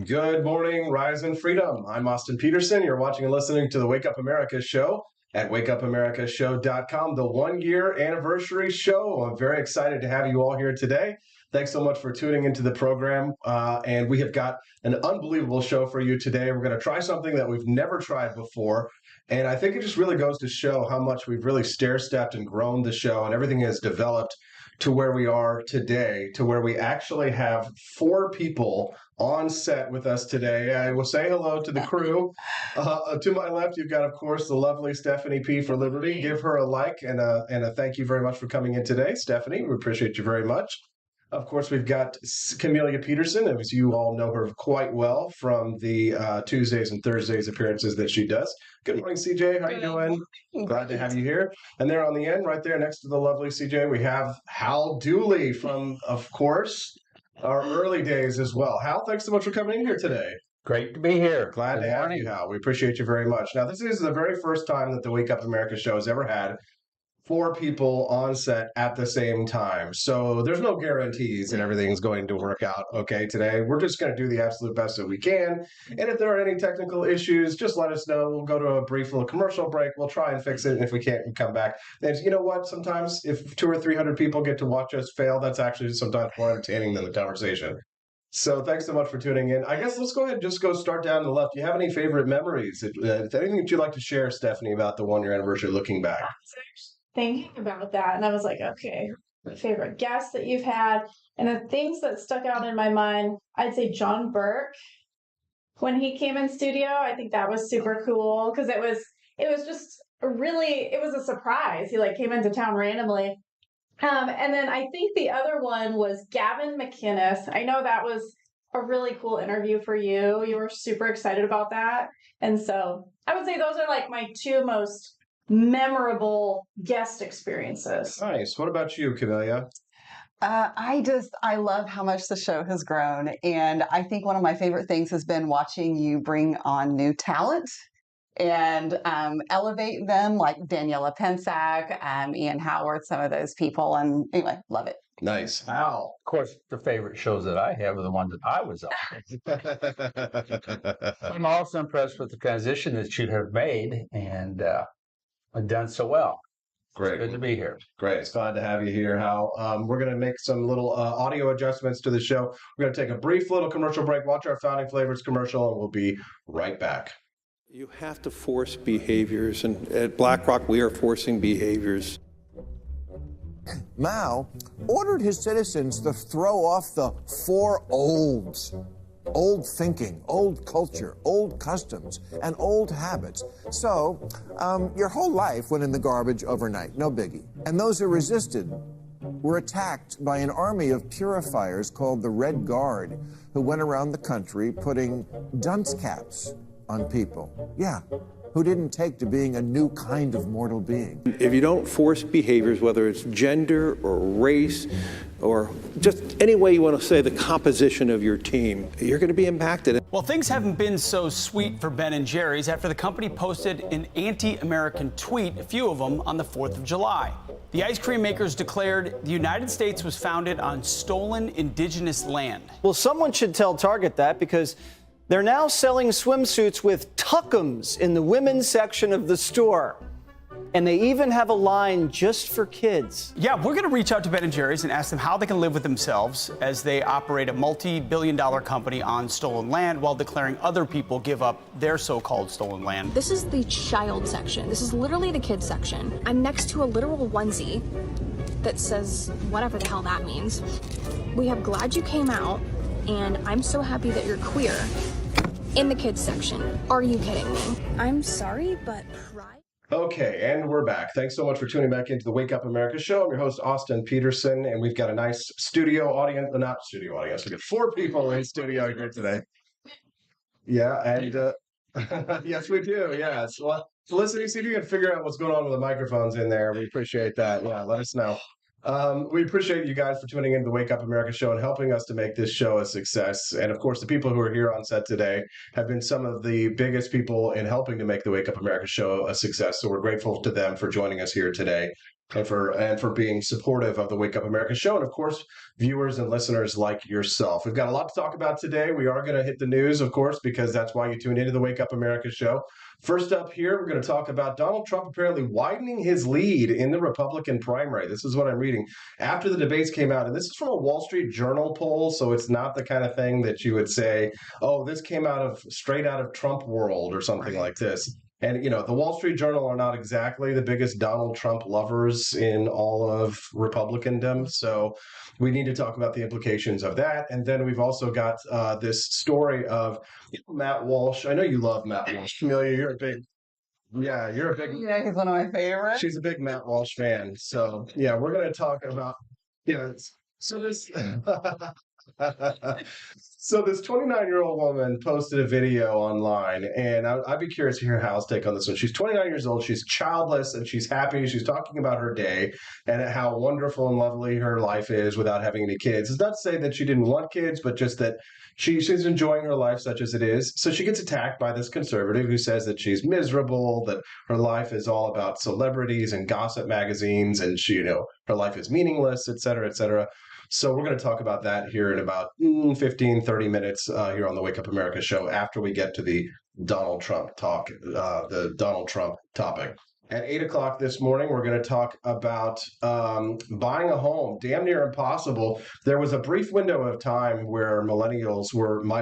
Good morning, Rise and Freedom. I'm Austin Peterson. You're watching and listening to the Wake Up America show at wakeupAmericaShow.com, the 1-year anniversary show. I'm very excited to have you all here today. Thanks so much for tuning into the program. And we have got an unbelievable show for you today. We're going to try something that we've never tried before. And I think it just really goes to show how much we've really stair-stepped and grown the show, and everything has developed to where we are today, to where we actually have 4 people on set with us today. I will say hello to the crew. To my left, you've got, of course, the lovely Stephanie P. for Liberty. Give her a like and a thank you very much for coming in today, Stephanie. We appreciate you very much. Of course, we've got Camelia Peterson, as you all know her quite well from the Tuesdays and Thursdays appearances that she does. Good morning, CJ. How are you doing? Glad to have you here. And there on the end, right there next to the lovely CJ, we have Hal Dooley from, of course, our early days as well. Hal, thanks so much for coming in here today. Great to be here. Glad to have you, Hal. We appreciate you very much. Now, this is the very first time that the Wake Up America show has ever had 4 people on set at the same time. So there's no guarantees that everything's going to work out okay today. We're just going to do the absolute best that we can. And if there are any technical issues, just let us know. We'll go to a brief little commercial break. We'll try and fix it. And if we can't, we'll come back. And you know what? Sometimes if 200 or 300 people get to watch us fail, that's actually sometimes more entertaining than the conversation. So thanks so much for tuning in. I guess let's go ahead and just go start down to the left. Do you have any favorite memories? Anything that you'd like to share, Stephanie, about the 1-year anniversary looking back? Thinking about that, and I was like, okay, my favorite guests that you've had, and the things that stuck out in my mind, I'd say John Burke, when he came in studio. I think that was super cool because it was just it was a surprise. He came into town randomly. And then I think the other one was Gavin McInnes. I know that was a really cool interview for you. You were super excited about that. And so I would say those are my 2 most memorable guest experiences. Nice. What about you, Camelia? I love how much the show has grown. And I think one of my favorite things has been watching you bring on new talent and elevate them, like Daniela Pensac, Ian Howard, some of those people. And anyway, love it. Nice. Wow. Of course, the favorite shows that I have are the ones that I was on. I'm also impressed with the transition that you have made and done so well. Great. It's good to be here. Great. It's glad to have you here, Hal. We're going to make some little audio adjustments to the show. We're going to take a brief little commercial break, watch our Founding Flavors commercial, and we'll be right back. You have to force behaviors, and at BlackRock, we are forcing behaviors. Mao ordered his citizens to throw off the 4 olds. Old thinking, old culture, old customs, and old habits. So, your whole life went in the garbage overnight, no biggie. And those who resisted were attacked by an army of purifiers called the Red Guard, who went around the country putting dunce caps on people. Yeah, who didn't take to being a new kind of mortal being. If you don't force behaviors, whether it's gender or race or just any way you want to say the composition of your team, you're going to be impacted. Well, things haven't been so sweet for Ben & Jerry's after the company posted an anti-American tweet, a few of them, on the 4th of July. The ice cream makers declared the United States was founded on stolen indigenous land. Well, someone should tell Target that, because they're now selling swimsuits with tuckums in the women's section of the store. And they even have a line just for kids. Yeah, we're going to reach out to Ben & Jerry's and ask them how they can live with themselves as they operate a multi-billion-dollar company on stolen land while declaring other people give up their so-called stolen land. This is the child section. This is literally the kids section. I'm next to a literal onesie that says whatever the hell that means. We have "Glad You Came Out" and "I'm so happy that you're queer" in the kids section. Are you kidding me? I'm sorry, but pride. Okay, and we're back. Thanks so much for tuning back into the Wake Up America show. I'm your host, Austin Peterson, and we've got a nice studio audience. Not studio audience. We've got 4 people in studio here today. Yeah, and yes, we do. Yeah. So listen, see if you can figure out what's going on with the microphones in there. We appreciate that. Yeah, let us know. We appreciate you guys for tuning into the Wake Up America show and helping us to make this show a success. And of course, the people who are here on set today have been some of the biggest people in helping to make the Wake Up America show a success. So we're grateful to them for joining us here today and for being supportive of the Wake Up America show. And of course, viewers and listeners like yourself. We've got a lot to talk about today. We are going to hit the news, of course, because that's why you tuned into the Wake Up America show. First up here, we're going to talk about Donald Trump apparently widening his lead in the Republican primary. This is what I'm reading. After the debates came out, and this is from a Wall Street Journal poll, so it's not the kind of thing that you would say, oh, this came straight out of Trump world or something like this. And, you know, the Wall Street Journal are not exactly the biggest Donald Trump lovers in all of Republicandom. So we need to talk about the implications of that. And then we've also got this story of Matt Walsh. I know you love Matt Walsh. Camelia, you're a big, yeah, he's one of my favorites. She's a big Matt Walsh fan. So, yeah, we're going to talk about, so this. So this 29-year-old woman posted a video online, and I'd be curious to hear Hal's take on this one. She's 29 years old, she's childless, and she's happy. She's talking about her day and how wonderful and lovely her life is without having any kids. It's not to say that she didn't want kids, but just that she's enjoying her life such as it is. So she gets attacked by this conservative who says that she's miserable, that her life is all about celebrities and gossip magazines, and her life is meaningless, et cetera, et cetera. So we're going to talk about that here in about 15, 30 minutes here on the Wake Up America show after we get to the Donald Trump talk, the Donald Trump topic. At 8 o'clock this morning, we're going to talk about buying a home, damn near impossible. There was a brief window of time where millennials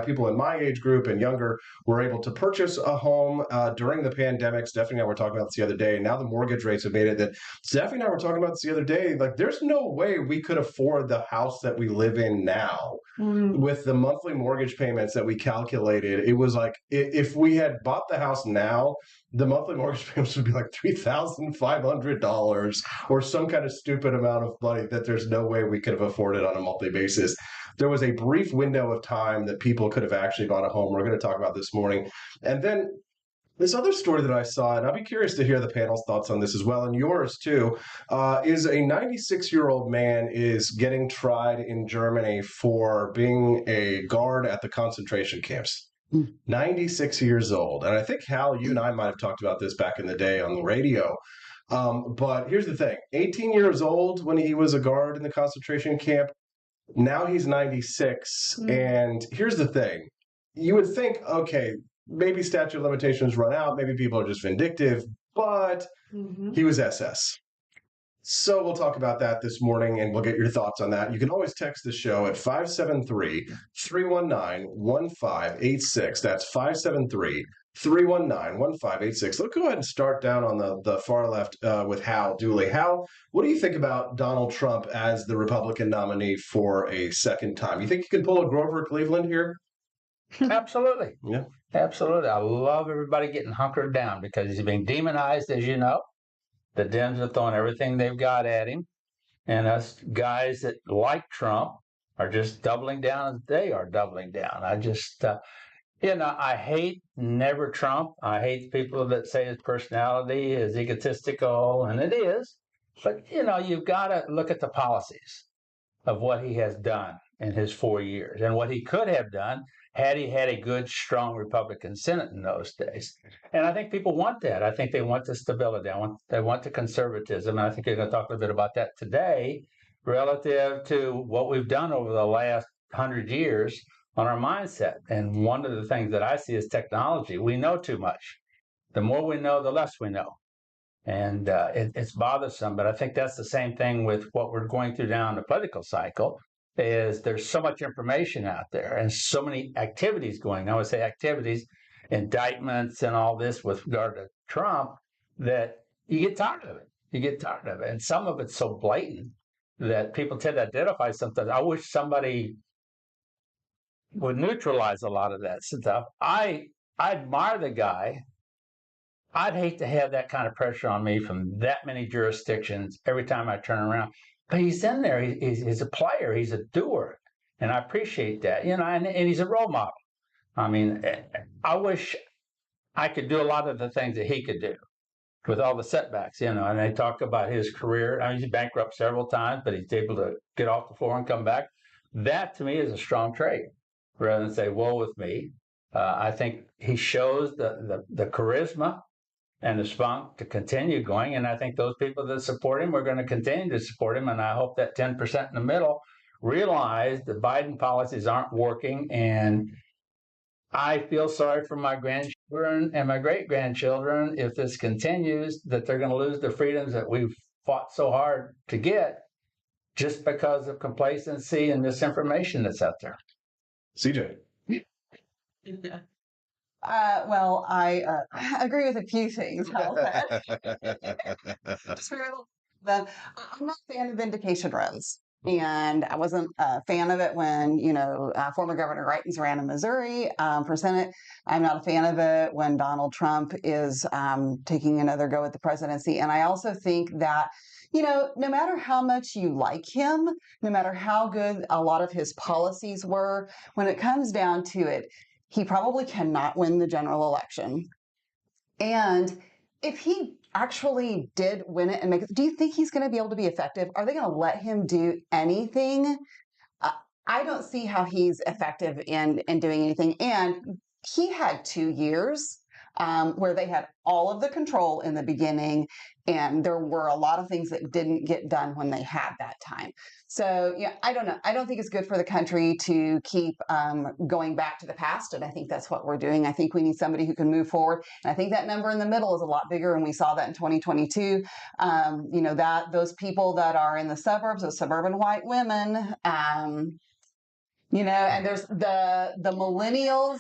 people in my age group and younger were able to purchase a home during the pandemic. Stephanie and I were talking about this the other day. And now the mortgage rates have made it that Stephanie and I were talking about this the other day. Like, there's no way we could afford the house that we live in now with the monthly mortgage payments that we calculated. It was like, if we had bought the house now, the monthly mortgage payments would be like $3,500 or some kind of stupid amount of money that there's no way we could have afforded on a monthly basis. There was a brief window of time that people could have actually bought a home. We're going to talk about this morning. And then this other story that I saw, and I'll be curious to hear the panel's thoughts on this as well, and yours too, is a 96-year-old man is getting tried in Germany for being a guard at the concentration camps. 96 years old. And I think, Hal, you and I might have talked about this back in the day on the radio. But here's the thing. 18 years old when he was a guard in the concentration camp. Now he's 96. And here's the thing. You would think, okay, maybe statute of limitations run out. Maybe people are just vindictive. But he was SS. So we'll talk about that this morning, and we'll get your thoughts on that. You can always text the show at 573-319-1586. That's 573-319-1586. Let's go ahead and start down on the far left with Hal Dooley. Hal, what do you think about Donald Trump as the Republican nominee for a second time? You think you can pull a Grover Cleveland here? Absolutely. Yeah. Absolutely. I love everybody getting hunkered down because he's being demonized, as you know. The Dems are throwing everything they've got at him. And us guys that like Trump are just doubling down as they are doubling down. I just, I hate never Trump. I hate people that say his personality is egotistical, and it is. But, you've got to look at the policies of what he has done in his 4 years and what he could have done had he had a good, strong Republican Senate in those days. And I think people want that. I think they want the stability. They want the conservatism. And I think you're going to talk a little bit about that today relative to what we've done over the last 100 years on our mindset. And one of the things that I see is technology. We know too much. The more we know, the less we know. And it's bothersome, but I think that's the same thing with what we're going through now in the political cycle, is there's so much information out there and so many activities going. I would say activities, indictments and all this with regard to Trump, that you get tired of it. You get tired of it. And some of it's so blatant that people tend to identify something. I wish somebody would neutralize a lot of that stuff. I admire the guy. I'd hate to have that kind of pressure on me from that many jurisdictions every time I turn around. But he's in there. He's a player. He's a doer. And I appreciate that, and he's a role model. I mean, I wish I could do a lot of the things that he could do with all the setbacks, and they talk about his career. I mean, he's bankrupt several times, but he's able to get off the floor and come back. That, to me, is a strong trait, rather than say, woe with me. I think he shows the charisma and the spunk to continue going. And I think those people that support him are going to continue to support him. And I hope that 10% in the middle realize the Biden policies aren't working. And I feel sorry for my grandchildren and my great-grandchildren if this continues, that they're going to lose the freedoms that we've fought so hard to get just because of complacency and misinformation that's out there. CJ. Well, I agree with a few things. I'm not a fan of vindication runs. And I wasn't a fan of it when, former Governor Greitens ran in Missouri for Senate. I'm not a fan of it when Donald Trump is taking another go at the presidency. And I also think that, no matter how much you like him, no matter how good a lot of his policies were, when it comes down to it, he probably cannot win the general election. And if he actually did win it and make it, do you think he's going to be able to be effective? Are they going to let him do anything? I don't see how he's effective in doing anything. And he had 2 years where they had all of the control in the beginning, and there were a lot of things that didn't get done when they had that time. So, I don't know. I don't think it's good for the country to keep going back to the past, and I think that's what we're doing. I think we need somebody who can move forward, and I think that number in the middle is a lot bigger, and we saw that in 2022. That those people that are in the suburbs, those suburban white women, and there's the millennials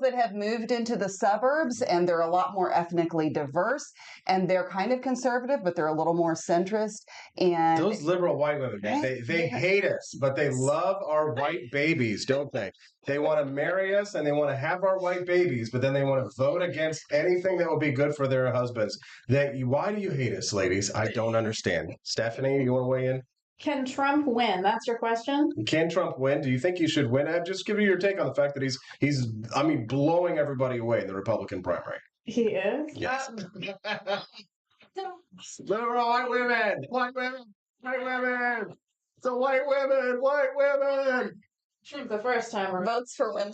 that have moved into the suburbs, and they're a lot more ethnically diverse, and they're kind of conservative, but they're a little more centrist. And those liberal white women, they hate us, but they love our white babies, don't they? They want to marry us and they want to have our white babies, but then they want to vote against anything that would be good for their husbands. Why do you hate us, ladies? I don't understand. Stephanie, you want to weigh in? Can Trump win? That's your question? Can Trump win? Do you think he should win? Just give me your take on the fact that he's blowing everybody away in the Republican primary. He is? Yes. Liberal white women! White women! White women! So white women! White women! Trump the first time votes for women.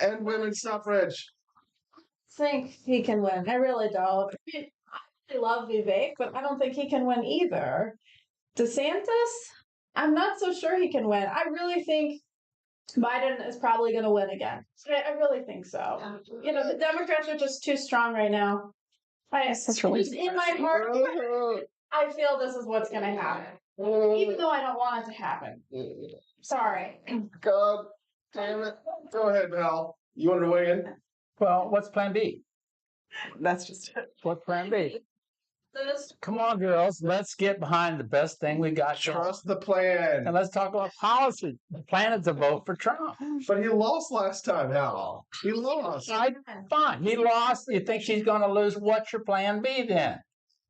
And women's suffrage. I think he can win. I really don't. I love Vivek, but I don't think he can win either. DeSantis, I'm not so sure he can win. I really think Biden is probably going to win again. I really think so. The Democrats are just too strong right now. That's really in my heart, I feel this is what's going to happen, even though I don't want it to happen. Sorry. God damn it. Go ahead, Val. You wanted to weigh in? Well, what's plan B? That's just it. What's plan B? Come on, girls. Let's get behind the best thing we got. Trust the plan. And let's talk about policy. The plan is to vote for Trump. But he lost last time, Hal. He lost. Fine. He lost. You think she's going to lose? What's your plan B then?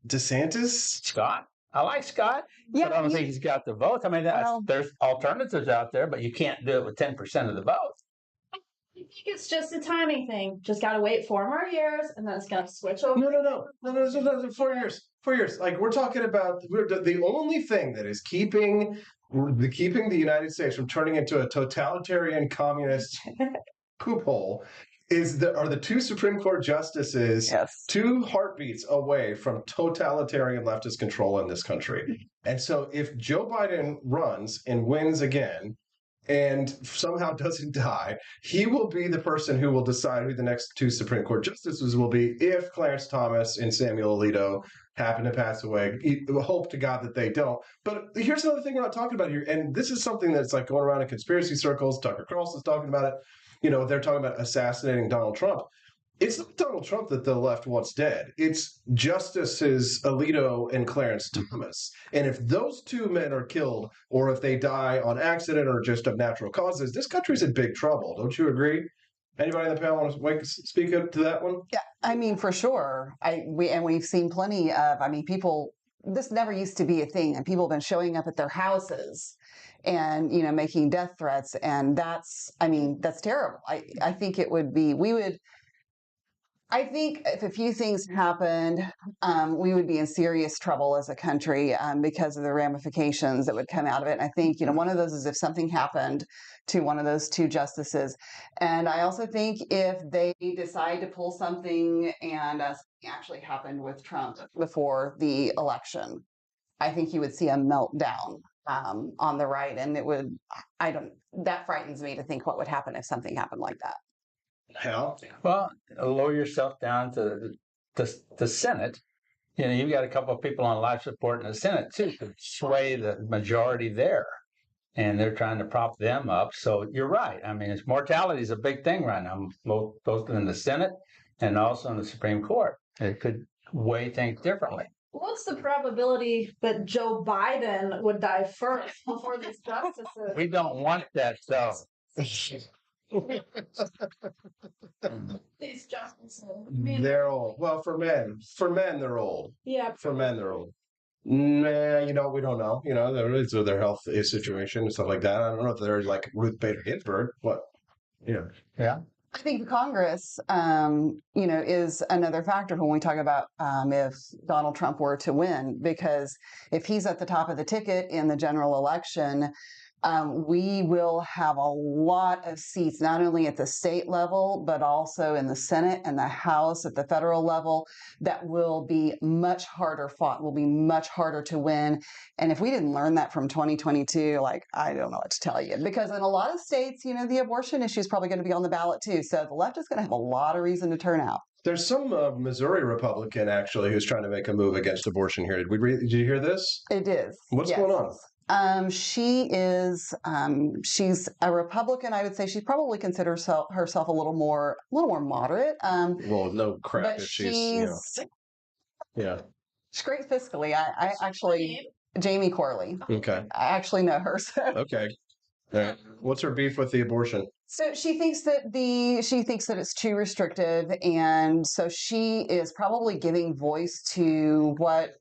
DeSantis? Scott. I like Scott, Yeah, but I don't think he's got the votes. I mean, Well- there's alternatives out there, but you can't do it with 10% of the vote. I think it's just a timing thing. Just gotta wait 4 more years, and then it's gonna switch over. No. 4 years. 4 years. Like we're talking about the only thing that is keeping the United States from turning into a totalitarian communist poop hole are the 2 Supreme Court justices, Yes. 2 heartbeats away from totalitarian leftist control in this country. And so if Joe Biden runs and wins again and somehow doesn't die, he will be the person who will decide who the next 2 Supreme Court justices will be if Clarence Thomas and Samuel Alito happen to pass away. Hope to God that they don't. But here's another thing we're not talking about here, and this is something that's like going around in conspiracy circles. Tucker Carlson's talking about it. They're talking about assassinating Donald Trump. It's not Donald Trump that the left wants dead. It's Justices Alito and Clarence Thomas. And if those 2 men are killed, or if they die on accident or just of natural causes, this country's in big trouble. Don't you agree? Anybody in the panel want to speak up to that one? Yeah, I mean, for sure. We've seen plenty of, people, this never used to be a thing, and people have been showing up at their houses and, making death threats. And that's terrible. I think it would be, I think if a few things happened, we would be in serious trouble as a country because of the ramifications that would come out of it. And I think, one of those is if something happened to one of those 2 justices. And I also think if they decide to pull something and something actually happened with Trump before the election, I think you would see a meltdown on the right. And that frightens me to think what would happen if something happened like that. Hell. Well, lower yourself down to the Senate. You've got a couple of people on life support in the Senate too to sway the majority there, and they're trying to prop them up. So you're right. I mean, mortality is a big thing right now, both in the Senate and also in the Supreme Court. It could weigh things differently. What's the probability that Joe Biden would die first before these justices? We don't want that, though. These justices. They're old. Well, for men, they're old. Yeah. For men, they're old. Nah, we don't know. It's their health situation and stuff like that. I don't know if they're like Ruth Bader Ginsburg. What? Yeah. I think Congress, is another factor when we talk about if Donald Trump were to win, because if he's at the top of the ticket in the general election, we will have a lot of seats, not only at the state level, but also in the Senate and the House at the federal level, that will be much harder fought, will be much harder to win. And if we didn't learn that from 2022, I don't know what to tell you, because in a lot of states, the abortion issue is probably going to be on the ballot too. So the left is going to have a lot of reason to turn out. There's some Missouri Republican actually who's trying to make a move against abortion here. Did you hear this? It is. What's yes. going on? She's a Republican. I would say she probably considers herself a little more moderate. Well, no crap. But If she's yeah. She's great fiscally. I actually, Jamie Corley. Okay. I actually know her. So. Okay. All right. What's her beef with the abortion? So she thinks that it's too restrictive, and so she is probably giving voice to what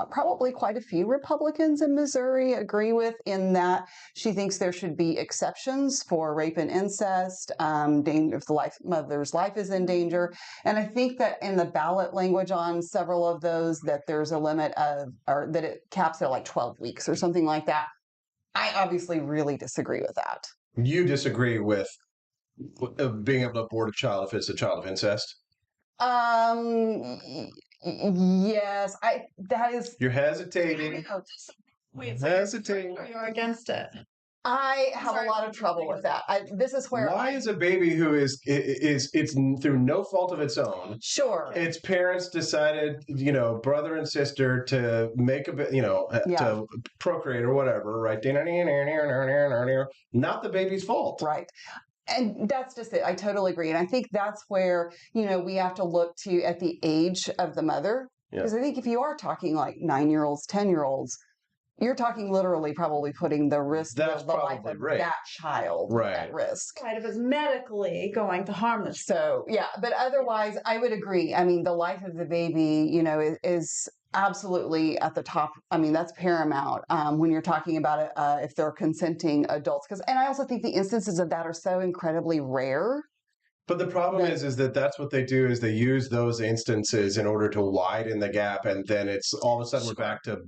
probably quite a few Republicans in Missouri agree with, in that she thinks there should be exceptions for rape and incest, if the mother's life is in danger. And I think that in the ballot language on several of those, that there's a limit or that it caps at 12 weeks or something like that. I obviously really disagree with that. You disagree with being able to abort a child if it's a child of incest? Yes, that is. You're hesitating. Wait, hesitating. You're against it. I have a lot of trouble with that. This is where. Why is a baby who is it's through no fault of its own? Sure. Its parents decided, brother and sister, to make to procreate or whatever, right? Not the baby's fault. Right. And that's just it. I totally agree. And I think that's where, we have to look at the age of the mother. Because I think if you are talking 9-year-olds, 10-year-olds, You're talking literally probably putting the risk, That's the life probably of right. that child at risk. Kind of is medically going to harm the child. So, yeah, but otherwise, I would agree. I mean, the life of the baby, is absolutely at the top. I mean, that's paramount when you're talking about it, if they're consenting adults. And I also think the instances of that are so incredibly rare. But the problem is that that's what they do, is they use those instances in order to widen the gap, and then it's all of a sudden we're back to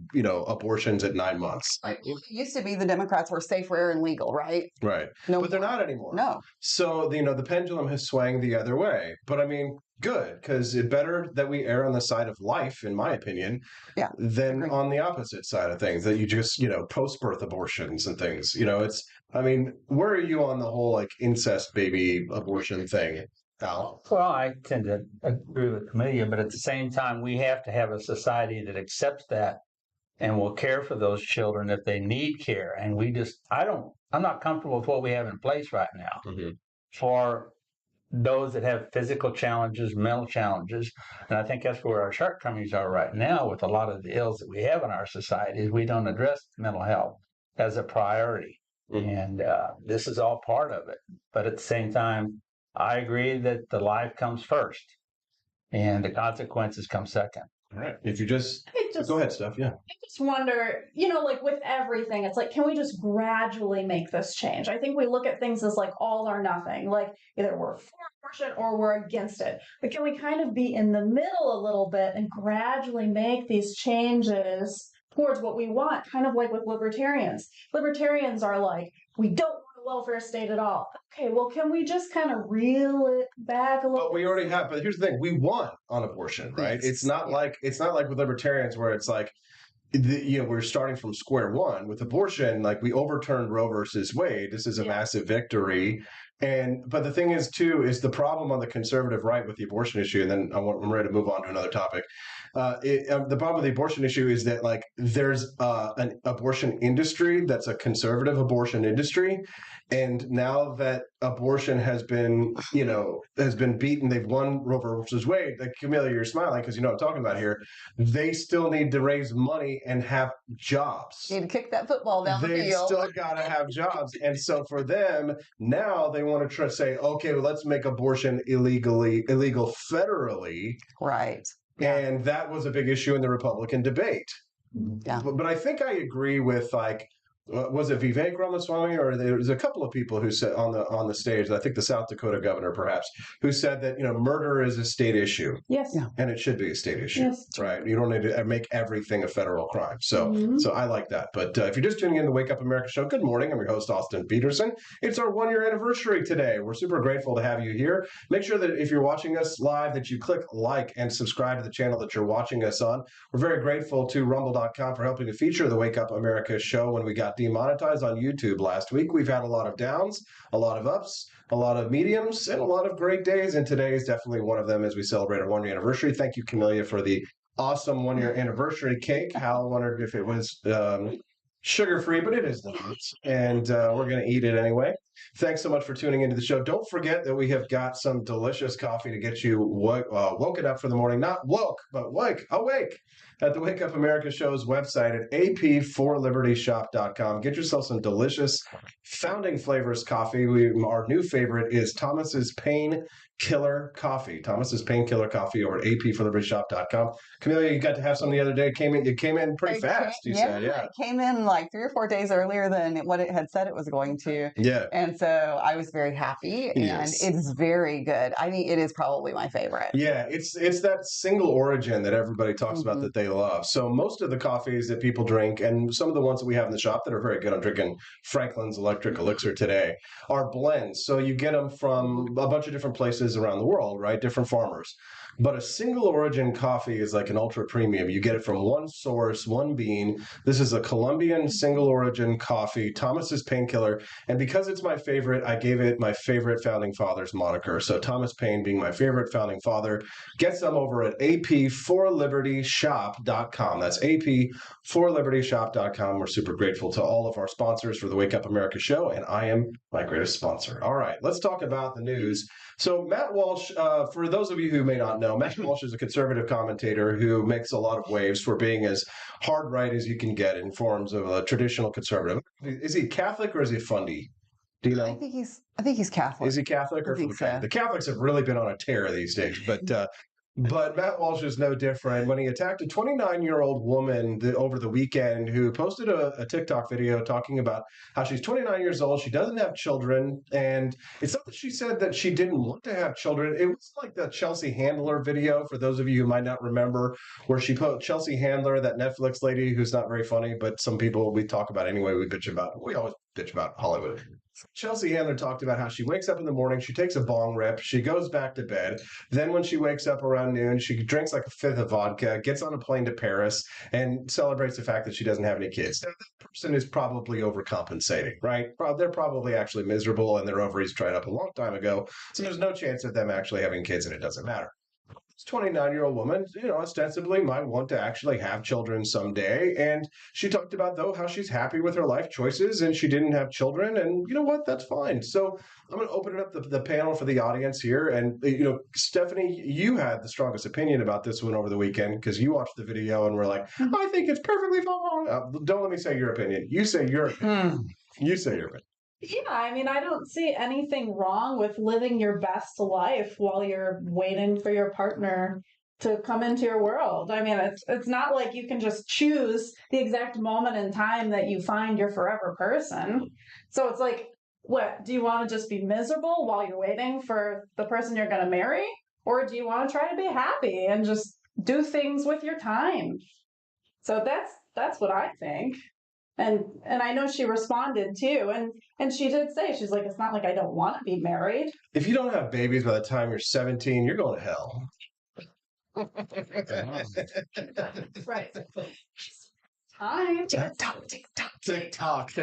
abortions at 9 months. It used to be the Democrats were safe, rare, and legal, right? Right. No, but they're not anymore. No. So the pendulum has swung the other way. But I mean, good, because it's better that we err on the side of life, in my opinion, than on the opposite side of things, that you just post-birth abortions and things. I mean, where are you on the whole like incest baby abortion thing, Al? Well, I tend to agree with Camellia, but at the same time, we have to have a society that accepts that and will care for those children if they need care. And I'm not comfortable with what we have in place right now for those that have physical challenges, mental challenges. And I think that's where our shortcomings are right now with a lot of the ills that we have in our society, is we don't address mental health as a priority. And this is all part of it. But at the same time, I agree that the life comes first and the consequences come second. All right. If you just go ahead, Steph. Yeah. I just wonder, like with everything, it's like, can we just gradually make this change? I think we look at things as like all or nothing, like either we're for abortion or we're against it. But can we kind of be in the middle a little bit and gradually make these changes towards what we want, kind of like with libertarians. Libertarians are like, we don't want a welfare state at all. Okay, well, can we just kind of reel it back a little? But we already have. But here's the thing: we won on abortion, right? It's not like with libertarians where it's like, we're starting from square one with abortion. Like, we overturned Roe versus Wade. This is a massive victory. But the thing is, too, is the problem on the conservative right with the abortion issue, and then I'm ready to move on to another topic. The problem with the abortion issue is that, like, there's an abortion industry that's a conservative abortion industry, and now that abortion has been beaten, they've won Roe versus Wade. Like, Camellia, you're smiling because you know what I'm talking about here. They still need to raise money and have jobs. Need to kick that football down the field. They still got to have jobs, and so for them now, they want to try to say, okay, well, let's make abortion illegal federally, right? And that was a big issue in the Republican debate. Yeah. But I think I agree with, like, was it Vivek Ramaswamy, or there was a couple of people who said on the stage, I think the South Dakota governor perhaps, who said that murder is a state issue. Yes. Yeah. And it should be a state issue. Yes. Right. You don't need to make everything a federal crime. So so I like that. But if you're just tuning in to the Wake Up America show, good morning. I'm your host, Austin Peterson. It's our 1-year anniversary today. We're super grateful to have you here. Make sure that if you're watching us live, that you click like and subscribe to the channel that you're watching us on. We're very grateful to rumble.com for helping to feature the Wake Up America show when we got demonetized on YouTube last week. We've had a lot of downs, a lot of ups, a lot of mediums, and a lot of great days, and today is definitely one of them as we celebrate our 1-year anniversary. Thank you, Camellia, for the awesome 1-year anniversary cake. Hal wondered if it was sugar-free, but it is not, and we're going to eat it anyway. Thanks so much for tuning into the show. Don't forget that we have got some delicious coffee to get you woken up for the morning. Not woke, but awake at the Wake Up America show's website at ap4libertyshop.com. Get yourself some delicious Founding Flavors coffee. Our new favorite is Thomas's Pain Killer Coffee. Thomas's Pain Killer Coffee over at ap4libertyshop.com. Camellia, you got to have some the other day. It came in pretty fast, you said. Yeah. It came in like 3 or 4 days earlier than what it had said it was going to. Yeah. And so I was very happy, and it's very good. I mean, it is probably my favorite. Yeah, it's that single origin that everybody talks about that they love. So most of the coffees that people drink, and some of the ones that we have in the shop that are very good, I'm drinking Franklin's Electric Elixir today, are blends. So you get them from a bunch of different places around the world, right? Different farmers. But a single origin coffee is like an ultra premium. You get it from one source, one bean. This is a Colombian single origin coffee, Thomas's Painkiller. And because it's my favorite, I gave it my favorite founding father's moniker. So Thomas Paine being my favorite founding father. Get some over at ap4libertyshop.com. That's ap4libertyshop.com. We're super grateful to all of our sponsors for the Wake Up America show, and I am my greatest sponsor. All right, let's talk about the news. So Matt Walsh, for those of you who may not know, Matt Walsh is a conservative commentator who makes a lot of waves for being as hard right as you can get in forms of a traditional conservative. Is he Catholic or is he fundy? Do you know? I think he's Catholic. Is he Catholic? Or I think okay. so. The Catholics have really been on a tear these days, but Matt Walsh is no different. When he attacked a 29-year-old woman over the weekend who posted a TikTok video talking about how she's 29 years old, she doesn't have children, and it's not that she said that she didn't want to have children. It was like the Chelsea Handler video, for those of you who might not remember, where she put Chelsea Handler, that Netflix lady who's not very funny, but some people we talk about anyway, we always bitch about Hollywood. Chelsea Handler talked about how she wakes up in the morning, she takes a bong rip, she goes back to bed. Then when she wakes up around noon, she drinks like a fifth of vodka, gets on a plane to Paris, and celebrates the fact that she doesn't have any kids. Now, that person is probably overcompensating, right? They're probably actually miserable and their ovaries dried up a long time ago. So there's no chance of them actually having kids, and it doesn't matter. This 29-year-old woman, ostensibly might want to actually have children someday. And she talked about, though, how she's happy with her life choices and she didn't have children. And you know what? That's fine. So I'm going to open it up the panel for the audience here. And, Stephanie, you had the strongest opinion about this one over the weekend because you watched the video and were like, I think it's perfectly fine. Don't let me say your opinion. You say your opinion. You say your opinion. Yeah, I mean, I don't see anything wrong with living your best life while you're waiting for your partner to come into your world. I mean, it's not like you can just choose the exact moment in time that you find your forever person. So it's like, what, do you want to just be miserable while you're waiting for the person you're going to marry? Or do you want to try to be happy and just do things with your time? So that's what I think. And I know she responded too, and she did say, she's like, it's not like I don't want to be married. If you don't have babies by the time you're 17, you're going to hell. Right. Time. TikTok.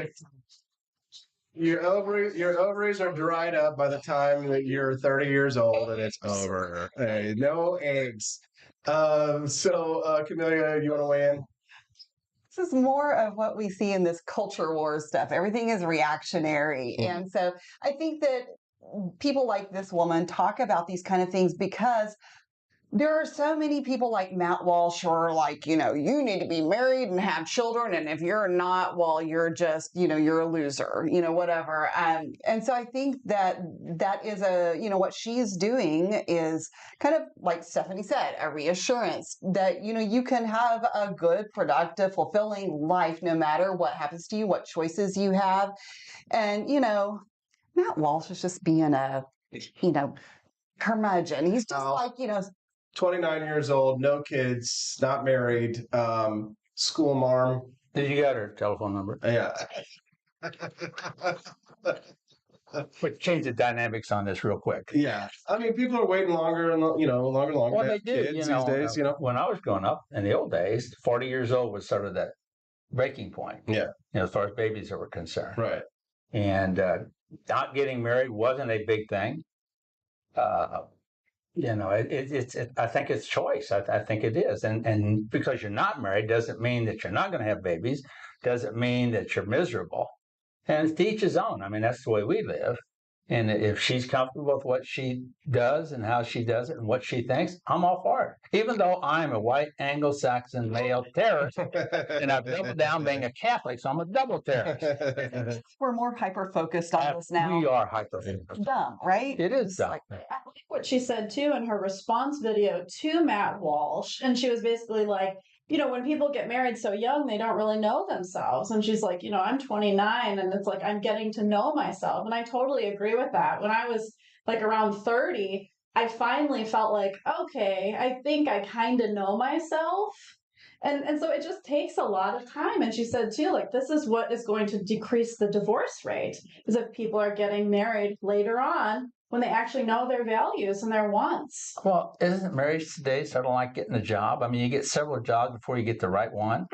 Your ovaries are dried up by the time that you're 30 years old, and it's over. Hey, no eggs. Camelia, you want to weigh in? This is more of what we see in this culture war stuff. Everything is reactionary. And so I think that people like this woman talk about these kind of things because there are so many people like Matt Walsh who are like, you need to be married and have children. And if you're not, well, you're just, you're a loser, whatever. And so I think that is what she's doing is kind of like Stephanie said, a reassurance that, you can have a good, productive, fulfilling life no matter what happens to you, what choices you have. And, Matt Walsh is just being a, curmudgeon. He's just 29 years old, no kids, not married, school marm. Did you got her telephone number? Yeah. But change the dynamics on this real quick. Yeah. I mean, people are waiting longer and, longer. Well, they do. Kids these days, When I was growing up in the old days, 40 years old was sort of that breaking point. Yeah. As far as babies were concerned. Right. And not getting married wasn't a big thing. I think it's choice. I think it is. And because you're not married doesn't mean that you're not going to have babies, doesn't mean that you're miserable. And it's to each his own. I mean, that's the way we live. And if she's comfortable with what she does and how she does it and what she thinks, I'm all for it. Even though I'm a white Anglo-Saxon male terrorist, and I've doubled down being a Catholic, so I'm a double terrorist. We're more hyper-focused on this now. We are hyper-focused. Dumb, right? It is dumb. I like what she said too in her response video to Matt Walsh. And she was basically like, when people get married so young, they don't really know themselves. And she's like, I'm 29 and it's like, I'm getting to know myself. And I totally agree with that. When I was like around 30, I finally felt like, okay, I think I kind of know myself. And so it just takes a lot of time. And she said too, like, this is what is going to decrease the divorce rate is if people are getting married later on when they actually know their values and their wants. Well, isn't marriage today sort of like getting a job? I mean, you get several jobs before you get the right one.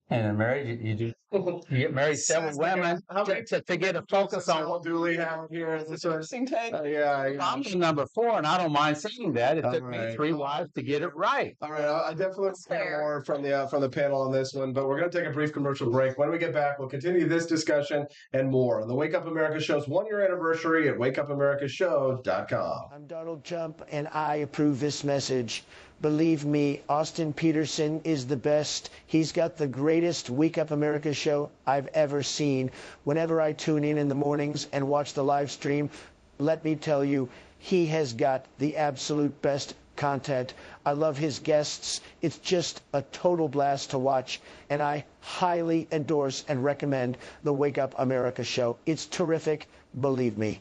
And in marriage, you do You get married several women to get a focus on what Dooley have here. This was, Washington. yeah. I'm number 4, and I don't mind saying that. It All took me right. 3 wives to get it right. All right, I definitely want to hear more from the panel on this one, but we're going to take a brief commercial break. When we get back, we'll continue this discussion and more on the Wake Up America Show's 1-year anniversary at wakeupAmericaShow.com. I'm Donald Trump, and I approve this message. Believe me, Austin Peterson is the best. He's got the greatest Wake Up America show I've ever seen. Whenever I tune in the mornings and watch the live stream, let me tell you, he has got the absolute best content. I love his guests. It's just a total blast to watch, and I highly endorse and recommend the Wake Up America show. It's terrific, believe me.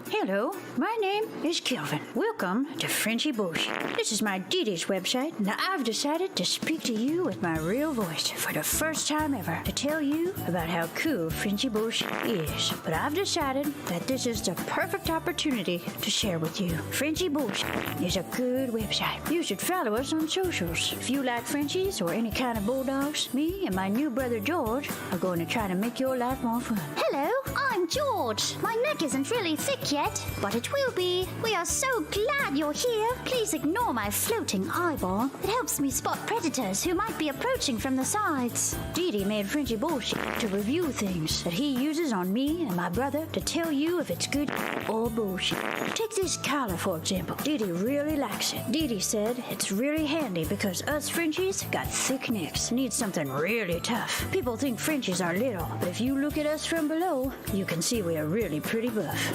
Hello, my name is Kelvin. Welcome to Frenchy Bush. This is my Didi's website, and I've decided to speak to you with my real voice for the first time ever to tell you about how cool Frenchy Bush is. But I've decided that this is the perfect opportunity to share with you. Frenchy Bush is a good website. You should follow us on socials. If you like Frenchies or any kind of bulldogs, me and my new brother George are going to try to make your life more fun. Hello, I'm George. My neck isn't really thick yet, but it will be. We are so glad you're here. Please ignore my floating eyeball. It helps me spot predators who might be approaching from the sides. Didi made Frenchy Bullshit to review things that he uses on me and my brother to tell you if it's good or bullshit. Take this collar, for example. Didi really likes it. Didi said it's really handy because us Frenchies got thick necks. Need something really tough. People think Frenchies are little, but if you look at us from below, you can see we are really pretty buff.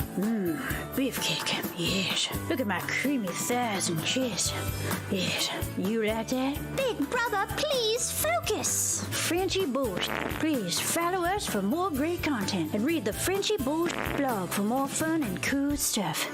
Beefcake, yes. Look at my creamy thighs and chest. Yes, you like that? Big brother, please focus. Frenchy Bullshit. Please follow us for more great content and read the Frenchy Bullshit blog for more fun and cool stuff.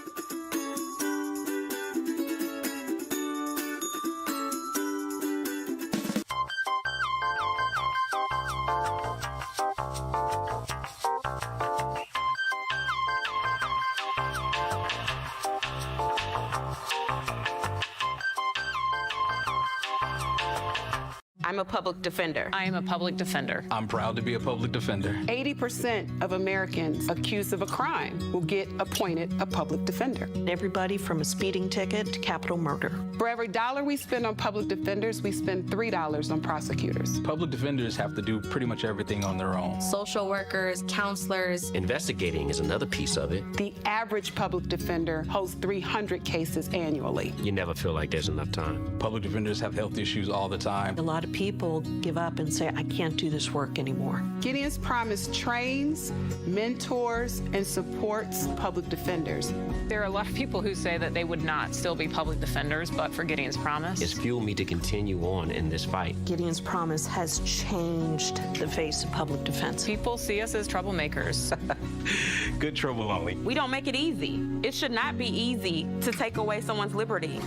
I'm a public defender. I am a public defender. I'm proud to be a public defender. 80% of Americans accused of a crime will get appointed a public defender. Everybody from a speeding ticket to capital murder. For every $1 we spend on public defenders, we spend $3 on prosecutors. Public defenders have to do pretty much everything on their own. Social workers, counselors. Investigating is another piece of it. The average public defender holds 300 cases annually. You never feel like there's enough time. Public defenders have health issues all the time. A lot of people give up and say, I can't do this work anymore. Gideon's Promise trains, mentors, and supports public defenders. There are a lot of people who say that they would not still be public defenders, but for Gideon's Promise. It's fueled me to continue on in this fight. Gideon's Promise has changed the face of public defense. People see us as troublemakers. Good trouble only. We don't make it easy. It should not be easy to take away someone's liberty.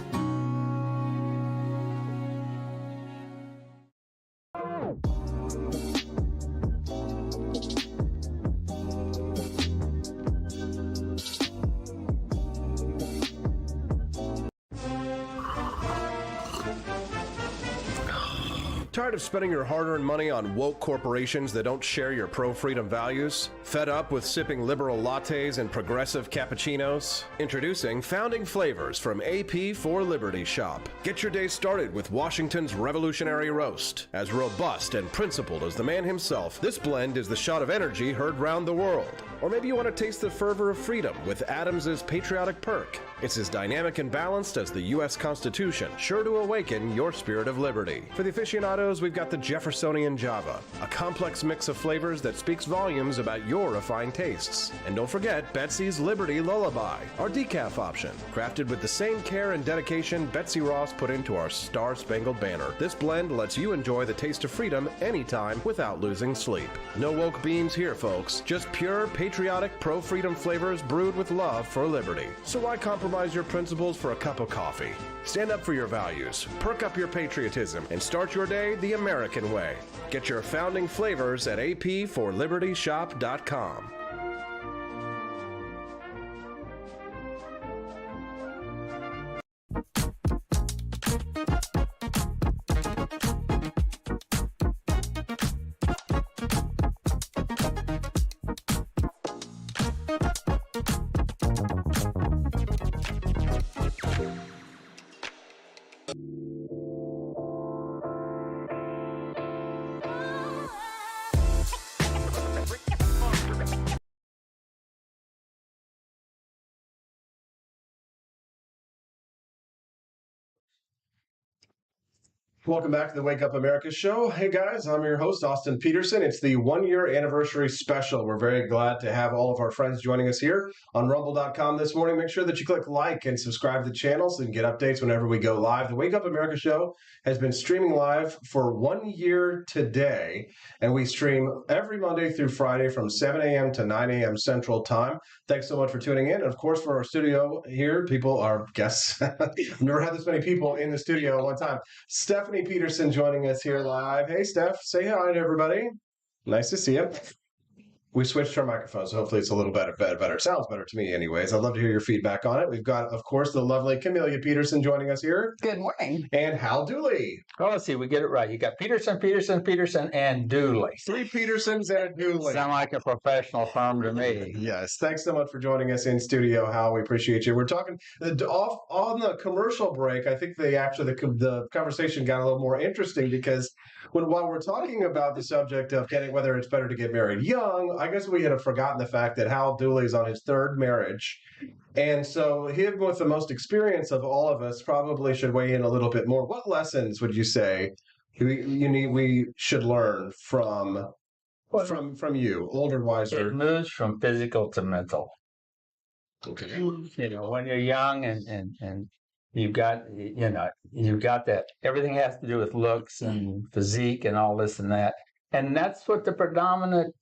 Tired of spending your hard-earned money on woke corporations that don't share your pro-freedom values? Fed up with sipping liberal lattes and progressive cappuccinos? Introducing Founding Flavors from AP for Liberty Shop. Get your day started with Washington's Revolutionary Roast. As robust and principled as the man himself, this blend is the shot of energy heard round the world. Or maybe you want to taste the fervor of freedom with Adams's Patriotic Perk. It's as dynamic and balanced as the U.S. Constitution, sure to awaken your spirit of liberty. For the aficionados, we've got the Jeffersonian Java, a complex mix of flavors that speaks volumes about your refined tastes. And don't forget Betsy's Liberty Lullaby, our decaf option, crafted with the same care and dedication Betsy Ross put into our Star-Spangled Banner. This blend lets you enjoy the taste of freedom anytime without losing sleep. No woke beans here, folks. Just pure, patriotic, pro-freedom flavors brewed with love for liberty. So why compromise your principles for a cup of coffee? Stand up for your values, perk up your patriotism, and start your day the American way. Get your Founding Flavors at apforlibertyshop.com. Welcome back to the Wake Up America show. Hey guys, I'm your host, Austin Peterson. It's the 1-year anniversary special. We're very glad to have all of our friends joining us here on rumble.com this morning. Make sure that you click like and subscribe to the channel so you can get updates whenever we go live. The Wake Up America show has been streaming live for 1 year today, and we stream every Monday through Friday from 7 a.m. to 9 a.m. Central Time. Thanks so much for tuning in. And of course, for our studio here, our guests. I've never had this many people in the studio at one time. Stephanie Peterson joining us here live. Hey, Steph, say hi to everybody. Nice to see you. We switched our microphones, so hopefully it's a little better. Sounds better to me anyways. I'd love to hear your feedback on it. We've got, of course, the lovely Camelia Peterson joining us here. Good morning. And Hal Dooley. Oh, let's see, we get it right. You got Peterson, and Dooley. 3 Petersons and a Dooley. Sound like a professional firm to me. Yes. Thanks so much for joining us in studio, Hal. We appreciate you. We're talking off on the commercial break. I think the conversation got a little more interesting because while we're talking about the subject of whether it's better to get married young, I guess we had forgotten the fact that Hal Dooley is on his 3rd marriage. And so him with the most experience of all of us probably should weigh in a little bit more. What lessons would you say we should learn from you, older, wiser? It moves from physical to mental. Okay. When you're young and you've got that, everything has to do with looks and physique and all this and that. And that's what the predominant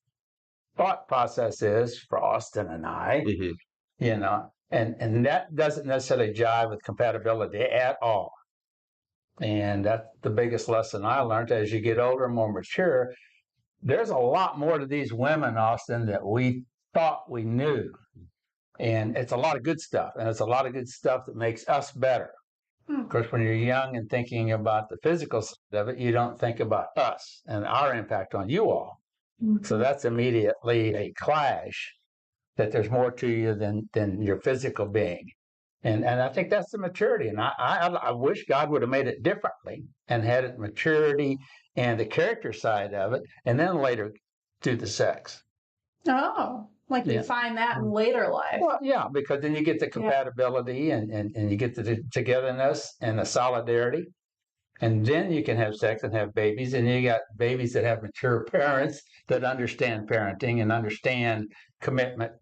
thought process is for Austin and I, and that doesn't necessarily jive with compatibility at all. And that's the biggest lesson I learned. As you get older, more mature, there's a lot more to these women, Austin, that we thought we knew. And it's a lot of good stuff. And it's a lot of good stuff that makes us better. Of course, when you're young and thinking about the physical side of it, you don't think about us and our impact on you all. So that's immediately a clash, that there's more to you than your physical being. And I think that's the maturity. And I wish God would have made it differently and had it maturity and the character side of it, and then later do the sex. Oh, like you find that in later life. Well, yeah, because then you get the compatibility and you get the togetherness and the solidarity. And then you can have sex and have babies, and you got babies that have mature parents that understand parenting and understand commitment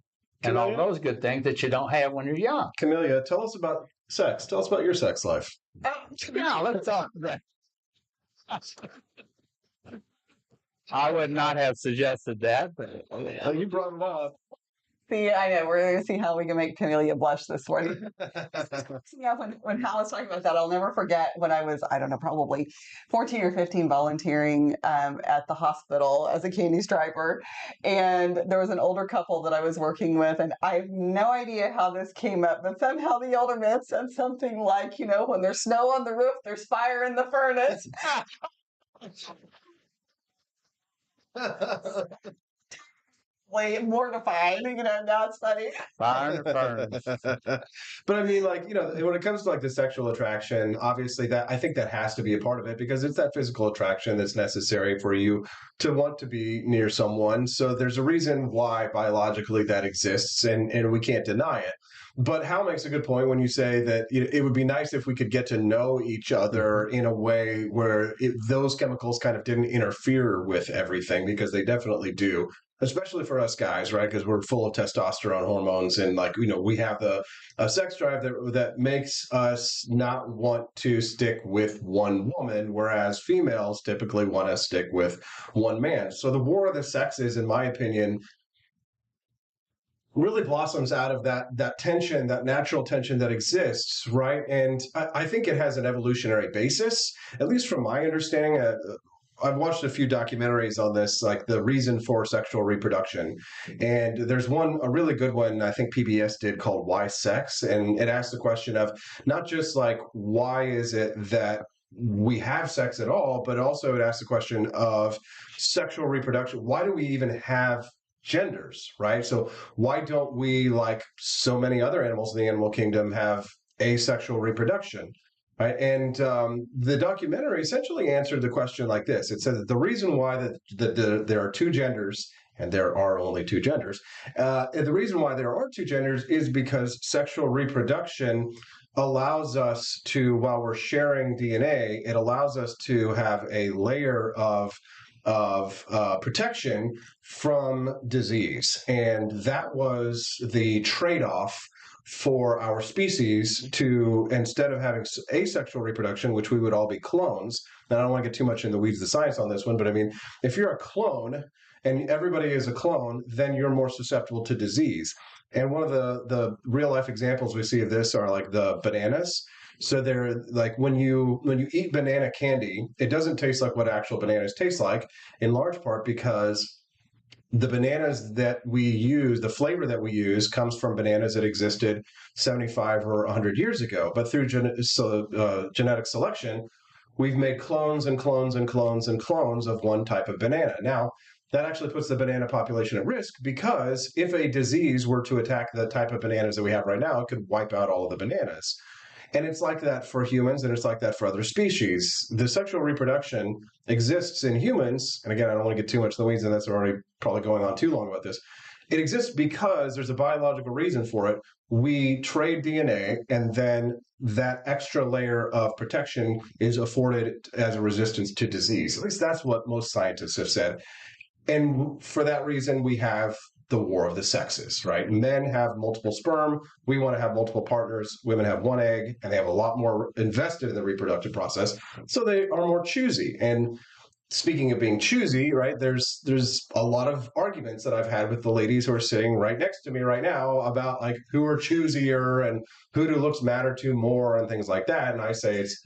and all those good things that you don't have when you're young. Camelia, tell us about sex. Tell us about your sex life. Yeah, let's talk about that. I would not have suggested that, but you brought it up. See, I know. We're going to see how we can make Camelia blush this morning. Yeah, when Hal was talking about that, I'll never forget when I was, I don't know, probably 14 or 15 volunteering at the hospital as a candy striper. And there was an older couple that I was working with, and I have no idea how this came up, but somehow the older man said something like, when there's snow on the roof, there's fire in the furnace. Mortified, now it's funny. But I mean, when it comes to the sexual attraction, obviously I think that has to be a part of it, because it's that physical attraction that's necessary for you to want to be near someone. So there's a reason why biologically that exists, and we can't deny it. But Hal makes a good point when you say that it would be nice if we could get to know each other in a way where those chemicals kind of didn't interfere with everything, because they definitely do. Especially for us guys, right? Because we're full of testosterone hormones, and we have a sex drive that makes us not want to stick with one woman, whereas females typically want to stick with one man. So the war of the sexes, in my opinion, really blossoms out of that tension, that natural tension that exists, right? And I think it has an evolutionary basis, at least from my understanding. I've watched a few documentaries on this, like the reason for sexual reproduction. And there's a really good one I think PBS did called Why Sex? And it asks the question of not just why is it that we have sex at all, but also it asks the question of sexual reproduction. Why do we even have genders, right? So why don't we, like so many other animals in the animal kingdom, have asexual reproduction? Right. And the documentary essentially answered the question like this. It said that the reason why there are 2 genders, and there are only 2 genders, and the reason why there are 2 genders is because sexual reproduction allows us to, while we're sharing DNA, it allows us to have a layer of protection from disease. And that was the trade-off for our species to, instead of having asexual reproduction, which we would all be clones. Now, I don't want to get too much in the weeds of the science on this one, but I mean, if you're a clone and everybody is a clone, then you're more susceptible to disease. And one of the real life examples we see of this are like the bananas. So they're like when you eat banana candy, it doesn't taste like what actual bananas taste like, in large part because the bananas that we use, the flavor that we use, comes from bananas that existed 75 or 100 years ago. But through genetic selection, we've made clones and clones and clones and clones of one type of banana. Now, that actually puts the banana population at risk, because if a disease were to attack the type of bananas that we have right now, it could wipe out all of the bananas. And it's like that for humans, and it's like that for other species. The sexual reproduction exists in humans, and again, I don't want to get too much in the weeds, and that's already probably going on too long about this. It exists because there's a biological reason for it. We trade DNA, and then that extra layer of protection is afforded as a resistance to disease. At least that's what most scientists have said. And for that reason, we have the war of the sexes, right? Men have multiple sperm. We want to have multiple partners. Women have one egg, and they have a lot more invested in the reproductive process. So they are more choosy. And speaking of being choosy, right, there's a lot of arguments that I've had with the ladies who are sitting right next to me right now about like who are choosier and who do looks matter to more and things like that. And I say it's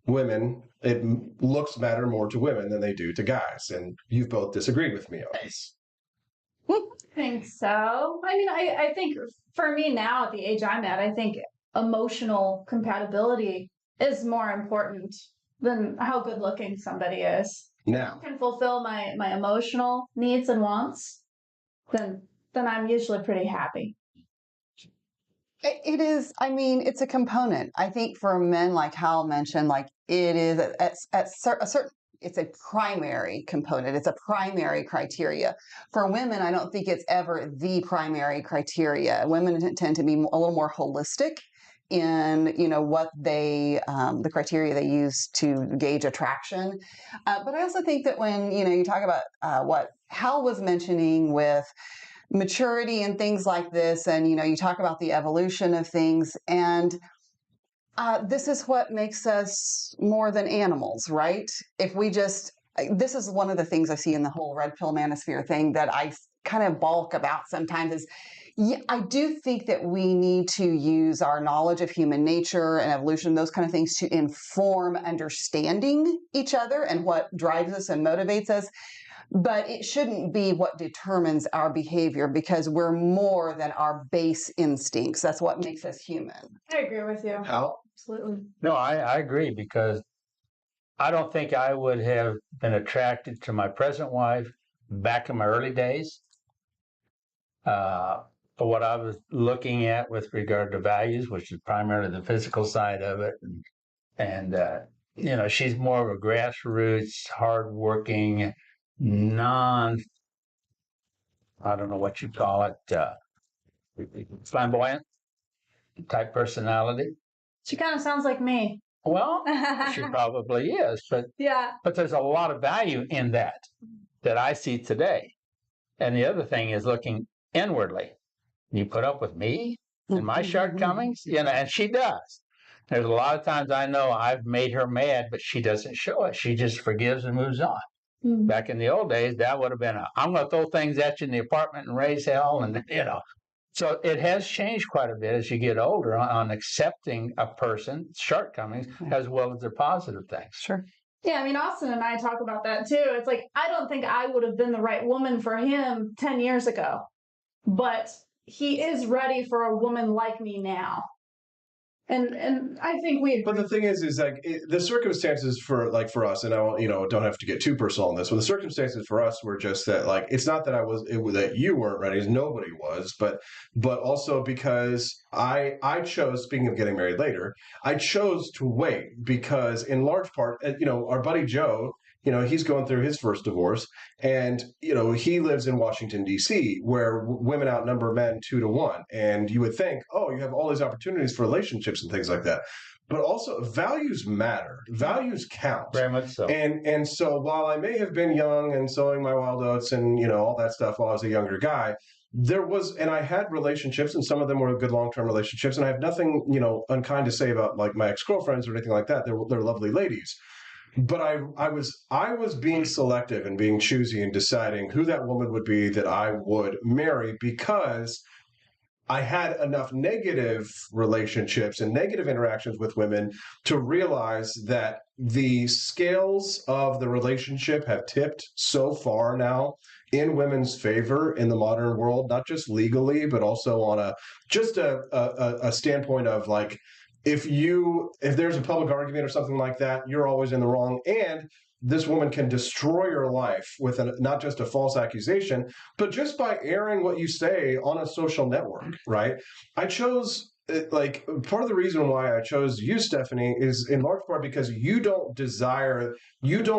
women. It looks matter more to women than they do to guys. And you've both disagreed with me on this. I think so. I mean, I think for me now at the age I'm at, I think emotional compatibility is more important than how good looking somebody is. Now, if I can fulfill my emotional needs and wants, then I'm usually pretty happy. It is, I mean, it's a component. I think for men, like Hal mentioned, like it is at a certain, it's a primary component. It's a primary criteria. For women, I don't think it's ever the primary criteria. Women tend to be a little more holistic in, you know, what they, the criteria they use to gauge attraction. But I also think that when, you know, you talk about what Hal was mentioning with maturity and things like this, and, you know, you talk about the evolution of things, and this is what makes us more than animals, right? If we just, this is one of the things I see in the whole red pill manosphere thing that I kind of balk about sometimes is, yeah, I do think that we need to use our knowledge of human nature and evolution, those kind of things, to inform understanding each other and what drives us and motivates us. But it shouldn't be what determines our behavior, because we're more than our base instincts. That's what makes us human. I agree with you. Hal? Absolutely. No, I agree, because I don't think I would have been attracted to my present wife back in my early days. What I was looking at with regard to values, which is primarily the physical side of it. And you know, she's more of a grassroots, hardworking, I don't know what you call it, flamboyant type personality. She kind of sounds like me. Well, she probably is, but yeah. But there's a lot of value in that I see today. And the other thing is looking inwardly. You put up with me and my shortcomings, you know, and she does. There's a lot of times I know I've made her mad, but she doesn't show it. She just forgives and moves on. Mm-hmm. Back in the old days, that would have been I'm going to throw things at you in the apartment and raise hell, and you know. So it has changed quite a bit as you get older on accepting a person's shortcomings as well as their positive things. Sure. Yeah, I mean, Austin and I talk about that too. It's like, I don't think I would have been the right woman for him 10 years ago, but he is ready for a woman like me now. And I think we agree. But the thing is like the circumstances for us, and I won't, you know, don't have to get too personal on this. But the circumstances for us were just that, like, it's not that that you weren't ready, nobody was, but also because I chose. Speaking of getting married later, I chose to wait because, in large part, you know, our buddy Joe, he's going through his first divorce, and he lives in Washington D.C., where women outnumber men 2-1, and you would think, oh, you have all these opportunities for relationships and things like that. But also, values matter. Values count. Very much so. And so, while I may have been young and sowing my wild oats and all that stuff while I was a younger guy, and I had relationships, and some of them were good long-term relationships, and I have nothing unkind to say about like my ex-girlfriends or anything like that. They're lovely ladies. But I was being selective and being choosy and deciding who that woman would be that I would marry, because I had enough negative relationships and negative interactions with women to realize that the scales of the relationship have tipped so far now in women's favor in the modern world, not just legally, but also on a standpoint of like, if there's a public argument or something like that, you're always in the wrong. And this woman can destroy your life with not just a false accusation, but just by airing what you say on a social network, right? I chose, part of the reason why I chose you, Stephanie, is in large part because you don't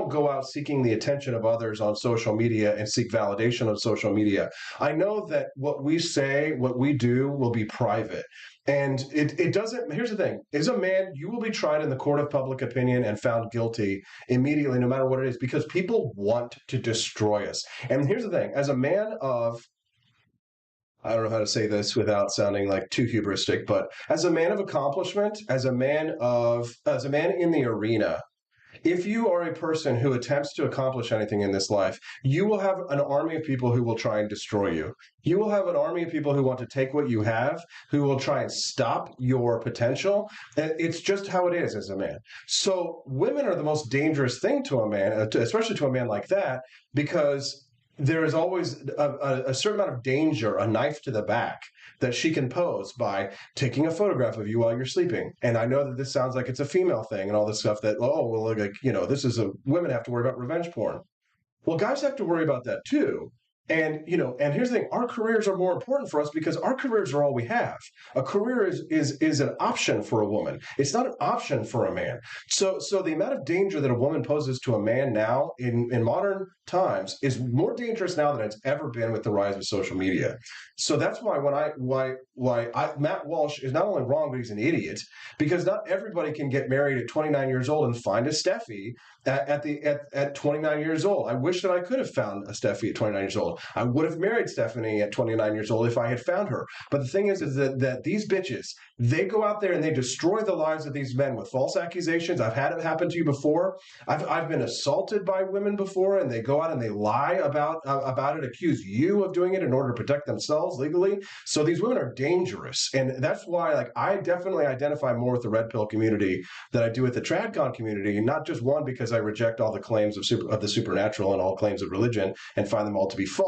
go out seeking the attention of others on social media and seek validation on social media. I know that what we say, what we do will be private. And it doesn't, here's the thing, as a man, you will be tried in the court of public opinion and found guilty immediately, no matter what it is, because people want to destroy us. And here's the thing, as a man of, I don't know how to say this without sounding like too hubristic, but as a man of accomplishment, as a man in the arena, if you are a person who attempts to accomplish anything in this life, you will have an army of people who will try and destroy you. You will have an army of people who want to take what you have, who will try and stop your potential. It's just how it is as a man. So women are the most dangerous thing to a man, especially to a man like that, because there is always a certain amount of danger, a knife to the back, that she can pose by taking a photograph of you while you're sleeping. And I know that this sounds like it's a female thing and all this stuff that, this is women have to worry about revenge porn. Well, guys have to worry about that too. And, and here's the thing, our careers are more important for us because our careers are all we have. A career is an option for a woman. It's not an option for a man. So the amount of danger that a woman poses to a man now in modern times is more dangerous now than it's ever been with the rise of social media. So that's why Matt Walsh is not only wrong, but he's an idiot, because not everybody can get married at 29 years old and find a Steffi at 29 years old. I wish that I could have found a Steffi at 29 years old. I would have married Stephanie at 29 years old if I had found her. But the thing is that these bitches, they go out there and they destroy the lives of these men with false accusations. I've had it happen to you before. I've been assaulted by women before, and they go out and they lie about it, accuse you of doing it in order to protect themselves legally. So these women are dangerous. And that's why I definitely identify more with the red pill community than I do with the tradcon community, not just one, because I reject all the claims of the supernatural and all claims of religion and find them all to be false.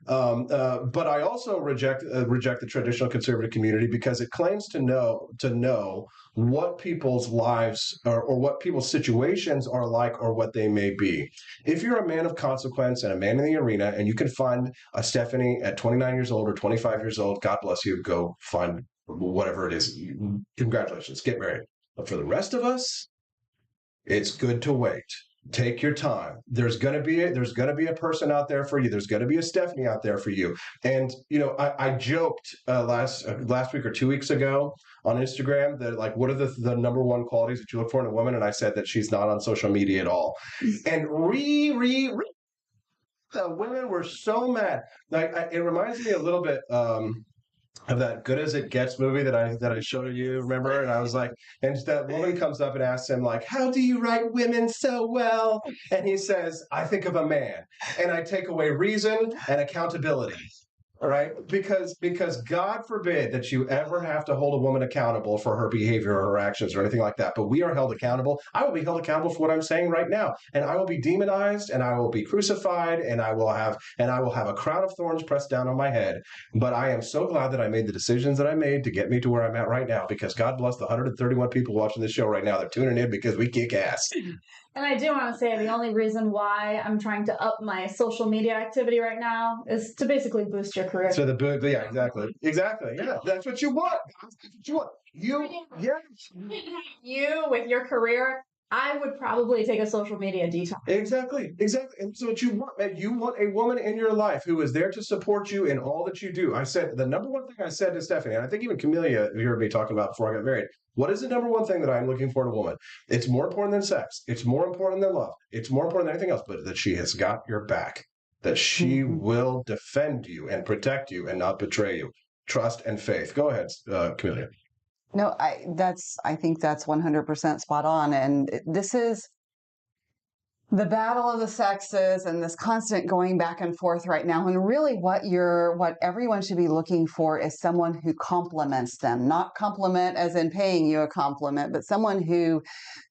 But I also reject the traditional conservative community because it claims to know what people's lives or what people's situations are like or what they may be. If you're a man of consequence and a man in the arena, and you can find a Stephanie at 29 years old or 25 years old, God bless you. Go find whatever it is. Congratulations, get married. But for the rest of us, it's good to wait. Take your time. There's gonna be a person out there for you. There's gonna be a Stephanie out there for you. And I joked last week or 2 weeks ago on Instagram that what are the number one qualities that you look for in a woman? And I said that she's not on social media at all. And the women were so mad. It reminds me a little bit of that Good As It Gets movie that I showed you, remember? And I was like, and that woman comes up and asks him, how do you write women so well? And he says, I think of a man, and I take away reason and accountability. All right, because God forbid that you ever have to hold a woman accountable for her behavior or her actions or anything like that. But we are held accountable. I will be held accountable for what I'm saying right now, and I will be demonized, and I will be crucified, and I will have a crown of thorns pressed down on my head. But I am so glad that I made the decisions that I made to get me to where I'm at right now. Because God bless the 131 people watching this show right now. They're tuning in because we kick ass. And I do want to say the only reason why I'm trying to up my social media activity right now is to basically boost your career. So exactly. Yeah, that's what you want. That's what you want. You with your career I would probably take a social media detox. Exactly. And so what you want, man, you want a woman in your life who is there to support you in all that you do. I said, the number one thing I said to Stephanie, and I think even Camellia, you heard me talking about before I got married, what is the number one thing that I'm looking for in a woman? It's more important than sex. It's more important than love. It's more important than anything else, but that she has got your back, that she will defend you and protect you and not betray you. Trust and faith. Go ahead, Camellia. No, I think that's 100% spot on. And this is the battle of the sexes and this constant going back and forth right now. And really what everyone should be looking for is someone who complements them, not compliment as in paying you a compliment, but someone who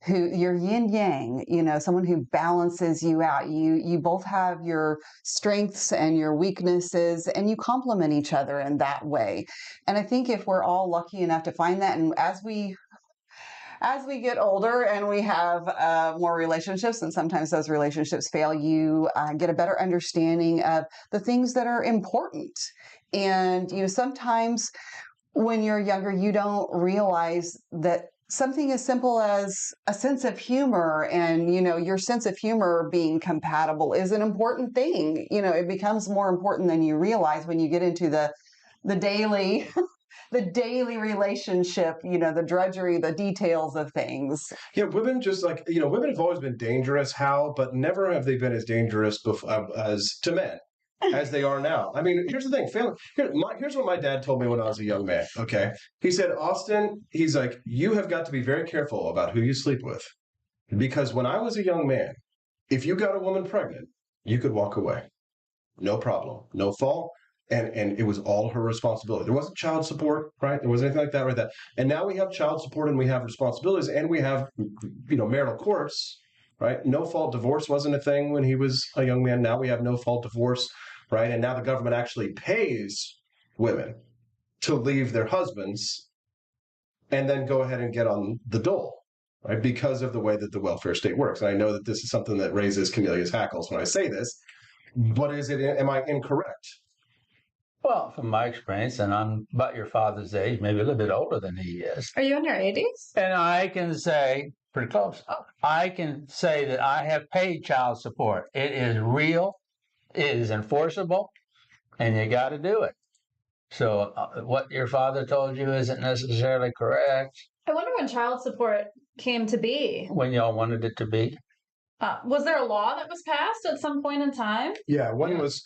you're yin yang, someone who balances you out. You both have your strengths and your weaknesses and you complement each other in that way. And I think if we're all lucky enough to find that, and as we get older and we have more relationships, and sometimes those relationships fail, you get a better understanding of the things that are important. And, sometimes when you're younger, you don't realize that something as simple as a sense of humor and, your sense of humor being compatible is an important thing. It becomes more important than you realize when you get into the daily the daily relationship, the drudgery, the details of things. Yeah, women women have always been dangerous, but never have they been as dangerous as to men as they are now. I mean, here's the thing, family. Here's what my dad told me when I was a young man, okay? He said, Austin, he's like, you have got to be very careful about who you sleep with. Because when I was a young man, if you got a woman pregnant, you could walk away. No problem. No fault. And it was all her responsibility. There wasn't child support, right? There wasn't anything like that, right? That. And now we have child support and we have responsibilities and we have, marital courts, right? No fault divorce wasn't a thing when he was a young man. Now we have no fault divorce, right? And now the government actually pays women to leave their husbands and then go ahead and get on the dole, right? Because of the way that the welfare state works. And I know that this is something that raises Camelia's hackles when I say this, but am I incorrect? Well, from my experience, and I'm about your father's age, maybe a little bit older than he is. Are you in your 80s? And I can say, pretty close, I can say that I have paid child support. It is real, it is enforceable, and you got to do it. So what your father told you isn't necessarily correct. I wonder when child support came to be. When y'all wanted it to be. Was there a law that was passed at some point in time? Yeah, when was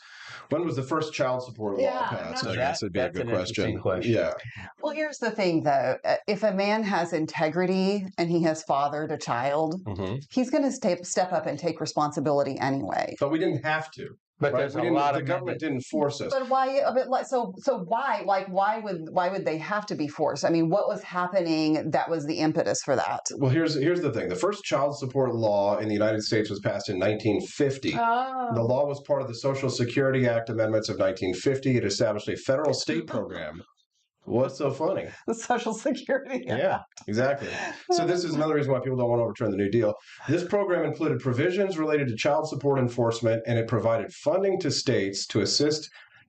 the first child support law passed? I guess it'd be a good question. Yeah. Well, here's the thing, though. If a man has integrity and he has fathered a child, he's going to step up and take responsibility anyway. But we didn't have to. But there's a lot of the government didn't force us. But why? So why? Why would they have to be forced? I mean, what was happening that was the impetus for that? Well, here's the thing. The first child support law in the United States was passed in 1950. Oh. The law was part of the Social Security Act amendments of 1950. It established a federal state program. What's so funny? The Social Security Act. Yeah, exactly. So this is another reason why people don't want to overturn the New Deal. This program included provisions related to child support enforcement, and it provided funding to states to assist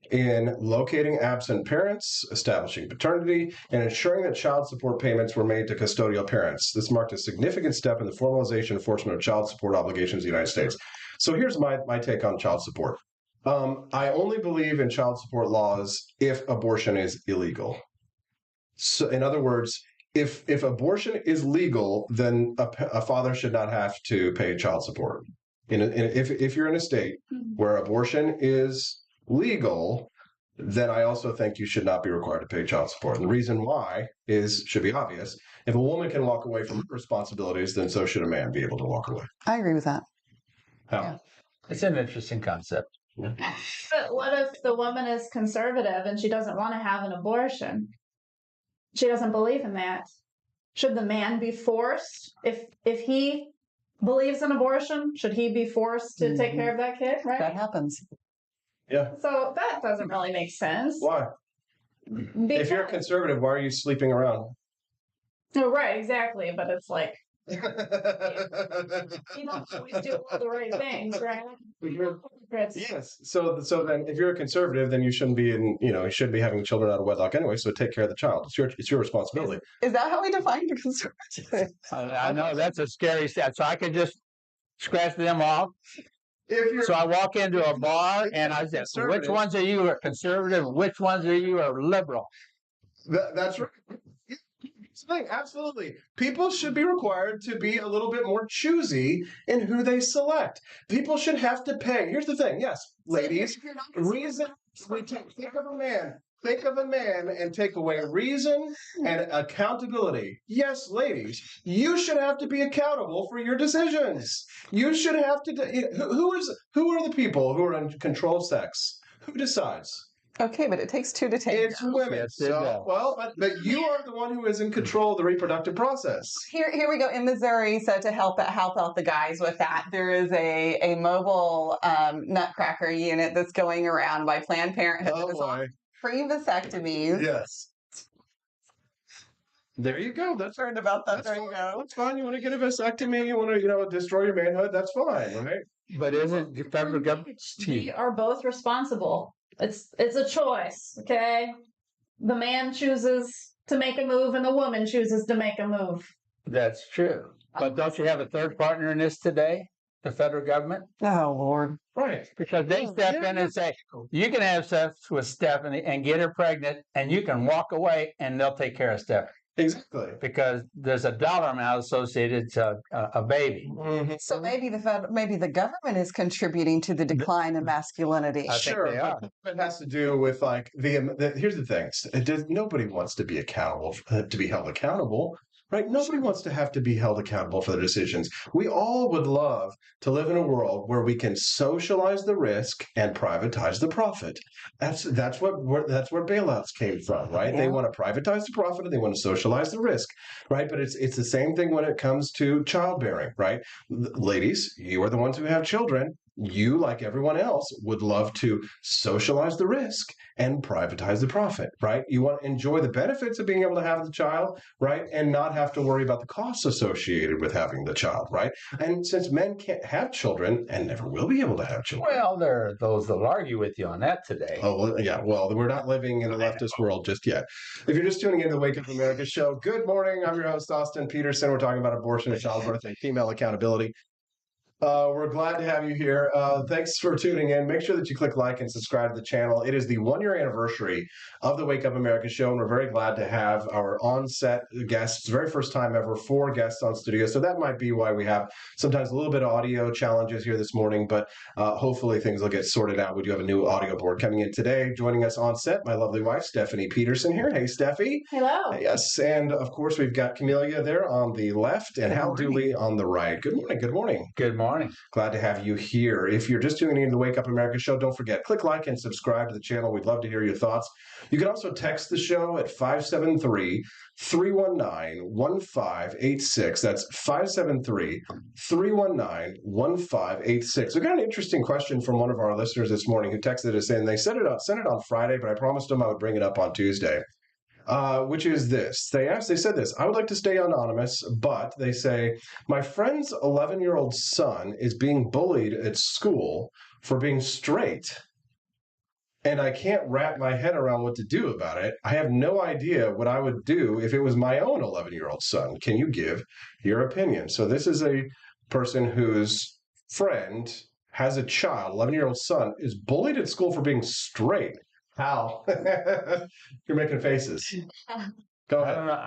in locating absent parents, establishing paternity, and ensuring that child support payments were made to custodial parents. This marked a significant step in the formalization and enforcement of child support obligations in the United States. So here's my take on child support. I only believe in child support laws if abortion is illegal. So, in other words, if abortion is legal, then a father should not have to pay child support. If you're in a state where abortion is legal, then I also think you should not be required to pay child support. And the reason why should be obvious. If a woman can walk away from responsibilities, then so should a man be able to walk away. I agree with that. How? Yeah. It's an interesting concept. But what if the woman is conservative and she doesn't want to have an abortion? She doesn't believe in that. Should the man be forced? If he believes in abortion, should he be forced to take care of that kid? Right? That happens. Yeah. So that doesn't really make sense. Why? If you're a conservative, why are you sleeping around? Oh, right, exactly. But it's like, You don't always do all the right things, right? Yes. So then, if you're a conservative, then you shouldn't be you shouldn't be having children out of wedlock anyway. So take care of the child. It's your responsibility. Is that how we define the conservative? I know that's a scary stat. So I could just scratch them off. So I walk into a bar and I say, which ones are you are conservative? Which ones are you are liberal? That's right. Thing. Absolutely. People should be required to be a little bit more choosy in who they select. People should have to pay. Here's the thing. Yes, ladies, reason we think of a man. Think of a man and take away reason and accountability. Yes, ladies, you should have to be accountable for your decisions. You should have to. Who are the people who are in control of sex? Who decides? Okay, but it takes two to tango. It's women. But you are the one who is in control of the reproductive process. Here we go. In Missouri, so to help out the guys with that, there is a mobile nutcracker unit that's going around by Planned Parenthood. Oh boy. Free vasectomies. Yes. There you go. That's heard about that. There you go. That's fine. You want to get a vasectomy? You want to, destroy your manhood? That's fine, right? But isn't the federal government? We are both responsible. It's a choice, okay? The man chooses to make a move and the woman chooses to make a move. That's true. But don't you have a third partner in this today? The federal government? Oh, Lord. Right. Because they step in and say, you can have sex with Stephanie and get her pregnant and you can walk away and they'll take care of Stephanie. Exactly. Because there's a dollar amount associated to a baby. Mm-hmm. So maybe the government is contributing to the decline in masculinity. I think they are. It has to do with here's the thing. Nobody wants to be accountable, to be held accountable. Right? Nobody wants to have to be held accountable for their decisions. We all would love to live in a world where we can socialize the risk and privatize the profit. That's where bailouts came from, right? Yeah. They want to privatize the profit and they want to socialize the risk, right? But it's the same thing when it comes to childbearing, right? Ladies, you are the ones who have children. You, like everyone else, would love to socialize the risk and privatize the profit, right? You want to enjoy the benefits of being able to have the child, right? And not have to worry about the costs associated with having the child, right? And since men can't have children and never will be able to have children. Well, there are those that argue with you on that today. Oh, well, yeah. Well, we're not living in a leftist world just yet. If you're just tuning into the Wake Up America show, good morning. I'm your host, Austin Peterson. We're talking about abortion and childbirth and female accountability. We're glad to have you here. Thanks for tuning in. Make sure that you click like and subscribe to the channel. It is the 1-year anniversary of the Wake Up America show, and we're very glad to have our on-set guests. Very first time ever, 4 guests on studio. So that might be why we have sometimes a little bit of audio challenges here this morning, but hopefully things will get sorted out. We do have a new audio board coming in today. Joining us on set, my lovely wife, Stephanie Peterson here. Hey, Steffi. Hello. Yes, and of course we've got Camelia there on the left and Hal Dooley on the right. Good morning. Good morning. Good morning. Glad to have you here. If you're just tuning into the Wake Up America show, don't forget, click like and subscribe to the channel. We'd love to hear your thoughts. You can also text the show at 573-319-1586. That's 573-319-1586. We got an interesting question from one of our listeners this morning who texted us in. They sent it on Friday, but I promised them I would bring it up on Tuesday. Which is this. They said this, I would like to stay anonymous, but they say, my friend's 11-year-old son is being bullied at school for being straight. And I can't wrap my head around what to do about it. I have no idea what I would do if it was my own 11-year-old son. Can you give your opinion? So this is a person whose friend has a child, 11-year-old son, is bullied at school for being straight. How? You're making faces. Go ahead. I don't know.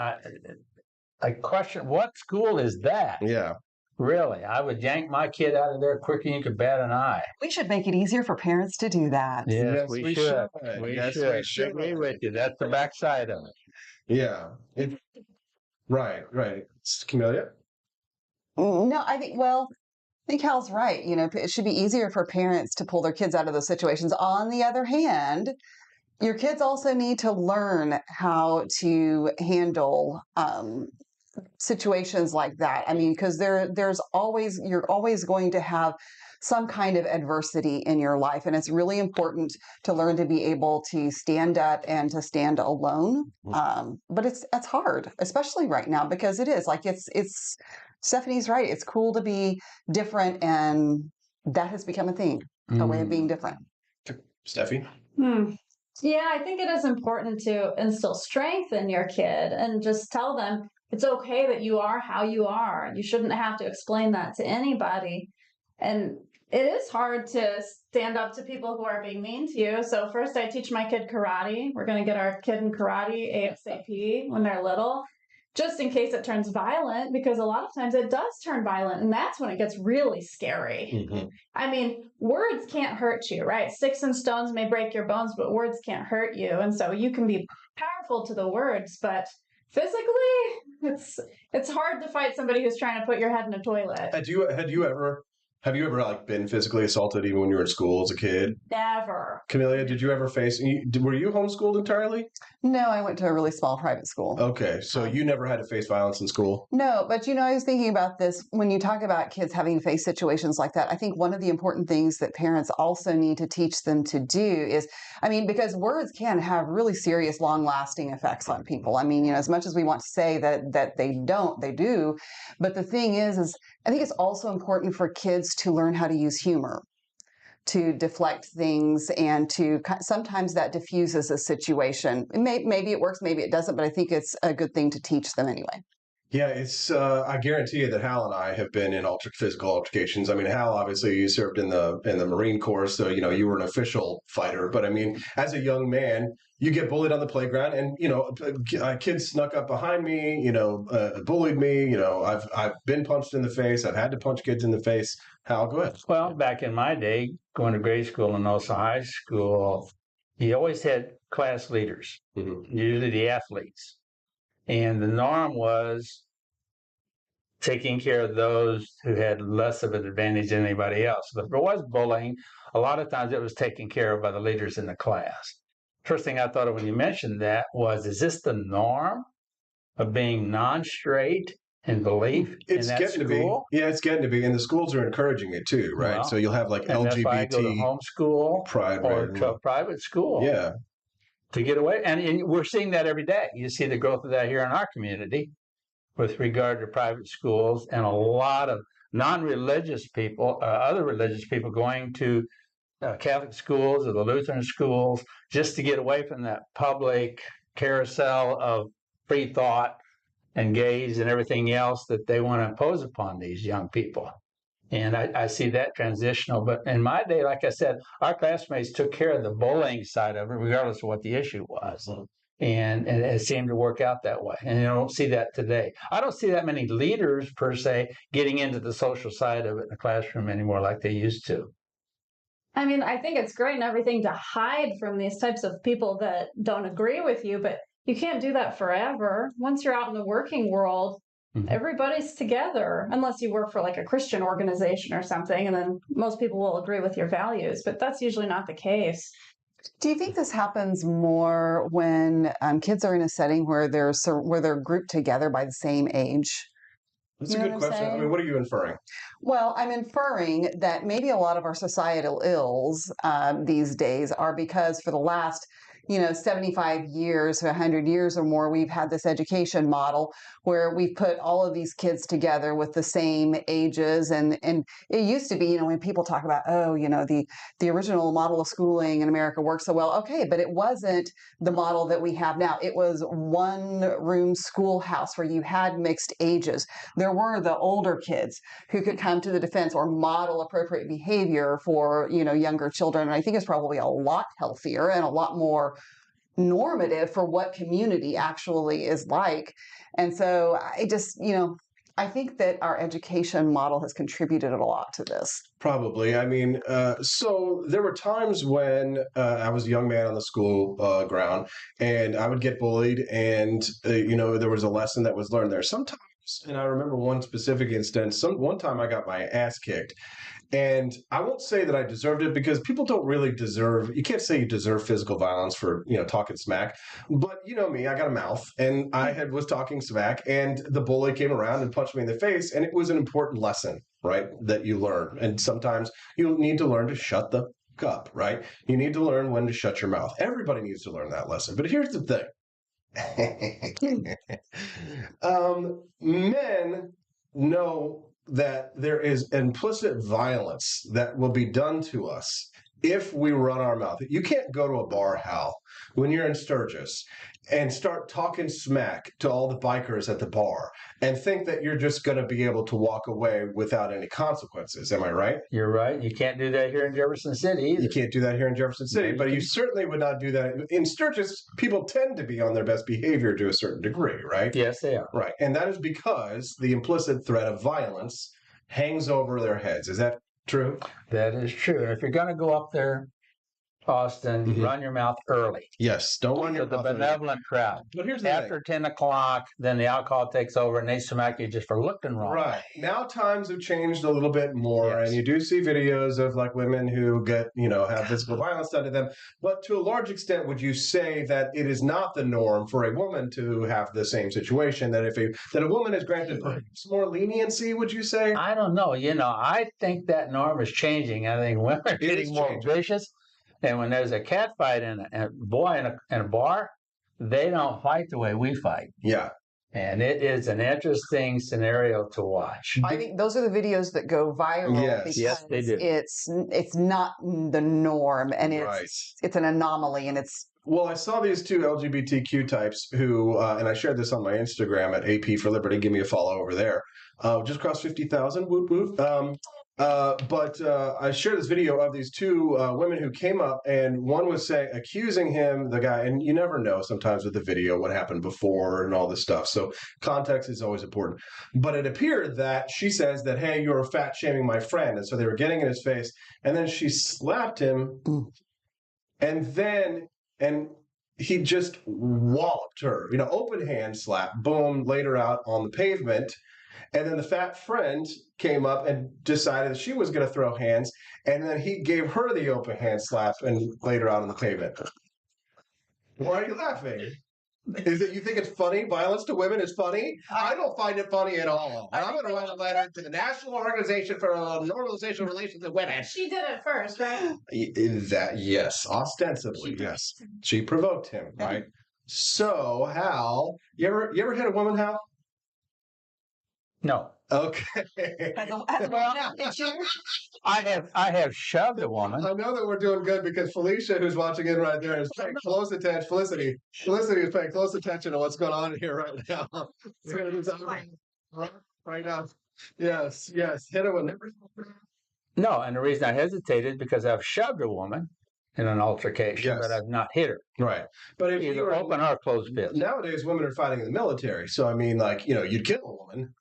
I question, what school is that? Yeah. Really? I would yank my kid out of there quicker than you could bat an eye. We should make it easier for parents to do that. Yes, we should. We should. I agree with you. That's the backside of it. Yeah. Right. Camelia? No, I think Hal's right. It should be easier for parents to pull their kids out of those situations. On the other hand, your kids also need to learn how to handle situations like that. I mean, because you're always going to have some kind of adversity in your life, and it's really important to learn to be able to stand up and to stand alone. But it's hard, especially right now, because it's Stephanie's right. It's cool to be different, and that has become a thing, a way of being different. Steffi? Yeah, I think it is important to instill strength in your kid and just tell them it's okay that you are how you are. You shouldn't have to explain that to anybody. And it is hard to stand up to people who are being mean to you. So first I teach my kid karate. We're going to get our kid in karate ASAP when they're little, just in case it turns violent, because a lot of times it does turn violent, and that's when it gets really scary. I mean, words can't hurt you, right? Sticks and stones may break your bones, but words can't hurt you. And so you can be powerful to the words, but physically, it's hard to fight somebody who's trying to put your head in a toilet. Have you ever like been physically assaulted even when you were in school as a kid? Never. Camellia, did you ever face? Were you homeschooled entirely? No, I went to a really small private school. Okay, so you never had to face violence in school? No, but I was thinking about this when you talk about kids having to face situations like that. I think one of the important things that parents also need to teach them to do is, because words can have really serious, long-lasting effects on people. As much as we want to say that they don't, they do. But the thing is I think it's also important for kids to learn how to use humor to deflect things, and sometimes that diffuses a situation. Maybe it works, maybe it doesn't, but I think it's a good thing to teach them anyway. Yeah, it's. I guarantee you that Hal and I have been in physical altercations. Hal, obviously, you served in the Marine Corps, so you were an official fighter. But as a young man, you get bullied on the playground, and kids snuck up behind me, bullied me. I've been punched in the face. I've had to punch kids in the face. Hal, go ahead. Well, back in my day, going to grade school and also high school, you always had class leaders, usually the athletes. And the norm was taking care of those who had less of an advantage than anybody else. But if there was bullying, a lot of times it was taken care of by the leaders in the class. First thing I thought of when you mentioned that was, is this the norm of being non-straight in belief in that school? Yeah, it's getting to be. And the schools are encouraging it too, right? Well, so you'll have like and LGBT. that's why I go to homeschool or to a private school. Yeah. To get away. And we're seeing that every day. You see the growth of that here in our community with regard to private schools, and a lot of non-religious people, other religious people going to Catholic schools or the Lutheran schools just to get away from that public carousel of free thought and gays and everything else that they want to impose upon these young people. And I see that transitional. But in my day, like I said, our classmates took care of the bullying side of it, regardless of what the issue was. And it seemed to work out that way. And I don't see that today. I don't see that many leaders, per se, getting into the social side of it in the classroom anymore like they used to. I think it's great and everything to hide from these types of people that don't agree with you, but you can't do that forever. Once you're out in the working world, everybody's together, unless you work for like a Christian organization or something, and then most people will agree with your values, but that's usually not the case. Do you think this happens more when kids are in a setting where they're grouped together by the same age? That's a good question. What are you inferring? Well, I'm inferring that maybe a lot of our societal ills these days are because for the last 75 years or 100 years or more, we've had this education model where we've put all of these kids together with the same ages. And it used to be, when people talk about, the original model of schooling in America worked so well. Okay, but it wasn't the model that we have now. It was one-room schoolhouse where you had mixed ages. There were the older kids who could come to the defense or model appropriate behavior for, younger children. And I think it's probably a lot healthier and a lot more normative for what community actually is like. And so I just, I think that our education model has contributed a lot to this. Probably. So there were times when I was a young man on the school ground, and I would get bullied, and, there was a lesson that was learned there. Sometimes, and I remember one specific instance, one time I got my ass kicked. And I won't say that I deserved it, because people don't really you can't say you deserve physical violence for, talking smack. But you know me, I got a mouth, and I was talking smack, and the bully came around and punched me in the face. And it was an important lesson, right, that you learn. And sometimes you need to learn to shut the up, right? You need to learn when to shut your mouth. Everybody needs to learn that lesson. But here's the thing. Men know that there is implicit violence that will be done to us if we run our mouth. You can't go to a bar, Hal, when you're in Sturgis and start talking smack to all the bikers at the bar and think that you're just going to be able to walk away without any consequences. Am I right? You're right. You can't do that here in Jefferson City either. You can't do that here in Jefferson City, but you certainly would not do that. In Sturgis, people tend to be on their best behavior to a certain degree, right? Yes, they are. Right. And that is because the implicit threat of violence hangs over their heads. Is that true? That is true. And if you're going to go up there, Austin, run your mouth early. Yes, don't run your the mouth benevolent crowd. But here's the After 10 o'clock, then the alcohol takes over and they smack you just for looking wrong. Right. Now times have changed a little bit more, and you do see videos of like women who get, have physical violence done to them. But to a large extent, would you say that it is not the norm for a woman to have the same situation? That that a woman is granted perhaps more leniency, would you say? I don't know. I think that norm is changing. I think women are getting more vicious. And when there's a cat fight and a boy in a bar, they don't fight the way we fight. Yeah. And it is an interesting scenario to watch. I think those are the videos that go viral because they do. It's not the norm, and it's an anomaly, and it's. Well, I saw these two LGBTQ types who, and I shared this on my Instagram at AP for Liberty. Give me a follow over there. Just crossed 50,000. Whoop whoop. But I shared this video of these two women who came up, and one was accusing him, the guy, and you never know sometimes with the video what happened before and all this stuff. So context is always important. But it appeared that she says that, hey, you're fat shaming my friend. And so they were getting in his face, and then she slapped him, and he just walloped her, open hand slap, boom, laid her out on the pavement. And then the fat friend came up and decided that she was going to throw hands. And then he gave her the open hand slap and laid her out on the pavement. Why are you laughing? Is it you think it's funny? Violence to women is funny? I don't find it funny at all. And I'm going to write a letter to the National Organization for Normalization of Relations with Women. She did it first, right? Yes, ostensibly, yes. She provoked him, right? So, Hal, you ever hit a woman, Hal? No. Okay. I have shoved a woman. I know that we're doing good because Felicia, who's watching in right there, is paying close attention. Felicity is paying close attention to what's going on here right now. Right now. Yes. Hit a woman. No, and the reason I hesitated because I've shoved a woman in an altercation, but I've not hit her. Right. But if either open or closed fist. Nowadays, women are fighting in the military. So, I mean, you'd kill a woman.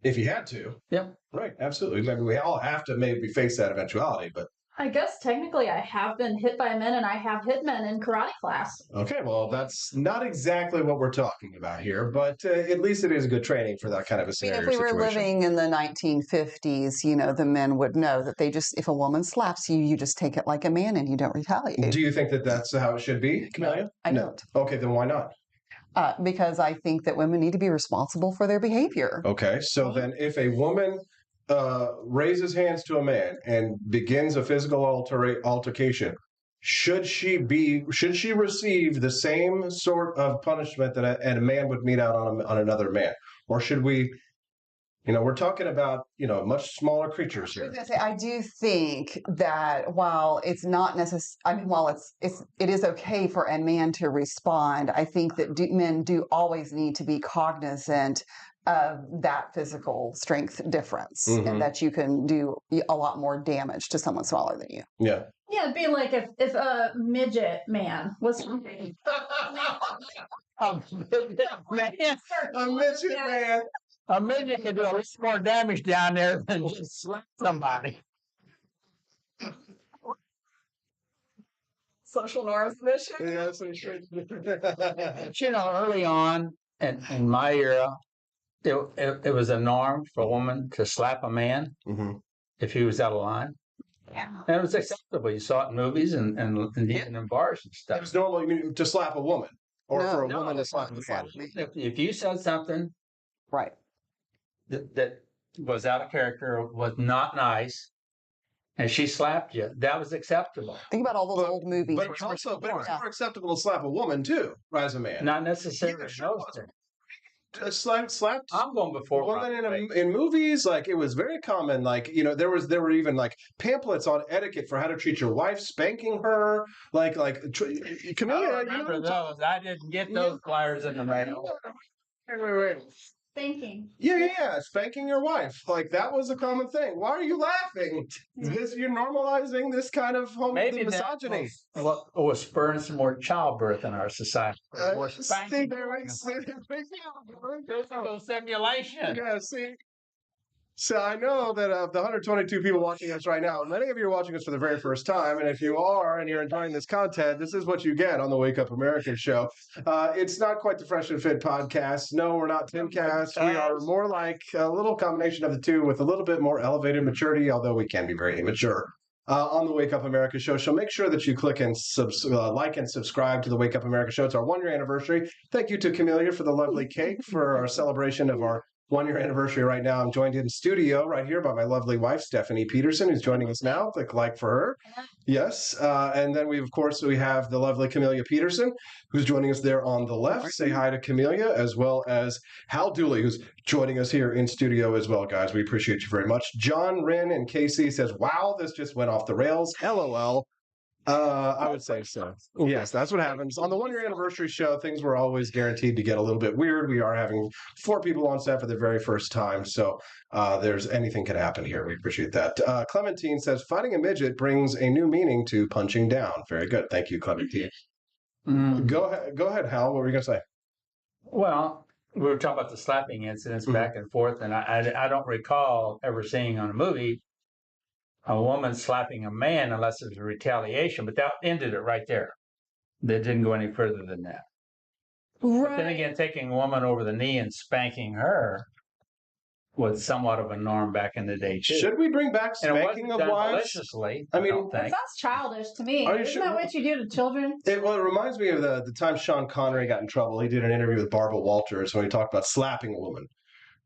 If you had to. Yeah. Right, absolutely. Maybe we all have to maybe face that eventuality, but... I guess technically I have been hit by men and I have hit men in karate class. Okay, well, that's not exactly what we're talking about here, but at least it is good training for that kind of a scenario. If we were living in the 1950s, the men would know that if a woman slaps you, you just take it like a man and you don't retaliate. Do you think that that's how it should be, Camellia? I don't. Okay, then why not? Because I think that women need to be responsible for their behavior. Okay, so then if a woman raises hands to a man and begins a physical altercation, should she receive the same sort of punishment that a man would mete out on another man, or should we? We're talking about, much smaller creatures here. I do think that while it's not necessary, while it is okay for a man to respond, I think that men do always need to be cognizant of that physical strength difference, and that you can do a lot more damage to someone smaller than you. Yeah. Yeah, it'd be like if a midget man was... A midget man. A midget can do a lot more damage down there than just slap somebody. Social norms mission. Yes, early on in my era, it was a norm for a woman to slap a man if he was out of line. Yeah. And it was acceptable. You saw it in movies and even in bars and stuff. It was normal to slap a woman, or for a woman to slap a man. If you said something, right, that was out of character, was not nice, and she slapped you, that was acceptable. Think about all those old movies. But it's more acceptable to slap a woman too, as a man. Not necessarily. slapped. I'm going before. Well, then in movies, like it was very common. Like there were even like pamphlets on etiquette for how to treat your wife, spanking her. Camilla, I remember those. I didn't get those flyers in the mail. Wait. Spanking. Yeah. Spanking your wife. Like that was a common thing. Why are you laughing? You're normalizing this kind of misogyny. What was spurring some more childbirth in our society? Spanking. Simulation. Yeah, see. So I know that of the 122 people watching us right now, many of you are watching us for the very first time. And if you are and you're enjoying this content, this is what you get on the Wake Up America show. It's not quite the Fresh and Fit podcast. No, we're not Timcast. We are more like a little combination of the two with a little bit more elevated maturity, although we can be very immature. On the Wake Up America show. So make sure that you click and like and subscribe to the Wake Up America show. It's our 1 year anniversary. Thank you to Camellia for the lovely cake for our celebration of our 1 year anniversary right now. I'm joined in studio right here by my lovely wife, Stephanie Peterson, who's joining us now. Click like for her. Yes. And then we have the lovely Camellia Peterson, who's joining us there on the left. Say hi to Camellia, as well as Hal Dooley, who's joining us here in studio as well, guys. We appreciate you very much. John Wren and Casey says, wow, this just went off the rails. LOL. I would say so. Yes, that's what happens. On the 1 year anniversary show, things were always guaranteed to get a little bit weird. We are having 4 people on set for the very first time, so anything can happen here. We appreciate that. Clementine says, fighting a midget brings a new meaning to punching down. Very good. Thank you, Clementine. Go ahead, Hal. What were you going to say? Well, we were talking about the slapping incidents back and forth, and I don't recall ever seeing on a movie a woman slapping a man unless it was a retaliation, but that ended it right there. They didn't go any further than that. Right. But then again, taking a woman over the knee and spanking her was somewhat of a norm back in the day too. Should we bring back spanking of wives? Maliciously, I mean, that's childish to me. Isn't that what you do to children? It reminds me of the time Sean Connery got in trouble. He did an interview with Barbara Walters when he talked about slapping a woman.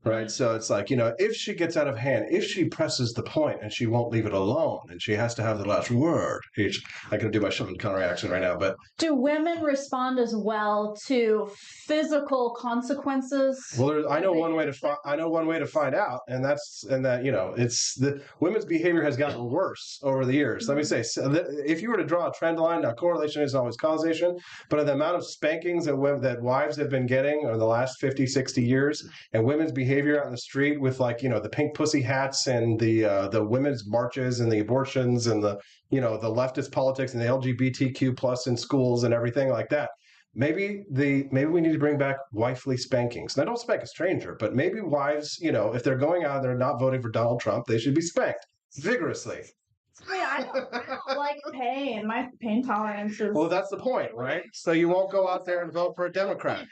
Right. So it's like, if she gets out of hand, if she presses the point and she won't leave it alone and she has to have the last word. I can do my Sean Connery accent right now, but. Do women respond as well to physical consequences? Well, I know one way to find out, and it's the women's behavior has gotten worse over the years. Let me say, if you were to draw a trend line, now correlation isn't always causation, but the amount of spankings that wives have been getting over the last 50, 60 years, and women's behavior out in the street with the pink pussy hats and the women's marches and the abortions and the leftist politics and the LGBTQ plus in schools and everything like that. Maybe we need to bring back wifely spankings. Now, don't spank a stranger, but maybe wives, if they're going out and they're not voting for Donald Trump, they should be spanked vigorously. I don't like pain. My pain tolerance is. Well, that's the point, right? So you won't go out there and vote for a Democrat.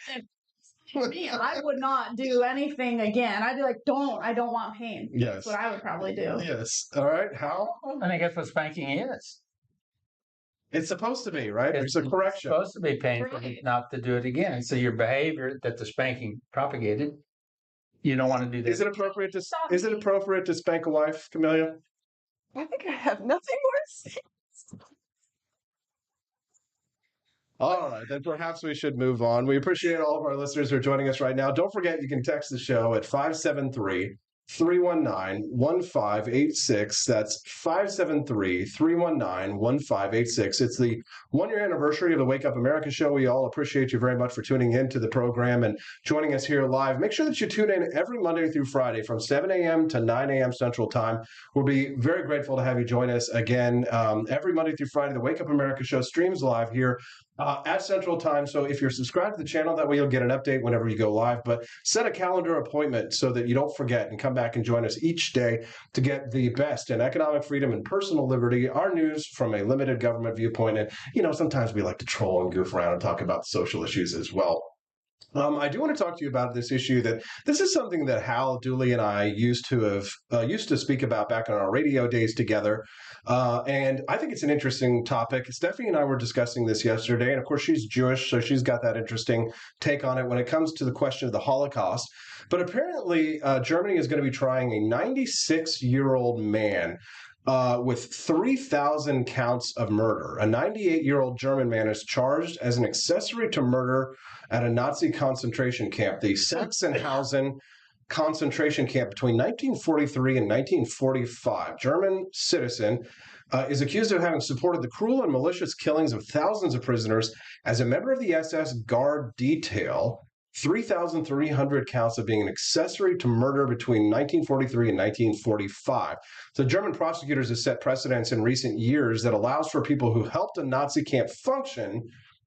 I would not do anything again. I'd be like, I don't want pain. Yes. That's what I would probably do. Yes. All right. How? I think that's what spanking is. It's supposed to be, right? It's a correction. It's supposed to be painful not to do it again. So your behavior that the spanking propagated, you don't want to do that. Is it appropriate to spank a wife, Camellia? I think I have nothing more to say. All right, then perhaps we should move on. We appreciate all of our listeners who are joining us right now. Don't forget, you can text the show at 573-319-1586. That's 573-319-1586. It's the 1 year anniversary of the Wake Up America show. We all appreciate you very much for tuning in to the program and joining us here live. Make sure that you tune in every Monday through Friday from 7 a.m. to 9 a.m. Central Time. We'll be very grateful to have you join us again every Monday through Friday. The Wake Up America show streams live here at Central Time. So if you're subscribed to the channel, that way you'll get an update whenever you go live. But set a calendar appointment so that you don't forget and come back and join us each day to get the best in economic freedom and personal liberty, our news from a limited government viewpoint. And, sometimes we like to troll and goof around and talk about social issues as well. I do want to talk to you about this issue this is something that Hal Dooley and I used to speak about back on our radio days together. And I think it's an interesting topic. Stephanie and I were discussing this yesterday. And of course, she's Jewish, so she's got that interesting take on it when it comes to the question of the Holocaust. But apparently, Germany is going to be trying a 96-year-old man with 3,000 counts of murder. A 98-year-old German man is charged as an accessory to murder at a Nazi concentration camp, the Sachsenhausen concentration camp between 1943 and 1945. German citizen is accused of having supported the cruel and malicious killings of thousands of prisoners as a member of the SS Guard detail. 3,300 counts of being an accessory to murder between 1943 and 1945. So German prosecutors have set precedents in recent years that allows for people who helped a Nazi camp function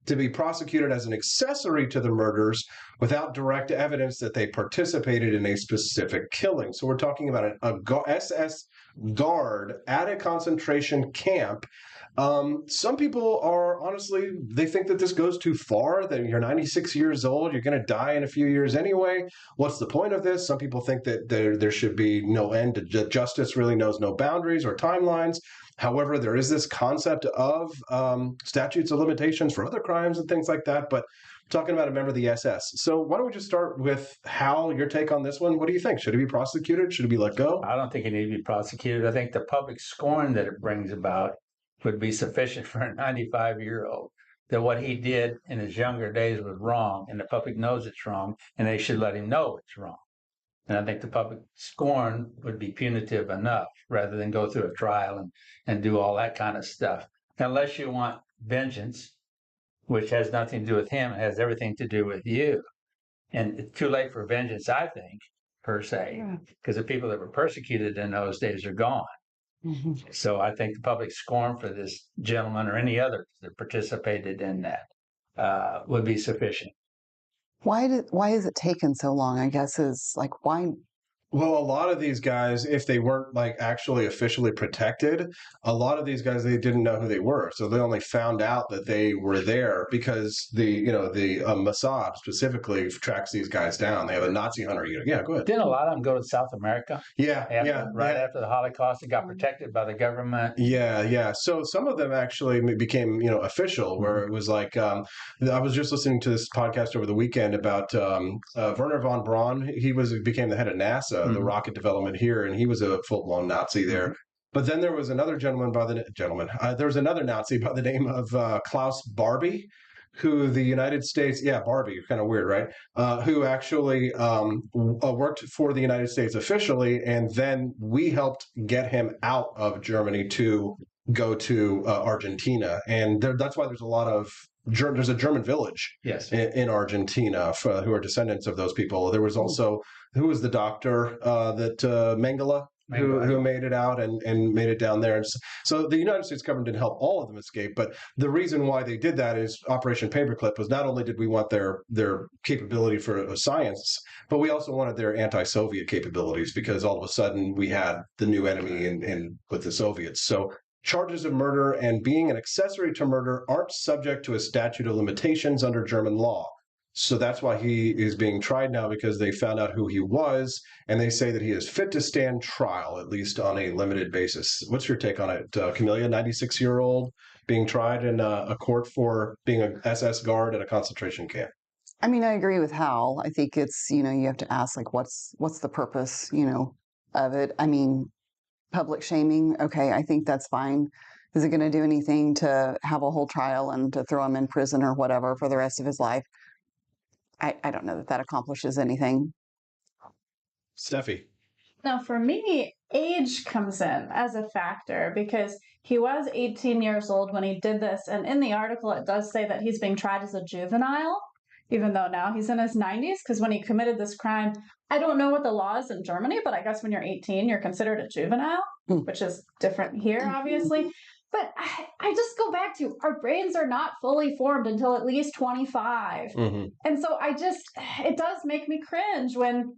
to be prosecuted as an accessory to the murders without direct evidence that they participated in a specific killing. So we're talking about a SS guard at a concentration camp. Some people are honestly, they think that this goes too far, that you're 96 years old, you're going to die in a few years anyway. What's the point of this? Some people think that there should be no end to justice, really knows no boundaries or timelines. However, there is this concept of statutes of limitations for other crimes and things like that. But talking about a member of the SS. So why don't we just start with Hal, your take on this one? What do you think? Should he be prosecuted? Should he be let go? I don't think he needs to be prosecuted. I think the public scorn that it brings about would be sufficient for a 95-year-old, that what he did in his younger days was wrong, and the public knows it's wrong, and they should let him know it's wrong. And I think the public scorn would be punitive enough rather than go through a trial and do all that kind of stuff. Unless you want vengeance, which has nothing to do with him, it has everything to do with you. And it's too late for vengeance, I think, per se, because the people that were persecuted in those days are gone. Mm-hmm. So I think the public scorn for this gentleman or any other that participated in that would be sufficient. Why is it taken so long? I guess is like why. Well, a lot of these guys, if they weren't like actually officially protected, a lot of these guys, they didn't know who they were. So they only found out that they were there because the Mossad specifically tracks these guys down. They have a Nazi hunter unit. Yeah, go ahead. Didn't a lot of them go to South America? Right after the Holocaust, they got protected by the government. Yeah. So some of them actually became, official, where it was like, I was just listening to this podcast over the weekend about Werner von Braun. He became the head of NASA. The rocket development here, and he was a full-blown Nazi there. But then there was another there was another Nazi by the name of Klaus Barbie, who the United States, Barbie, kind of weird, right? Who actually worked for the United States officially, and then we helped get him out of Germany to go to Argentina. And that's why there's a lot of there's a German village in Argentina who are descendants of those people. There was also, who was the doctor that Mengele, who made it out and made it down there. And so the United States government didn't help all of them escape, but the reason why they did that is Operation Paperclip was not only did we want their capability for science, but we also wanted their anti-Soviet capabilities, because all of a sudden we had the new enemy in with the Soviets. So charges of murder and being an accessory to murder aren't subject to a statute of limitations under German law. So that's why he is being tried now, because they found out who he was, and they say that he is fit to stand trial, at least on a limited basis. What's your take on it, Camelia? 96-year-old being tried in a court for being an SS guard at a concentration camp. I mean, I agree with Hal. I think it's, you have to ask, like, what's the purpose, of it? I mean, public shaming, okay, I think that's fine. Is it going to do anything to have a whole trial and to throw him in prison or whatever for the rest of his life? I don't know that accomplishes anything. Steffi. Now, for me, age comes in as a factor, because he was 18 years old when he did this. And in the article, it does say that he's being tried as a juvenile, even though now he's in his 90s, because when he committed this crime, I don't know what the law is in Germany, but I guess when you're 18, you're considered a juvenile, which is different here, obviously. But I just go back to, our brains are not fully formed until at least 25. Mm-hmm. And so it does make me cringe when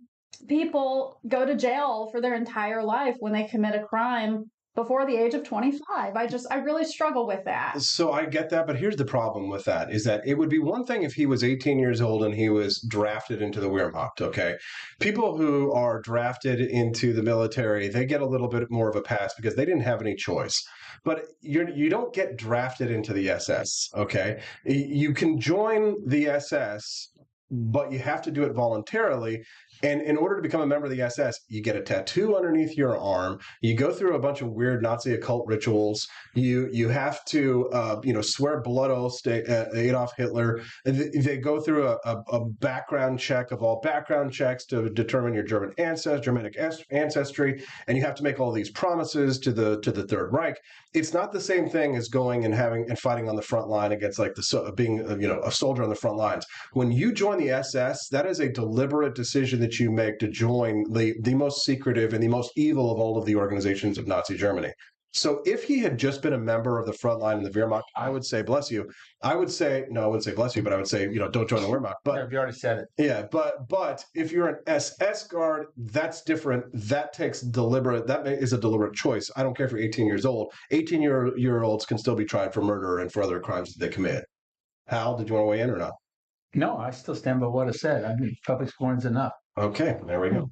people go to jail for their entire life when they commit a crime before the age of 25. I really struggle with that. So I get that, but here's the problem with that, is that it would be one thing if he was 18 years old and he was drafted into the Wehrmacht, okay? People who are drafted into the military, they get a little bit more of a pass because they didn't have any choice. But you don't get drafted into the SS, okay? You can join the SS, but you have to do it voluntarily. And in order to become a member of the SS, you get a tattoo underneath your arm. You go through a bunch of weird Nazi occult rituals. You have to swear blood oaths to Adolf Hitler. They go through a background check of all background checks to determine your Germanic ancestry, and you have to make all these promises to the Third Reich. It's not the same thing as going and fighting on the front line against being a soldier on the front lines. When you join the SS, that is a deliberate decision that you make to join the most secretive and the most evil of all of the organizations of Nazi Germany. So if he had just been a member of the front line in the Wehrmacht, I would say bless you. I wouldn't say bless you, but I would say don't join the Wehrmacht. But you already said it. Yeah, but if you're an SS guard, that's different. That is a deliberate choice. I don't care if you're 18 years old. 18-year-olds can still be tried for murder and for other crimes that they commit. Hal, did you want to weigh in or not? No, I still stand by what I said. I mean, public scorn's enough. Okay, there we go.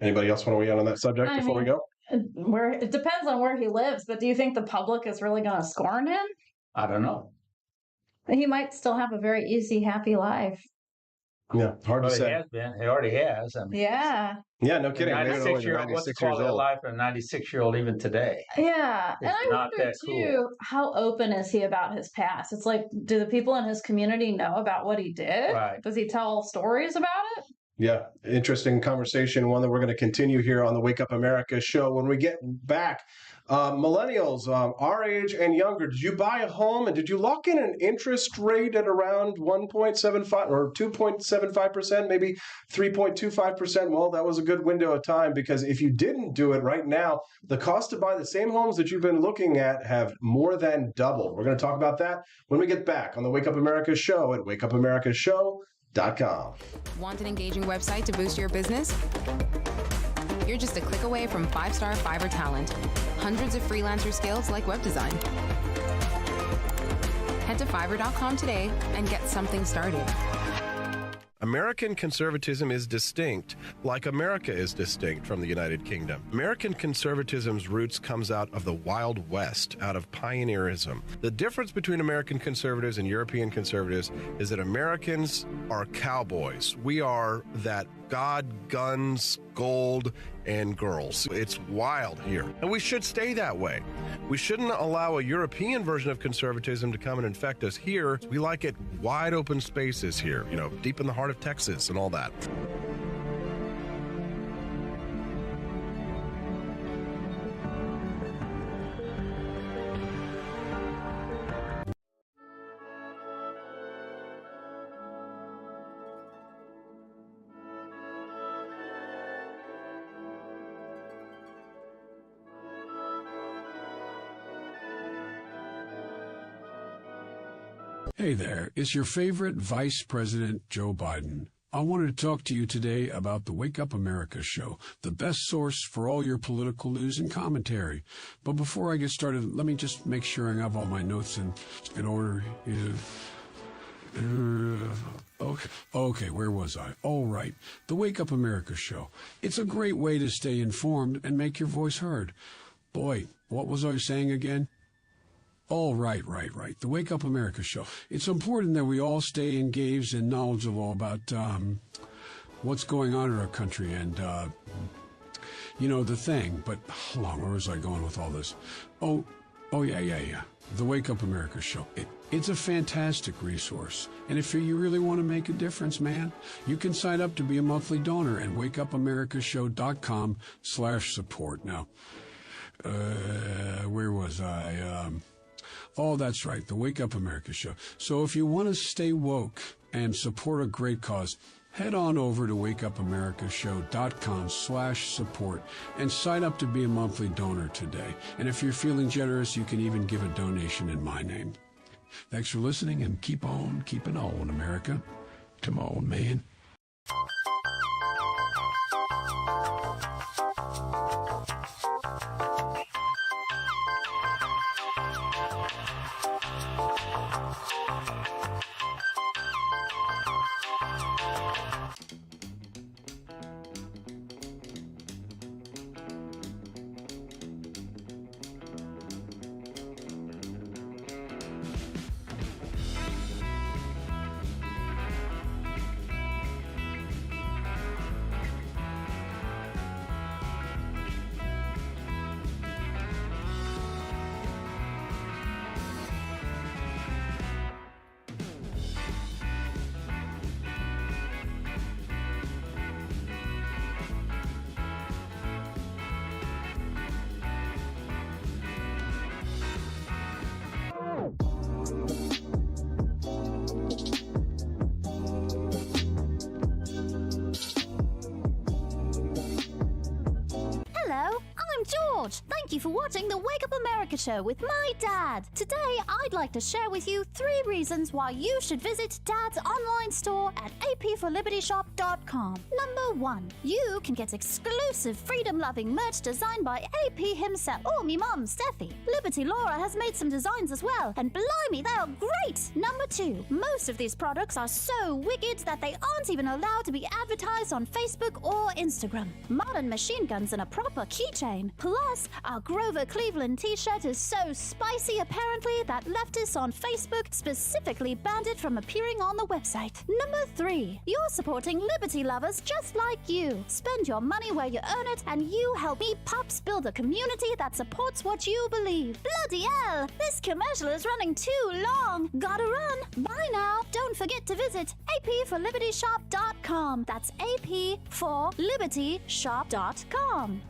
Anybody else want to weigh in on that subject before we go? It depends on where he lives, but do you think the public is really going to scorn him? I don't know. He might still have a very easy, happy life. Yeah, hard to say. He has been. He already has. I mean, yeah. Yeah, no kidding. 96-year-old. What's the quality of life of a 96-year-old even today? Yeah, and I not wonder too, how open is he about his past? It's like, do the people in his community know about what he did? Right. Does he tell stories about it? Yeah, interesting conversation, one that we're going to continue here on the Wake Up America show. When we get back, millennials, our age and younger, did you buy a home and did you lock in an interest rate at around 1.75 or 2.75%, maybe 3.25%? Well, that was a good window of time, because if you didn't do it right now, the cost to buy the same homes that you've been looking at have more than doubled. We're going to talk about that when we get back on the Wake Up America show at wakeupAmericaShow.com. Want an engaging website to boost your business? You're just a click away from 5-star Fiverr talent. Hundreds of freelancer skills like web design. Head to Fiverr.com today and get something started. American conservatism is distinct, like America is distinct from the United Kingdom. American conservatism's roots comes out of the Wild West, out of pioneerism. The difference between American conservatives and European conservatives is that Americans are cowboys. We are that God, guns, gold, and girls. It's wild here, and we should stay that way. We shouldn't allow a European version of conservatism to come and infect us here. We like it wide open spaces here, deep in the heart of Texas and all that. Hey there, it's your favorite Vice President Joe Biden. I wanted to talk to you today about the Wake Up America show, the best source for all your political news and commentary. But before I get started, let me just make sure I have all my notes in order. Okay, where was I? All right, the Wake Up America show. It's a great way to stay informed and make your voice heard. Boy, what was I saying again? Oh, right. The Wake Up America show. It's important that we all stay engaged and knowledgeable about what's going on in our country and, the thing. But hold on, where was I going with all this? Oh, yeah. The Wake Up America show. It's a fantastic resource. And if you really want to make a difference, man, you can sign up to be a monthly donor at wakeupAmericaShow.com/support. Now, where was I? Oh, that's right, the Wake Up America show. So if you want to stay woke and support a great cause, head on over to wakeupAmericaShow.com/support and sign up to be a monthly donor today. And if you're feeling generous, you can even give a donation in my name. Thanks for listening, and keep on keeping on, America. Come on, man. Thank you for watching the Wake Up America show with my dad. Today, I'd like to share with you 3 reasons why you should visit Dad's online store at apforlibertyshop.com. Number 1, you can get exclusive freedom-loving merch designed by AP himself or me mom, Steffi. Liberty Laura has made some designs as well, and blimey, they are great! Number 2, most of these products are so wicked that they aren't even allowed to be advertised on Facebook or Instagram. Modern machine guns and a proper keychain. Plus, our Grover Cleveland t-shirt is so spicy apparently that leftists on Facebook specifically banned it from appearing on the website. Number 3, you're supporting liberty lovers just like you. Spend your money where you earn it, and you help me Pops build a community that supports what you believe. Bloody hell, this commercial is running too long. Gotta run. Bye now. Don't forget to visit apforlibertyshop.com. That's apforlibertyshop.com.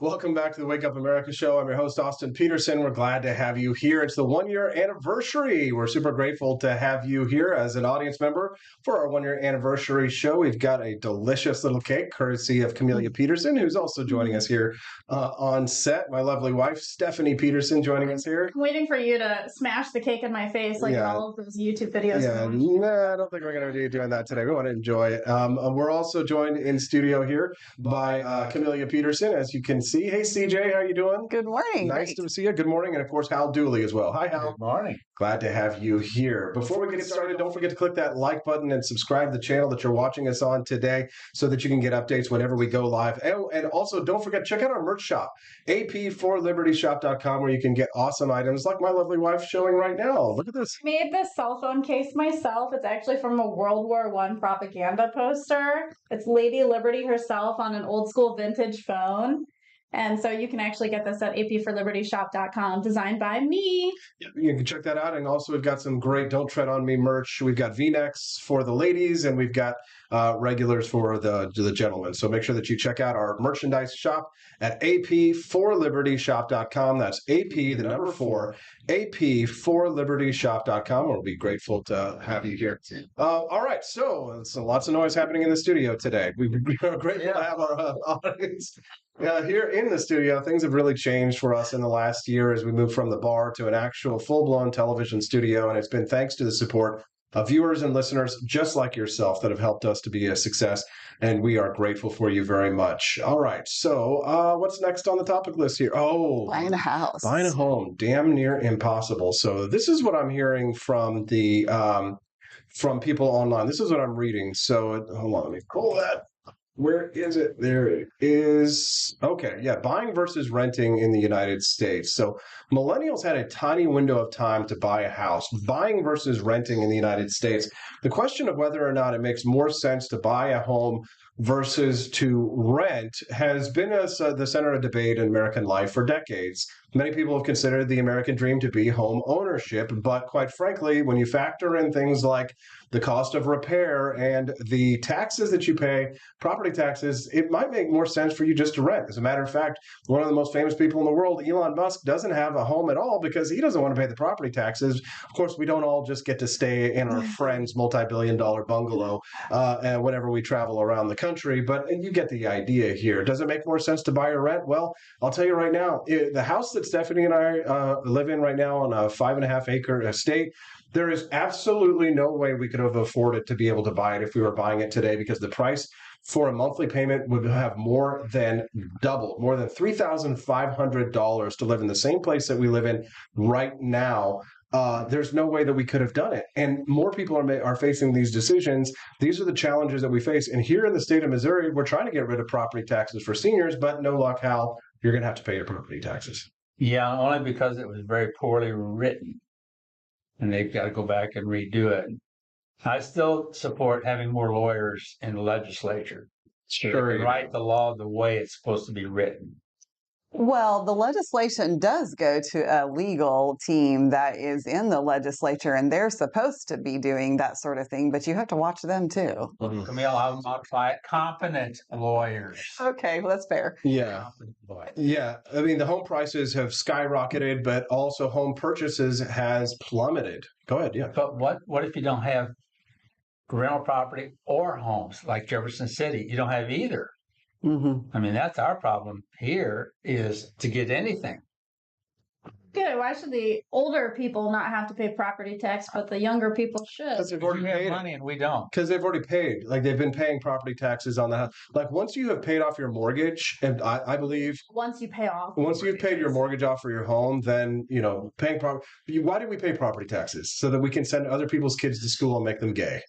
Welcome back to the Wake Up America show. I'm your host, Austin Peterson. We're glad to have you here. It's the 1-year anniversary. We're super grateful to have you here as an audience member for our 1-year anniversary show. We've got a delicious little cake courtesy of Camellia Peterson, who's also joining us here on set. My lovely wife, Stephanie Peterson, joining us here. I'm waiting for you to smash the cake in my face like in all of those YouTube videos. Yeah, nah, I don't think we're going to be doing that today. We want to enjoy it. We're also joined in studio here by Camellia Peterson, as you can see. Hey, CJ, how you doing? Good morning. Nice to see you. Good morning. And of course, Hal Dooley as well. Hi, Hal. Good morning. Glad to have you here. Before we get started, don't forget to click that like button and subscribe to the channel that you're watching us on today so that you can get updates whenever we go live. And also, don't forget, check out our merch shop, apforlibertyshop.com, where you can get awesome items like my lovely wife showing right now. Look at this. I made this cell phone case myself. It's actually from a World War I propaganda poster. It's Lady Liberty herself on an old school vintage phone. And so you can actually get this at apforlibertyshop.com, designed by me. Yeah, you can check that out. And also, we've got some great Don't Tread on Me merch. We've got V-necks for the ladies, and we've got regulars for the gentlemen. So make sure that you check out our merchandise shop at apforlibertyshop.com. That's AP, the number 4, apforlibertyshop.com. We'll be grateful to have you here. All right, so lots of noise happening in the studio today. We're grateful to have our audience. Here in the studio, things have really changed for us in the last year as we moved from the bar to an actual full-blown television studio, and it's been thanks to the support of viewers and listeners just like yourself that have helped us to be a success, and we are grateful for you very much. All right, so what's next on the topic list here? Oh, buying a house. Buying a home, damn near impossible. So this is what I'm hearing from the from people online. This is what I'm reading. So hold on, let me pull that. Where is it? There it is. Okay, yeah, buying versus renting in the United States. So millennials had a tiny window of time to buy a house. Buying versus renting in the United States. The question of whether or not it makes more sense to buy a home versus to rent has been the center of debate in American life for decades. Many people have considered the American dream to be home ownership, but quite frankly, when you factor in things like the cost of repair and the taxes that you pay, property taxes, it might make more sense for you just to rent. As a matter of fact, one of the most famous people in the world, Elon Musk, doesn't have a home at all because he doesn't want to pay the property taxes. Of course, we don't all just get to stay in our friend's multi-billion-dollar bungalow whenever we travel around the country, but you get the idea here. Does it make more sense to buy or rent? Well, I'll tell you right now, the house that Stephanie and I live in right now on a 5.5-acre estate, there is absolutely no way we could have afforded to be able to buy it if we were buying it today, because the price for a monthly payment would have more than doubled, more than $3,500 to live in the same place that we live in right now. There's no way that we could have done it. And more people are facing these decisions. These are the challenges that we face. And here in the state of Missouri, we're trying to get rid of property taxes for seniors, but no luck, Hal. You're going to have to pay your property taxes. Yeah, only because it was very poorly written. And they've got to go back and redo it. I still support having more lawyers in the legislature. So they can write the law the way it's supposed to be written. Well, the legislation does go to a legal team that is in the legislature, and they're supposed to be doing that sort of thing, but you have to watch them too. Camille, I'll modify it. Competent lawyers. Okay, well, that's fair. Yeah. Competent lawyers. Yeah. I mean, the home prices have skyrocketed, but also home purchases has plummeted. Go ahead. Yeah. But what if you don't have rental property or homes like Jefferson City? You don't have either. I mean, that's our problem here, is to get anything. Good. Why should the older people not have to pay property tax, but the younger people should? Because they've already paid money and we don't. Because they've already paid. Like, they've been paying property taxes on the house. Like, once you have paid off your mortgage, and I believe Once you pay off. once you've paid your mortgage off for your home, then, paying property. Why do we pay property taxes? So that we can send other people's kids to school and make them gay.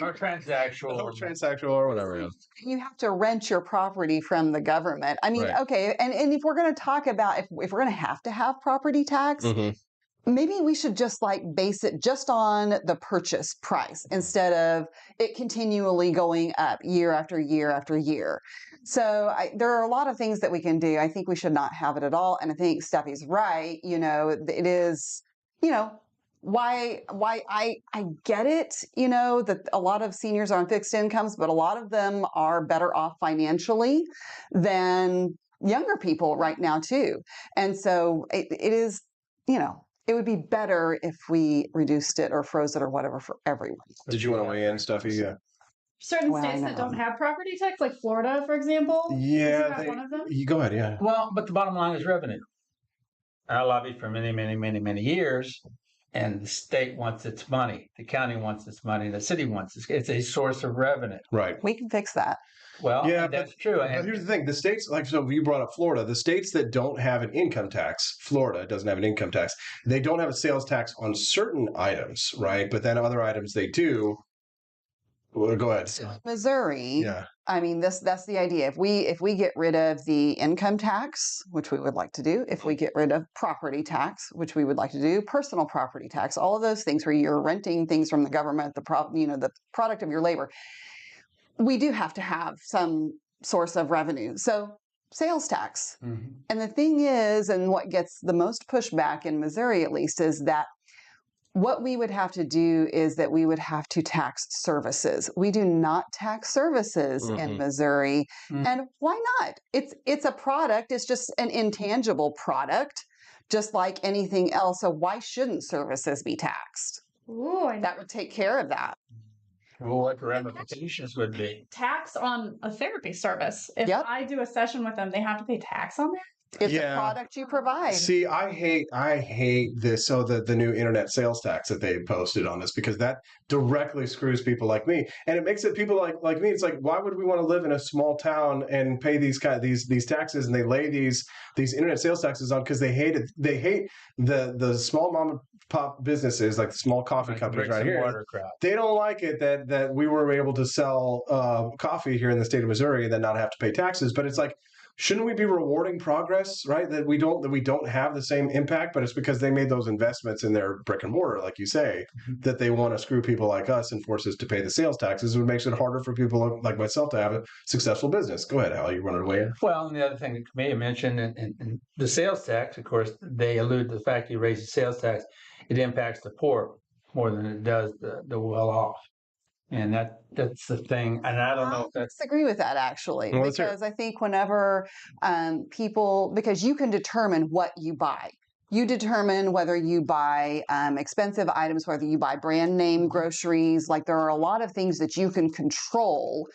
Or transactional. Or transactional or whatever. Yeah. You have to rent your property from the government. I mean, Right. okay, and if we're going to talk about if we're going to have property tax, maybe we should just base it just on the purchase price instead of it continually going up year after year after year. So there are a lot of things that we can do. I think we should not have it at all. And I think Steffi's right. It is, why I get it, that a lot of seniors are on fixed incomes, but a lot of them are better off financially than younger people right now too. And so it is, it would be better if we reduced it or froze it or whatever for everyone. Did you want to weigh in, Steffi? Yeah. Certain states that don't have property tax, like Florida, for example. Yeah. Isn't that one of them? You go ahead. Yeah. Well, but the bottom line is revenue. I lobbied for many, many, many, many years, and the state wants its money. The county wants its money. The city wants it. It's a source of revenue. Right. We can fix that. Well, yeah, that's true. But here's the thing: the states, so you brought up Florida. The states that don't have an income tax, Florida doesn't have an income tax. They don't have a sales tax on certain items, right? But then other items they do. Well, go ahead. Missouri. Yeah. I mean, that's the idea. If we get rid of the income tax, which we would like to do, if we get rid of property tax, which we would like to do, personal property tax, all of those things where you're renting things from the government, the product of your labor, we do have to have some source of revenue. So sales tax. And the thing is, and what gets the most pushback in Missouri, at least, is that what we would have to do is that we would have to tax services. We do not tax services in Missouri. And why not? It's a product. It's just an intangible product, just like anything else. So why shouldn't services be taxed? Ooh, that would take care of that. Well, what the ramifications would be? Tax on a therapy service. If I do a session with them, they have to pay tax on that? It's a product you provide. See, I hate this. So the new internet sales tax that they posted on this, because that directly screws people like me, and it makes it people like me. It's like, why would we want to live in a small town and pay these taxes? And they lay these internet sales taxes on because they hate the small mom and pop businesses, like the small coffee companies right here. They don't like it that we were able to sell coffee here in the state of Missouri and then not have to pay taxes. But it's like, shouldn't we be rewarding progress, right? That we don't have the same impact, but it's because they made those investments in their brick and mortar, like you say, that they want to screw people like us and force us to pay the sales taxes, which makes it harder for people like myself to have a successful business. Go ahead, Al, you want to weigh in? Well, and the other thing that Camille mentioned, and the sales tax, of course, they allude to the fact you raise the sales tax, it impacts the poor more than it does the well-off. And that's the thing. And I don't know if that's... I disagree with that, actually, Well, because I think whenever because you can determine what you buy. You determine whether you buy expensive items, whether you buy brand name groceries. Like, there are a lot of things that you can control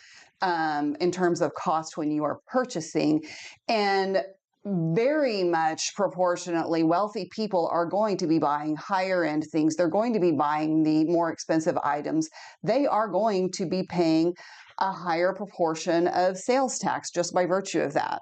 in terms of cost when you are purchasing. And very much proportionately, wealthy people are going to be buying higher end things. They're going to be buying the more expensive items. They are going to be paying a higher proportion of sales tax just by virtue of that.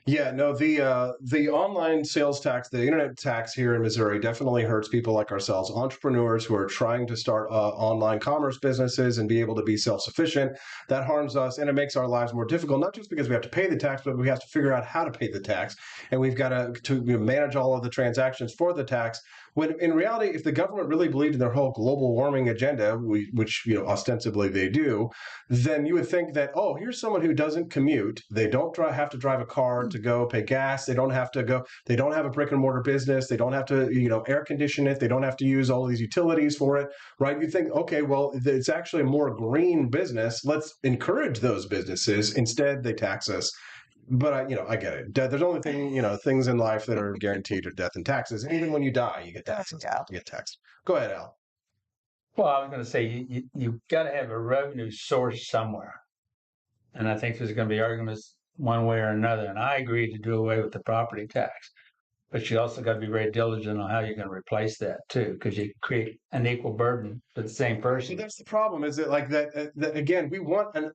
Yeah, no, the online sales tax, the internet tax here in Missouri definitely hurts people like ourselves, entrepreneurs who are trying to start online commerce businesses and be able to be self-sufficient. That harms us, and it makes our lives more difficult, not just because we have to pay the tax, but we have to figure out how to pay the tax. And we've got to manage all of the transactions for the tax, When in reality, if the government really believed in their whole global warming agenda, which ostensibly they do, then you would think that, oh, here's someone who doesn't commute. They don't have to drive a car to go pay gas. They don't have to go. They don't have a brick and mortar business. They don't have to, air condition it. They don't have to use all these utilities for it, right? You think, okay, well, it's actually a more green business. Let's encourage those businesses. Instead, they tax us. But I get it. There's only things in life that are guaranteed are death and taxes. And even when you die, you get taxes. Yeah. You get taxed. Go ahead, Al. Well, I was going to say you've got to have a revenue source somewhere, and I think there's going to be arguments one way or another. And I agree to do away with the property tax, but you also got to be very diligent on how you're going to replace that too, because you create an equal burden to the same person. See, that's the problem. Is it like that again?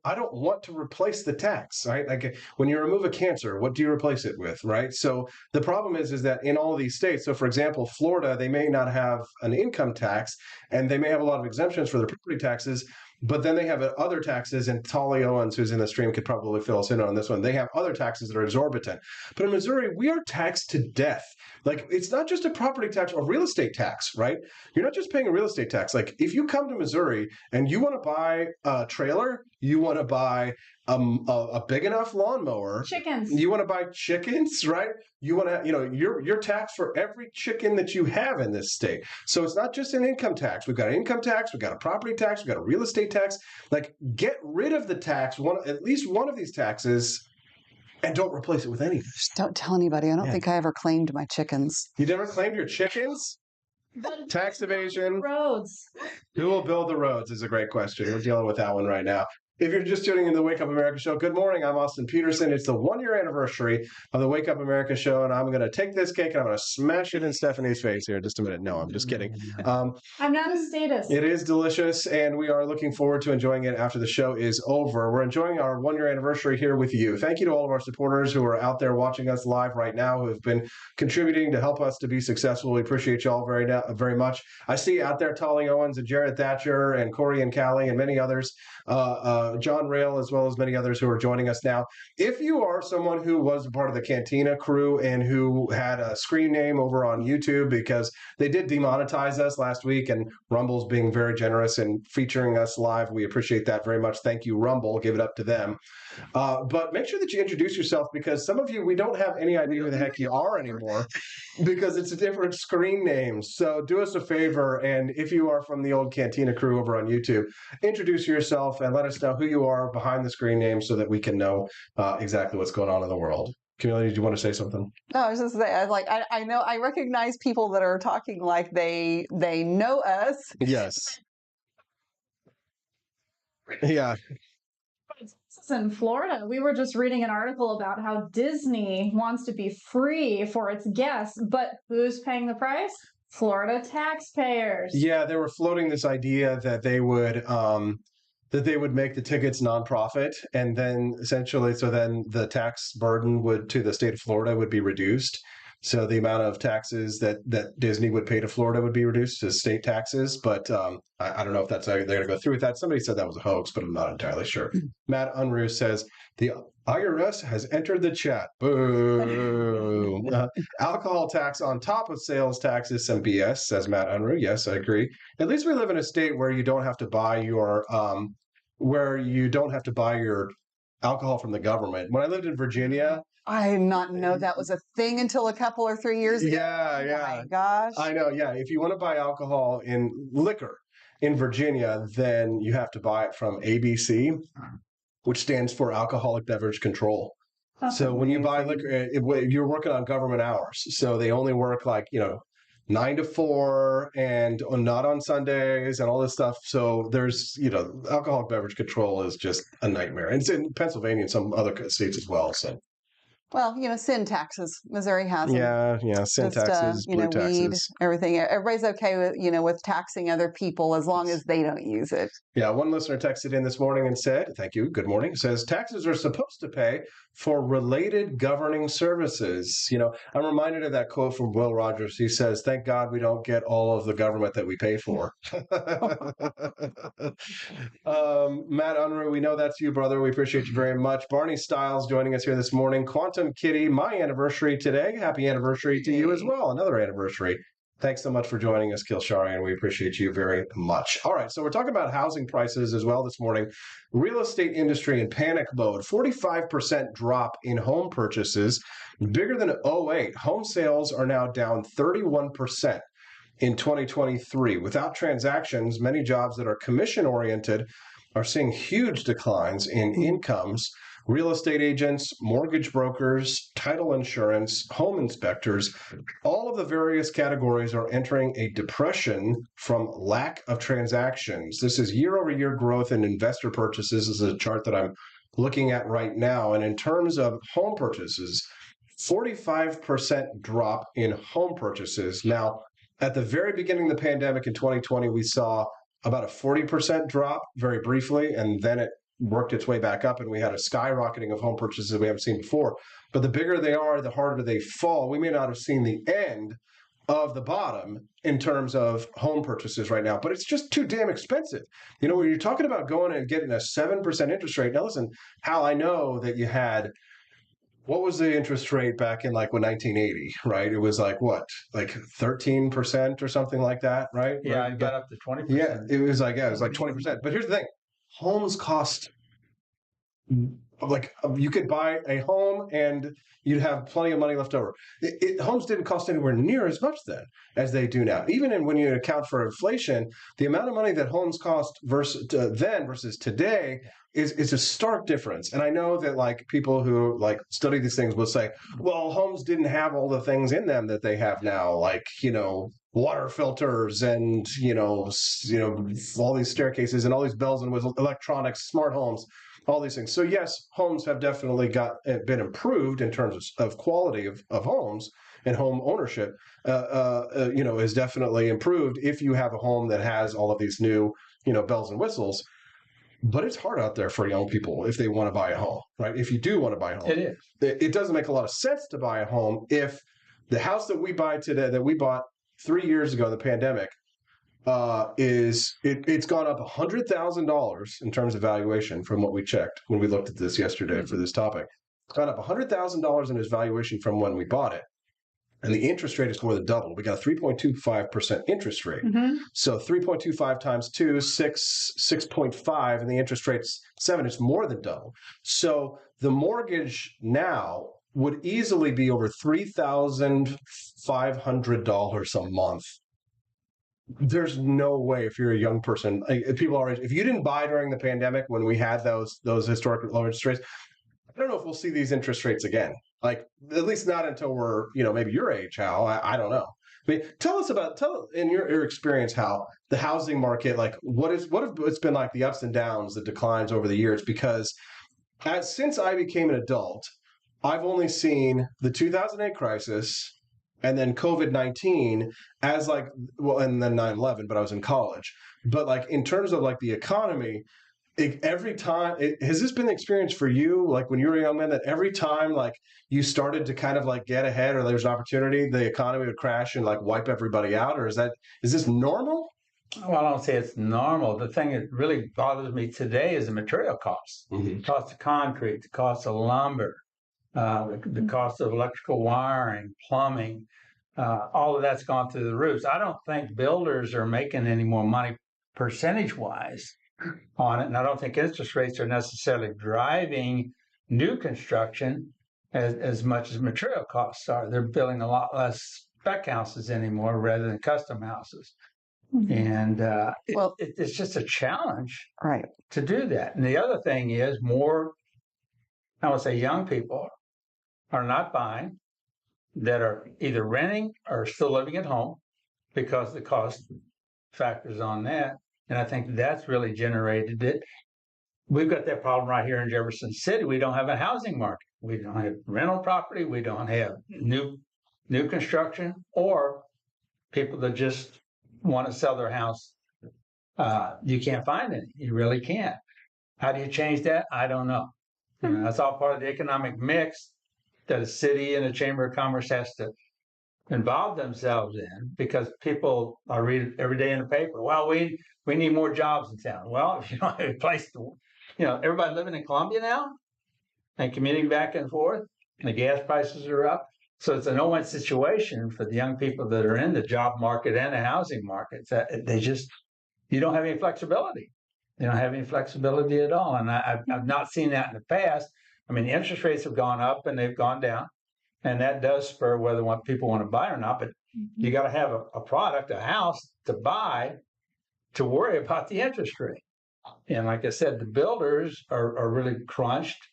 I don't want to replace the tax, right? Like when you remove a cancer, what do you replace it with, right? So the problem is that in all of these states, so for example, Florida, they may not have an income tax, and they may have a lot of exemptions for their property taxes. But then they have other taxes, and Tolly Owens, who's in the stream, could probably fill us in on this one. They have other taxes that are exorbitant. But in Missouri, we are taxed to death. Like, it's not just a property tax or real estate tax, right? You're not just paying a real estate tax. Like, if you come to Missouri and you want to buy a trailer, you want to buy a big enough lawnmower. Chickens. You want to buy chickens, right? You want to, you're taxed for every chicken that you have in this state. So it's not just an income tax. We've got an income tax. We've got a property tax. We've got a real estate tax. Like, get rid of the tax, at least one of these taxes, and don't replace it with anything. Just don't tell anybody. I don't think I ever claimed my chickens. You never claimed your chickens? Tax evasion. Roads. Who will build the roads is a great question. We're dealing with that one right now. If you're just tuning in to the Wake Up America show, good morning. I'm Austin Peterson. It's the 1-year anniversary of the Wake Up America show, and I'm going to take this cake and I'm going to smash it in Stephanie's face here in just a minute. No, I'm just kidding. I'm not a statist. It is delicious, and we are looking forward to enjoying it after the show is over. We're enjoying our 1-year anniversary here with you. Thank you to all of our supporters who are out there watching us live right now, who have been contributing to help us to be successful. We appreciate you all very much. I see out there Tolly Owens and Jared Thatcher and Corey and Callie and many others. John Rail, as well as many others who are joining us now. If you are someone who was part of the Cantina crew and who had a screen name over on YouTube, because they did demonetize us last week, and Rumble's being very generous in featuring us live. We appreciate that very much. Thank you, Rumble. Give it up to them. But make sure that you introduce yourself, because some of you, we don't have any idea who the heck you are anymore, because it's a different screen name. So do us a favor, and if you are from the old Cantina crew over on YouTube, introduce yourself and let us know who you are behind the screen name so that we can know exactly what's going on in the world. Camila, did you want to say something? No, I was just saying, I know, I recognize people that are talking like they know us. Yes. Yeah. This is in Florida. We were just reading an article about how Disney wants to be free for its guests, but who's paying the price? Florida taxpayers. Yeah, they were floating this idea that they would make the tickets nonprofit, and then essentially, so then the tax burden to the state of Florida would be reduced. So the amount of taxes that Disney would pay to Florida would be reduced to state taxes. But I don't know if that's how they're going to go through with that. Somebody said that was a hoax, but I'm not entirely sure. Matt Unruh says, the IRS has entered the chat. Boo. Alcohol tax on top of sales tax is some BS, says Matt Unruh. Yes, I agree. At least we live in a state where you don't have to buy your alcohol from the government. When I lived in Virginia, I did not know that was a thing until a couple or 3 years ago. Yeah. Oh my gosh. I know, yeah. If you want to buy alcohol in liquor in Virginia, then you have to buy it from ABC, which stands for Alcoholic Beverage Control. That's so when you buy liquor, you're working on government hours. So they only work 9 to 4 and not on Sundays and all this stuff. So there's, alcoholic beverage control is just a nightmare. And it's in Pennsylvania and some other states as well. So. Well, sin taxes. Missouri has them. Yeah, sin taxes, blue taxes. Weed, everything. Everybody's okay with, with taxing other people as long as they don't use it. Yeah, one listener texted in this morning and said, thank you, good morning, says taxes are supposed to pay for related governing services. I'm reminded of that quote from Will Rogers. He says, thank God we don't get all of the government that we pay for. Matt Unruh, we know that's you, brother. We appreciate you very much. Barney Stiles joining us here this morning. Quantum Kitty, my anniversary today. Happy anniversary to you as well. Another anniversary. Thanks so much for joining us, Kilsharian. We appreciate you very much. All right, so we're talking about housing prices as well this morning. Real estate industry in panic mode. 45% drop in home purchases, bigger than 2008. Home sales are now down 31% in 2023. Without transactions, many jobs that are commission-oriented are seeing huge declines in incomes. Real estate agents, mortgage brokers, title insurance, home inspectors, all of the various categories are entering a depression from lack of transactions. This is year-over-year growth in investor purchases. This is a chart that I'm looking at right now. And in terms of home purchases, 45% drop in home purchases. Now, at the very beginning of the pandemic in 2020, we saw about a 40% drop very briefly, and then it worked its way back up, and we had a skyrocketing of home purchases we haven't seen before. But the bigger they are, the harder they fall. We may not have seen the end of the bottom in terms of home purchases right now, but it's just too damn expensive. You know, when you're talking about going and getting a 7% interest rate, now listen, Hal, I know that you had, what was the interest rate back in like 1980, right? It was like what, like 13% or something like that, right? Yeah, right? it got up to 20%. Yeah, it was like 20%. But here's the thing. Homes cost, like, you could buy a home and you'd have plenty of money left over. Homes didn't cost anywhere near as much then as they do now. Even when you account for inflation, the amount of money that homes cost then versus today is a stark difference. And I know that like people who like study these things will say, well, homes didn't have all the things in them that they have now, like, you know, water filters and, you know, all these staircases and all these bells and whistles, electronics, smart homes, all these things. So yes, homes have definitely been improved in terms of quality of homes, and home ownership, you know, is definitely improved if you have a home that has all of these new, you know, bells and whistles. But it's hard out there for young people if they want to buy a home, right? If you do want to buy a home. It is. It doesn't make a lot of sense to buy a home if the house that we buy today, that we bought 3 years ago in the pandemic, it's gone up $100,000 in terms of valuation from what we checked when we looked at this yesterday for this topic. It's gone up $100,000 in its valuation from when we bought it. And the interest rate is more than double. We got a 3.25% interest rate. Mm-hmm. So 3.25 times 2, 6.5, and the interest rate's 7. It's more than double. So the mortgage now would easily be over $3,500 a month. There's no way, if you're a young person, if you didn't buy during the pandemic when we had those historic low interest rates, I don't know if we'll see these interest rates again. Like, at least not until we're, you know, maybe your age, Hal. I don't know. I mean, tell in your experience, Hal, the housing market, like what have it's been like, the ups and downs, the declines over the years? Because since I became an adult, I've only seen the 2008 crisis and then COVID-19 as like, well, and then 9/11, but I was in college. But like in terms of like the economy, every time, has this been the experience for you, like when you were a young man, that every time like you started to kind of like get ahead or there's an opportunity, the economy would crash and like wipe everybody out? Or is this normal? Well, I don't say it's normal. The thing that really bothers me today is the material costs. Mm-hmm. The cost of concrete, the cost of lumber, the cost of electrical wiring, plumbing, all of that's gone through the roofs. I don't think builders are making any more money percentage-wise on it, and I don't think interest rates are necessarily driving new construction as much as material costs are. They're building a lot less spec houses anymore rather than custom houses. Mm-hmm. And it's just a challenge, right, to do that. And the other thing is more, I would say, young people are not buying, that are either renting or still living at home because the cost factors on that. And I think that's really generated it. We've got that problem right here in Jefferson City. We don't have a housing market. We don't have rental property. We don't have new construction, or people that just want to sell their house. You can't find any. You really can't. How do you change that? I don't know. You know, that's all part of the economic mix that a city and a chamber of commerce has to involve themselves in, because people, I read every day in the paper, well, we need more jobs in town. Well, if you don't have a place to, you know, everybody living in Columbia now and commuting back and forth, and the gas prices are up. So it's a no-win situation for the young people that are in the job market and the housing markets. That you don't have any flexibility. You don't have any flexibility at all. And I've not seen that in the past. I mean, the interest rates have gone up and they've gone down. And that does spur whether people want to buy or not. But you got to have a product, a house to buy to worry about the interest rate. And like I said, the builders are really crunched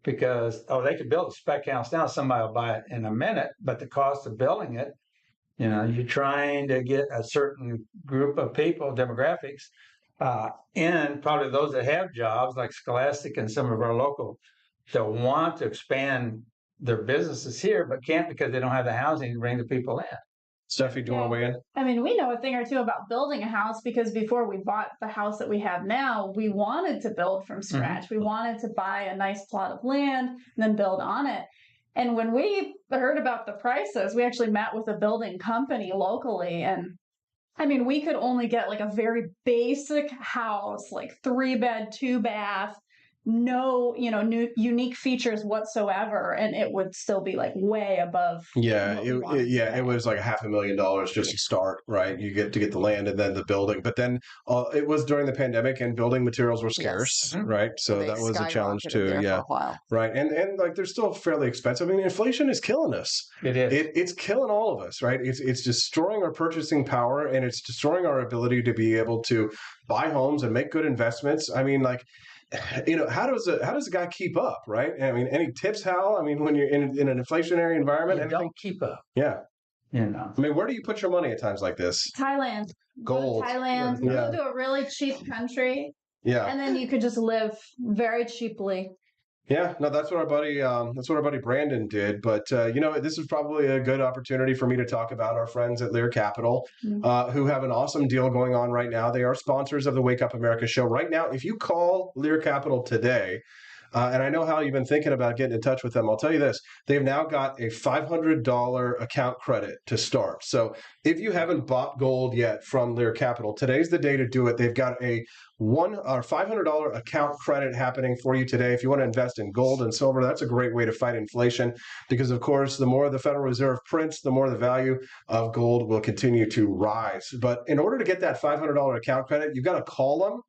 because, they could build a spec house now. Somebody will buy it in a minute. But the cost of building it, you're trying to get a certain group of people, demographics, and probably those that have jobs like Scholastic and some of our local that want to expand their businesses here, but can't because they don't have the housing to bring the people in. Steffi, do you want to weigh in? I mean, we know a thing or two about building a house because before we bought the house that we have now, we wanted to build from scratch. We wanted to buy a nice plot of land and then build on it. And when we heard about the prices, we actually met with a building company locally. And I mean, we could only get like a very basic house, like 3-bed, 2-bath, no, new unique features whatsoever, and it would still be like way above. Yeah, it was like $500,000 just to start, right? You get the land and then the building, but then it was during the pandemic and building materials were scarce, right? So that was a challenge too. Yeah, right. And like they're still fairly expensive. I mean, inflation is killing us. It is. It's killing all of us, right? It's destroying our purchasing power and it's destroying our ability to be able to buy homes and make good investments. I mean, like. How does a guy keep up, right? I mean, any tips, Hal? I mean, when you're in an inflationary environment, don't keep up. Yeah. I mean, where do you put your money at times like this? Thailand. Gold. Thailand. Yeah. Go to a really cheap country. Yeah. And then you could just live very cheaply. Yeah, no, that's what our buddy Brandon did. But this is probably a good opportunity for me to talk about our friends at Lear Capital, who have an awesome deal going on right now. They are sponsors of the Wake Up America show right now. If you call Lear Capital today, and I know how you've been thinking about getting in touch with them. I'll tell you this. They've now got a $500 account credit to start. So if you haven't bought gold yet from Lear Capital, today's the day to do it. They've got a $500 account credit happening for you today. If you want to invest in gold and silver, that's a great way to fight inflation because, of course, the more the Federal Reserve prints, the more the value of gold will continue to rise. But in order to get that $500 account credit, you've got to call them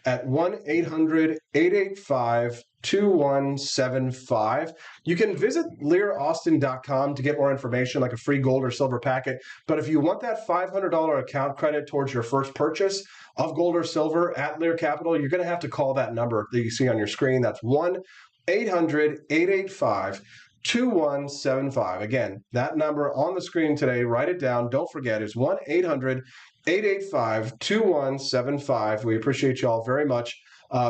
at 1-800-885-2175. You can visit learaustin.com to get more information, like a free gold or silver packet. But if you want that $500 account credit towards your first purchase of gold or silver at Lear Capital, you're going to have to call that number that you see on your screen. That's 1-800-885-2175. Again, that number on the screen today, write it down. Don't forget, it's 1-800-885-2175. We appreciate you all very much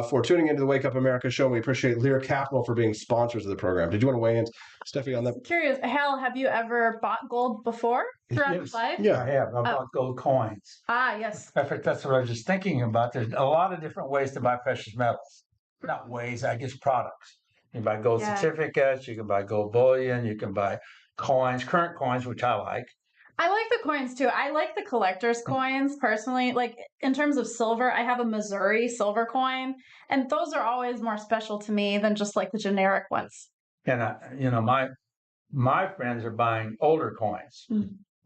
for tuning into the Wake Up America show. We appreciate Lear Capital for being sponsors of the program. Did you want to weigh in, Steffi, on that? Curious, Hal, have you ever bought gold before throughout your life? Yeah, I have. I bought gold coins. Ah, yes. In fact, that's what I was just thinking about. There's a lot of different ways to buy precious metals. Not ways, I guess products. You can buy gold certificates, you can buy gold bullion, you can buy coins, current coins, which I like. I like the coins too. I like the collector's coins personally. Like in terms of silver, I have a Missouri silver coin, and those are always more special to me than just like the generic ones. And my friends are buying older coins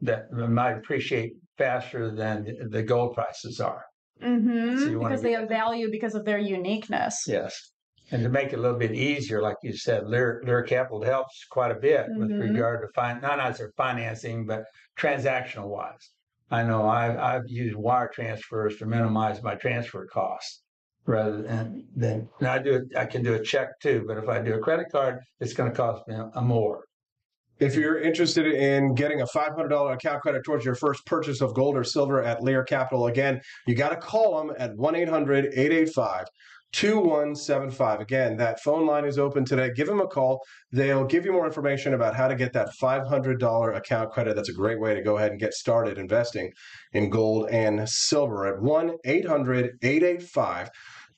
that might appreciate faster than the gold prices are. So because they have value because of their uniqueness. Yes. And to make it a little bit easier, like you said, Lear Capital helps quite a bit with regard to not as their financing, but transactional wise. I know I've used wire transfers to minimize my transfer costs rather than I can do a check too, but if I do a credit card, it's going to cost me more. If you're interested in getting a $500 account credit towards your first purchase of gold or silver at Lear Capital, again, you got to call them at 1-800-885-2175. Again, that phone line is open today. Give them a call. They'll give you more information about how to get that $500 account credit. That's a great way to go ahead and get started investing in gold and silver at 1-800-885-2175.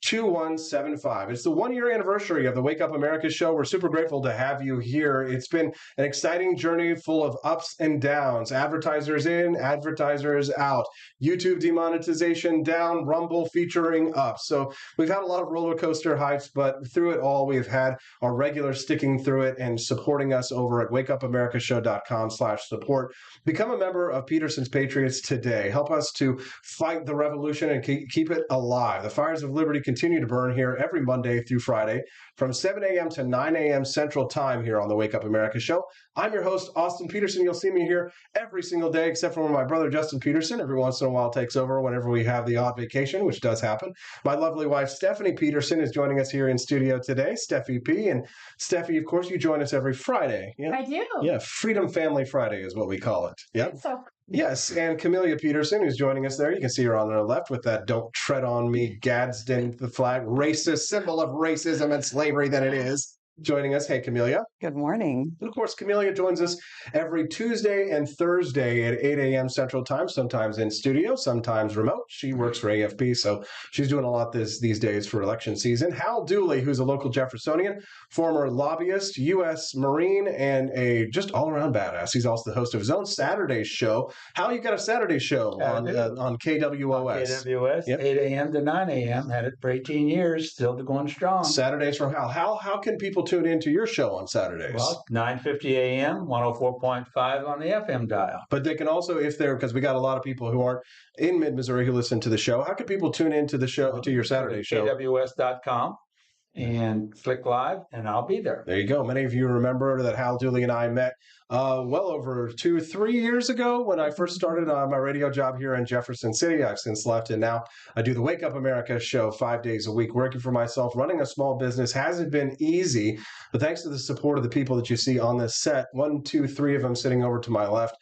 2175. It's the 1-year anniversary of the Wake Up America show. We're super grateful to have you here. It's been an exciting journey full of ups and downs. Advertisers in, advertisers out. YouTube demonetization down, Rumble featuring up. So we've had a lot of roller coaster heights, but through it all, we've had our regulars sticking through it and supporting us over at wakeupamericashow.com/support. Become a member of Peterson's Patriots today. Help us to fight the revolution and keep it alive. The fires of liberty continue to burn here every Monday through Friday from 7 a.m. to 9 a.m. Central Time here on the Wake Up America show. I'm your host, Austin Peterson. You'll see me here every single day, except for when my brother, Justin Peterson, every once in a while takes over whenever we have the odd vacation, which does happen. My lovely wife, Stephanie Peterson, is joining us here in studio today, Steffi P. And Steffi, of course, you join us every Friday. Yeah? I do. Yeah, Freedom Family Friday is what we call it. Yeah. So. Yes, and Camelia Peterson, who's joining us there. You can see her on the left with that "Don't Tread on Me" Gadsden the flag, racist symbol of racism and slavery that it is. Joining us. Hey, Camelia. Good morning. And of course, Camelia joins us every Tuesday and Thursday at 8 a.m. Central Time, sometimes in studio, sometimes remote. She works for AFP, so she's doing a lot these days for election season. Hal Dooley, who's a local Jeffersonian, former lobbyist, U.S. Marine, and a just all-around badass. He's also the host of his own Saturday show. Hal, you got a Saturday show on KWOS. KWOS, Yep. 8 a.m. to 9 a.m. Had it for 18 years, still going strong. Saturdays from Hal. Hal, how can people tune into your show on Saturdays? Well, 9:50 a.m., 104.5 on the FM dial. But they can also, if they're, because we got a lot of people who aren't in mid-Missouri who listen to the show, how can people tune into the show, to your Saturday show? KWS.com and click live, and I'll be there. There you go. Many of you remember that Hal Dooley and I met well over 2-3 years ago when I first started my radio job here in Jefferson City. I've since left, and now I do the Wake Up America show 5 days a week, working for myself. Running a small business hasn't been easy, but thanks to the support of the people that you see on this set, 1, 2, 3 of them sitting over to my left,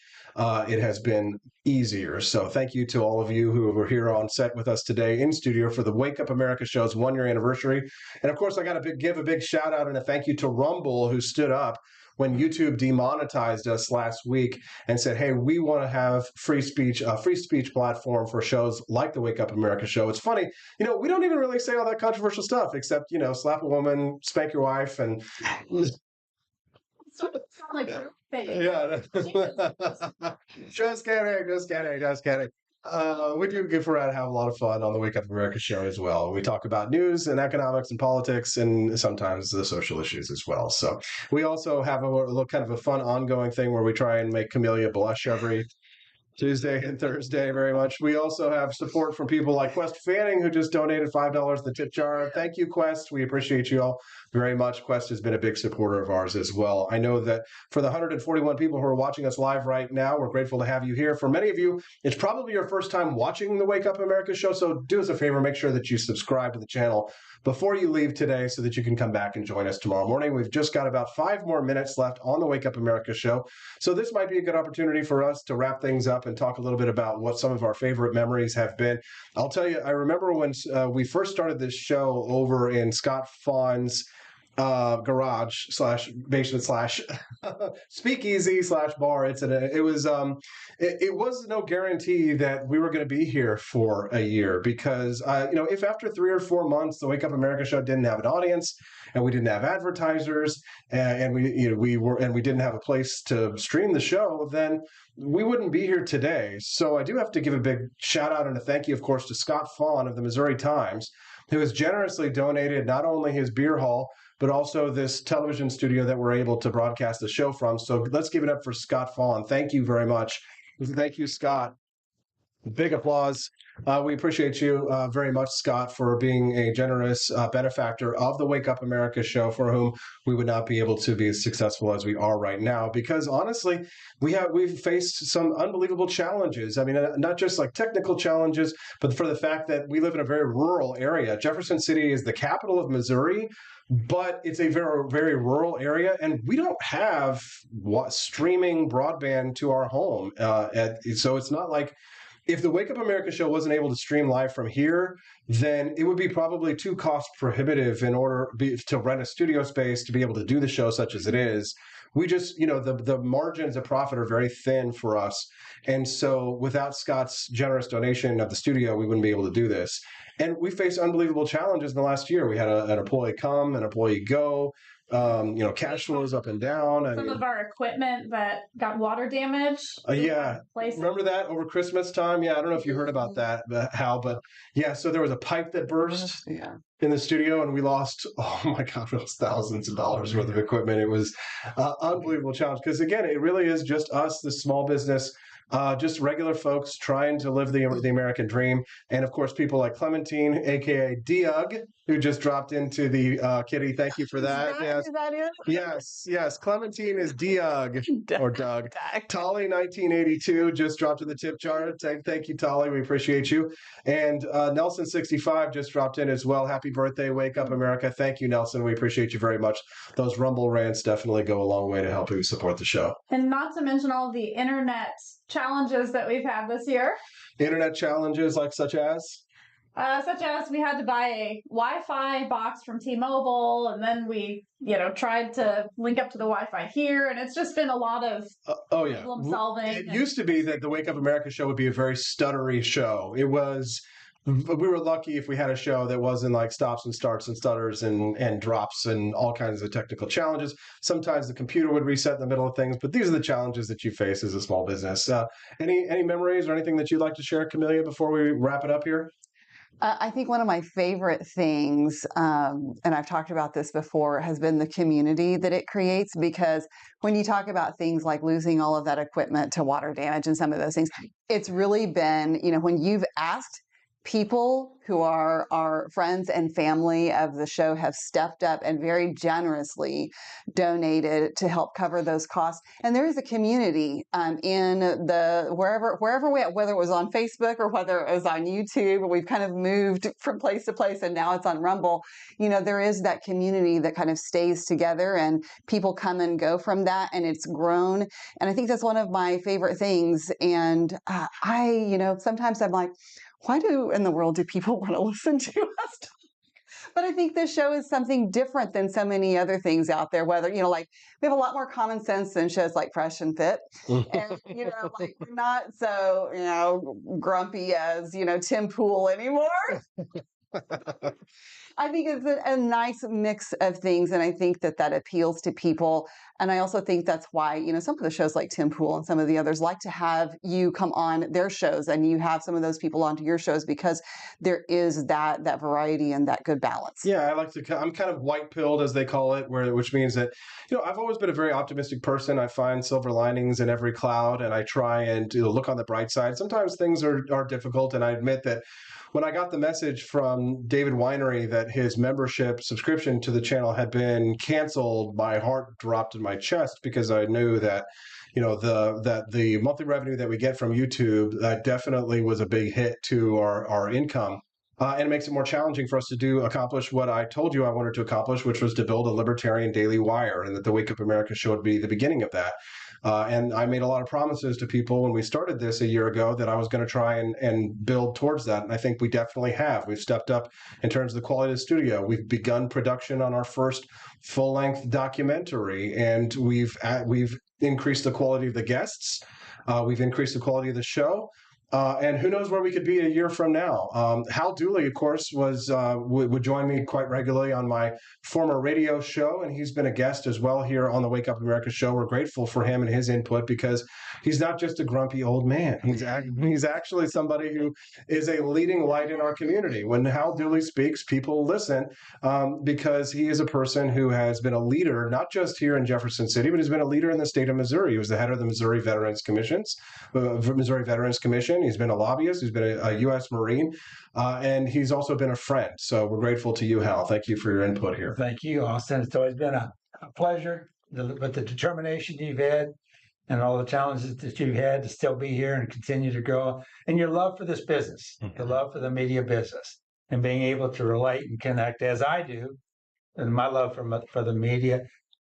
it has been easier. So thank you to all of you who were here on set with us today in studio for the Wake Up America show's 1-year anniversary. And of course, I got to give a big shout out and a thank you to Rumble, who stood up when YouTube demonetized us last week and said, hey, we want to have free speech platform for shows like the Wake Up America show. It's funny, we don't even really say all that controversial stuff except, slap a woman, spank your wife, and yeah. Just kidding. We do get around and have a lot of fun on the Wake Up America show as well. We talk about news and economics and politics and sometimes the social issues as well. So we also have a little kind of a fun ongoing thing where we try and make Camelia blush every Tuesday and Thursday very much. We also have support from people like Quest Fanning, who just donated $5 to the tip jar. Thank you, Quest. We appreciate you all very much. Quest has been a big supporter of ours as well. I know that for the 141 people who are watching us live right now, we're grateful to have you here. For many of you, it's probably your first time watching the Wake Up America show, so do us a favor, make sure that you subscribe to the channel before you leave today so that you can come back and join us tomorrow morning. We've just got about 5 more minutes left on the Wake Up America show, so this might be a good opportunity for us to wrap things up and talk a little bit about what some of our favorite memories have been. I'll tell you, I remember when we first started this show over in Scott Fawn's garage / basement / speakeasy / bar. It was no guarantee that we were going to be here for a year because if after 3 or 4 months the Wake Up America show didn't have an audience and we didn't have advertisers and we didn't have a place to stream the show, then we wouldn't be here today. So I do have to give a big shout out and a thank you, of course, to Scott Fawn of the Missouri Times, who has generously donated not only his beer hall, but also this television studio that we're able to broadcast the show from. So let's give it up for Scott Fawn. Thank you very much. Thank you, Scott. Big applause. We appreciate you very much, Scott, for being a generous benefactor of the Wake Up America show, for whom we would not be able to be as successful as we are right now. Because honestly, we've faced some unbelievable challenges. I mean, not just like technical challenges, but for the fact that we live in a very rural area. Jefferson City is the capital of Missouri, but it's a very, very rural area, and we don't have streaming broadband to our home. So it's not like if the Wake Up America show wasn't able to stream live from here, then it would be probably too cost prohibitive in order to rent a studio space to be able to do the show such as it is. we just, the margins of profit are very thin for us. And so without Scott's generous donation of the studio, we wouldn't be able to do this. And we faced unbelievable challenges in the last year. We had an employee come, an employee go. Cash flows up and down. Some of our equipment that got water damage. Yeah. Remember that over Christmas time? Yeah. I don't know if you heard about that, Hal, but yeah. So there was a pipe that burst in the studio and we lost, oh my God, it was thousands of dollars worth of equipment. It was unbelievable challenge because, again, it really is just us, the small business, just regular folks trying to live the American dream. And of course, people like Clementine, aka Doug, who just dropped into the kitty. Thank you for that. Is that it? Yes. Clementine is Doug or Doug. Tolly 1982 just dropped in the tip jar. Thank you, Tolly. We appreciate you. And Nelson 65 just dropped in as well. Happy birthday, Wake Up America. Thank you, Nelson. We appreciate you very much. Those Rumble rants definitely go a long way to helping support the show. And not to mention all the internet challenges that we've had this year. Internet challenges such as? Such as we had to buy a Wi-Fi box from T-Mobile, and then we, tried to link up to the Wi-Fi here, and it's just been a lot of problem solving. It used to be that the Wake Up America show would be a very stuttery show. We were lucky if we had a show that wasn't like stops and starts and stutters and drops and all kinds of technical challenges. Sometimes the computer would reset in the middle of things, but these are the challenges that you face as a small business. Any memories or anything that you'd like to share, Camellia, before we wrap it up here? I think one of my favorite things, and I've talked about this before, has been the community that it creates. Because when you talk about things like losing all of that equipment to water damage and some of those things, it's really been, when you've asked people who are our friends and family of the show have stepped up and very generously donated to help cover those costs. And there is a community in the wherever we, whether it was on Facebook or whether it was on YouTube, we've kind of moved from place to place and now it's on Rumble. There is that community that kind of stays together and people come and go from that, and it's grown. And I think that's one of my favorite things. And sometimes I'm like, why in the world do people want to listen to us? But I think this show is something different than so many other things out there. Whether, we have a lot more common sense than shows like Fresh and Fit. And, we're not so, grumpy as, Tim Pool anymore. I think it's a nice mix of things, and I think that appeals to people. And I also think that's why, some of the shows like Tim Pool and some of the others like to have you come on their shows, and you have some of those people onto your shows, because there is that variety and that good balance. Yeah, I'm kind of white-pilled, as they call it, which means that, I've always been a very optimistic person. I find silver linings in every cloud, and I try and look on the bright side. Sometimes things are difficult, and I admit that when I got the message from David Winery that his membership subscription to the channel had been canceled, my heart dropped in my chest, because I knew that, the monthly revenue that we get from YouTube, that definitely was a big hit to our income. And it makes it more challenging for us to accomplish what I told you I wanted to accomplish, which was to build a libertarian daily wire, and that the Wake Up America show would be the beginning of that. And I made a lot of promises to people when we started this a year ago that I was going to try and build towards that. And I think we definitely have. We've stepped up in terms of the quality of the studio. We've begun production on our first full-length documentary, and we've increased the quality of the guests. We've increased the quality of the show. And who knows where we could be a year from now. Hal Dooley, of course, would join me quite regularly on my former radio show, and he's been a guest as well here on the Wake Up America show. We're grateful for him and his input, because he's not just a grumpy old man. He's actually somebody who is a leading light in our community. When Hal Dooley speaks, people listen, because he is a person who has been a leader, not just here in Jefferson City, but has been a leader in the state of Missouri. He was the head of the Missouri Veterans Commission. He's been a lobbyist. He's been a U.S. Marine, and he's also been a friend. So we're grateful to you, Hal. Thank you for your input here. Thank you, Austin. It's always been a pleasure, with the determination you've had and all the challenges that you've had to still be here and continue to grow, and your love for this business, the love for the media business, and being able to relate and connect, as I do, and my love for the media,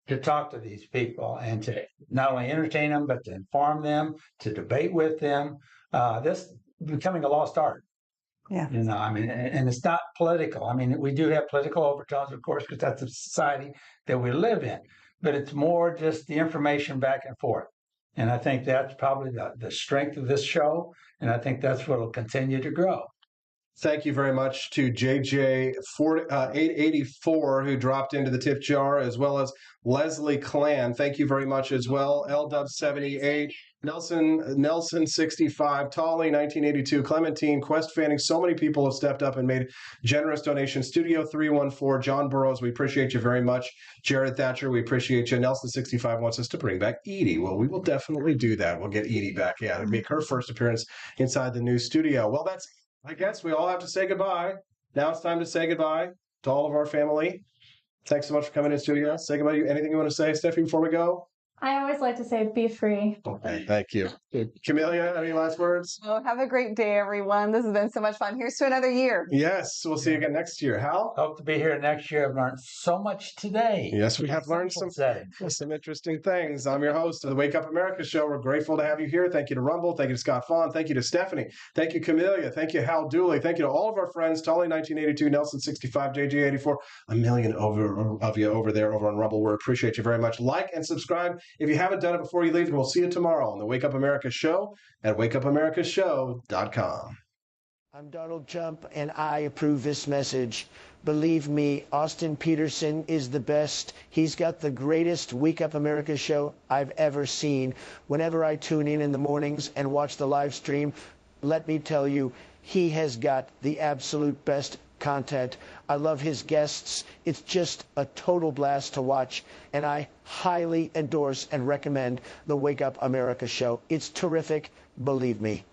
to talk to these people and to not only entertain them, but to inform them, to debate with them. This becoming a lost art. Yeah. And it's not political. We do have political overtones, of course, because that's the society that we live in. but it's more just the information back and forth. And I think that's probably the strength of this show. And I think that's what will continue to grow. Thank you very much to JJ884 who dropped into the tip jar, as well as Leslie Clan. Thank you very much as well. LW78, Nelson 65, Tolly 1982, Clementine, Quest Fanning. So many people have stepped up and made generous donations. Studio 314, John Burrows, we appreciate you very much. Jared Thatcher, we appreciate you. Nelson 65 wants us to bring back Edie. Well, we will definitely do that. We'll get Edie back. Yeah, it'll make her first appearance inside the new studio. Well, that's, I guess we all have to say goodbye. Now it's time to say goodbye to all of our family. Thanks so much for coming in studio. Say goodbye to you. Anything you want to say, Stephanie, before we go? I always like to say, be free. Okay, thank you. Camelia, any last words? Oh, have a great day, everyone. This has been so much fun. Here's to another year. Yes, we'll see you again next year. Hal? Hope to be here next year. I've learned so much today. Yes, we have learned some interesting things. I'm your host of the Wake Up America show. We're grateful to have you here. Thank you to Rumble. Thank you to Scott Fawn. Thank you to Stephanie. Thank you, Camelia. Thank you, Hal Dooley. Thank you to all of our friends, Tully 1982, Nelson 65, JG84, a million of you over there over on Rumble. We appreciate you very much. Like and subscribe if you haven't done it before you leave, and we'll see you tomorrow on the Wake Up America show at wakeupAmericaShow.com. I'm Donald Trump, and I approve this message. Believe me, Austin Peterson is the best. He's got the greatest Wake Up America show I've ever seen. Whenever I tune in the mornings and watch the live stream, let me tell you, he has got the absolute best content. I love his guests. It's just a total blast to watch, and I highly endorse and recommend the Wake Up America show. It's terrific, believe me.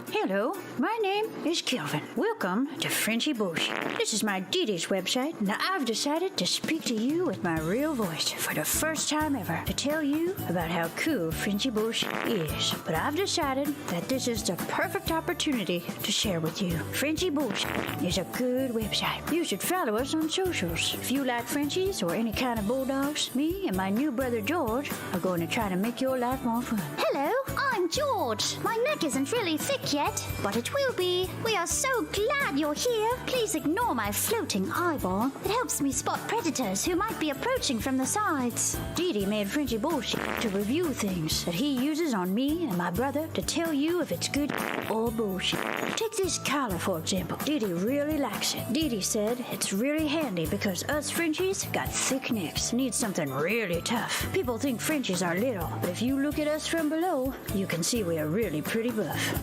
Hello, my name is Kelvin. Welcome to Frenchy Bullshit. This is my Didi's website, and I've decided to speak to you with my real voice for the first time ever to tell you about how cool Frenchy Bullshit is. But I've decided that this is the perfect opportunity to share with you. Frenchy Bullshit is a good website. You should follow us on socials. If you like Frenchies or any kind of bulldogs, me and my new brother George are going to try to make your life more fun. Hello, I'm George. My neck isn't really thick yet, but it will be. We are so glad you're here. Please ignore my floating eyeball. It helps me spot predators who might be approaching from the sides. Didi made Frenchy Bullshit to review things that he uses on me and my brother to tell you if it's good or bullshit. Take this collar, for example. Didi really likes it. Didi said it's really handy because us Frenchies got thick necks. Need something really tough. People think Frenchies are little, but if you look at us from below, you can see we are really pretty buff.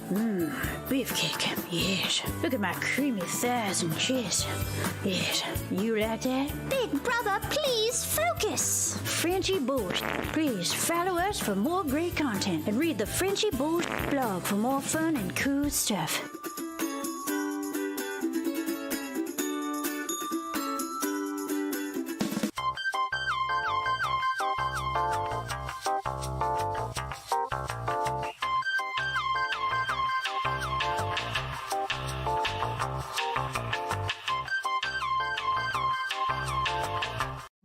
Beefcake, yes. Look at my creamy thighs and chest. Yes, you like that? Big brother, please focus. Frenchy Bullshit. Please follow us for more great content and read the Frenchy Bullshit blog for more fun and cool stuff.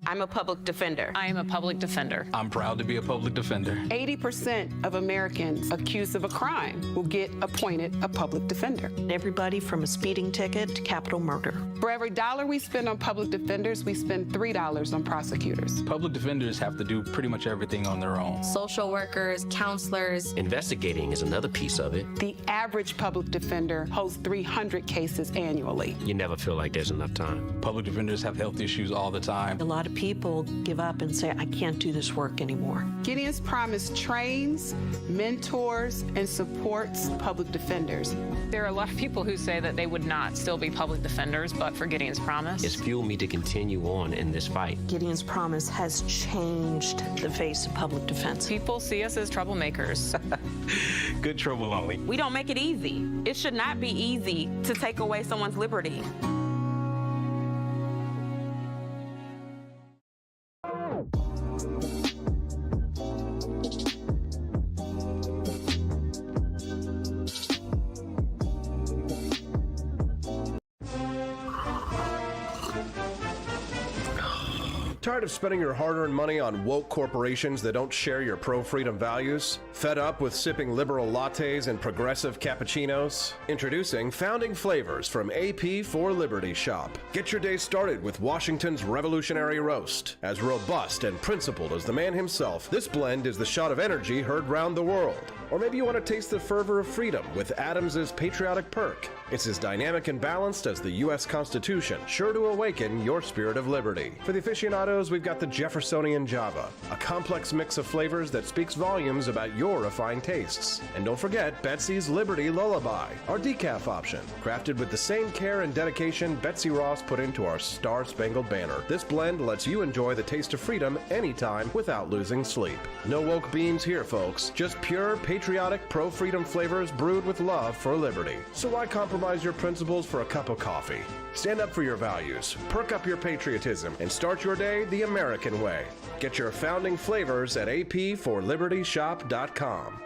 I'm a public defender. I am a public defender. I'm proud to be a public defender. 80% of Americans accused of a crime will get appointed a public defender. Everybody from a speeding ticket to capital murder. For every dollar we spend on public defenders, we spend $3 on prosecutors. Public defenders have to do pretty much everything on their own. Social workers, counselors. Investigating is another piece of it. The average public defender holds 300 cases annually. You never feel like there's enough time. Public defenders have health issues all the time. A lot of people give up and say, I can't do this work anymore. Gideon's Promise trains, mentors, and supports public defenders. There are a lot of people who say that they would not still be public defenders, but for Gideon's Promise. It's fueled me to continue on in this fight. Gideon's Promise has changed the face of public defense. People see us as troublemakers. Good trouble only. We don't make it easy. It should not be easy to take away someone's liberty. Tired of spending your hard-earned money on woke corporations that don't share your pro-freedom values? Fed up with sipping liberal lattes and progressive cappuccinos? Introducing Founding Flavors from AP for Liberty Shop. Get your day started with Washington's Revolutionary Roast. As robust and principled as the man himself, this blend is the shot of energy heard round the world. Or maybe you want to taste the fervor of freedom with Adams's Patriotic Perk. It's as dynamic and balanced as the U.S. Constitution, sure to awaken your spirit of liberty. For the aficionados, we've got the Jeffersonian Java, a complex mix of flavors that speaks volumes about your refined tastes. And don't forget Betsy's Liberty Lullaby, our decaf option, crafted with the same care and dedication Betsy Ross put into our Star-Spangled Banner. This blend lets you enjoy the taste of freedom anytime without losing sleep. No woke beans here, folks. Just pure, patriotic, pro-freedom flavors brewed with love for liberty. So why compromise your principles for a cup of coffee? Stand up for your values, perk up your patriotism, and start your day the American way. Get your Founding Flavors at apforlibertyshop.com.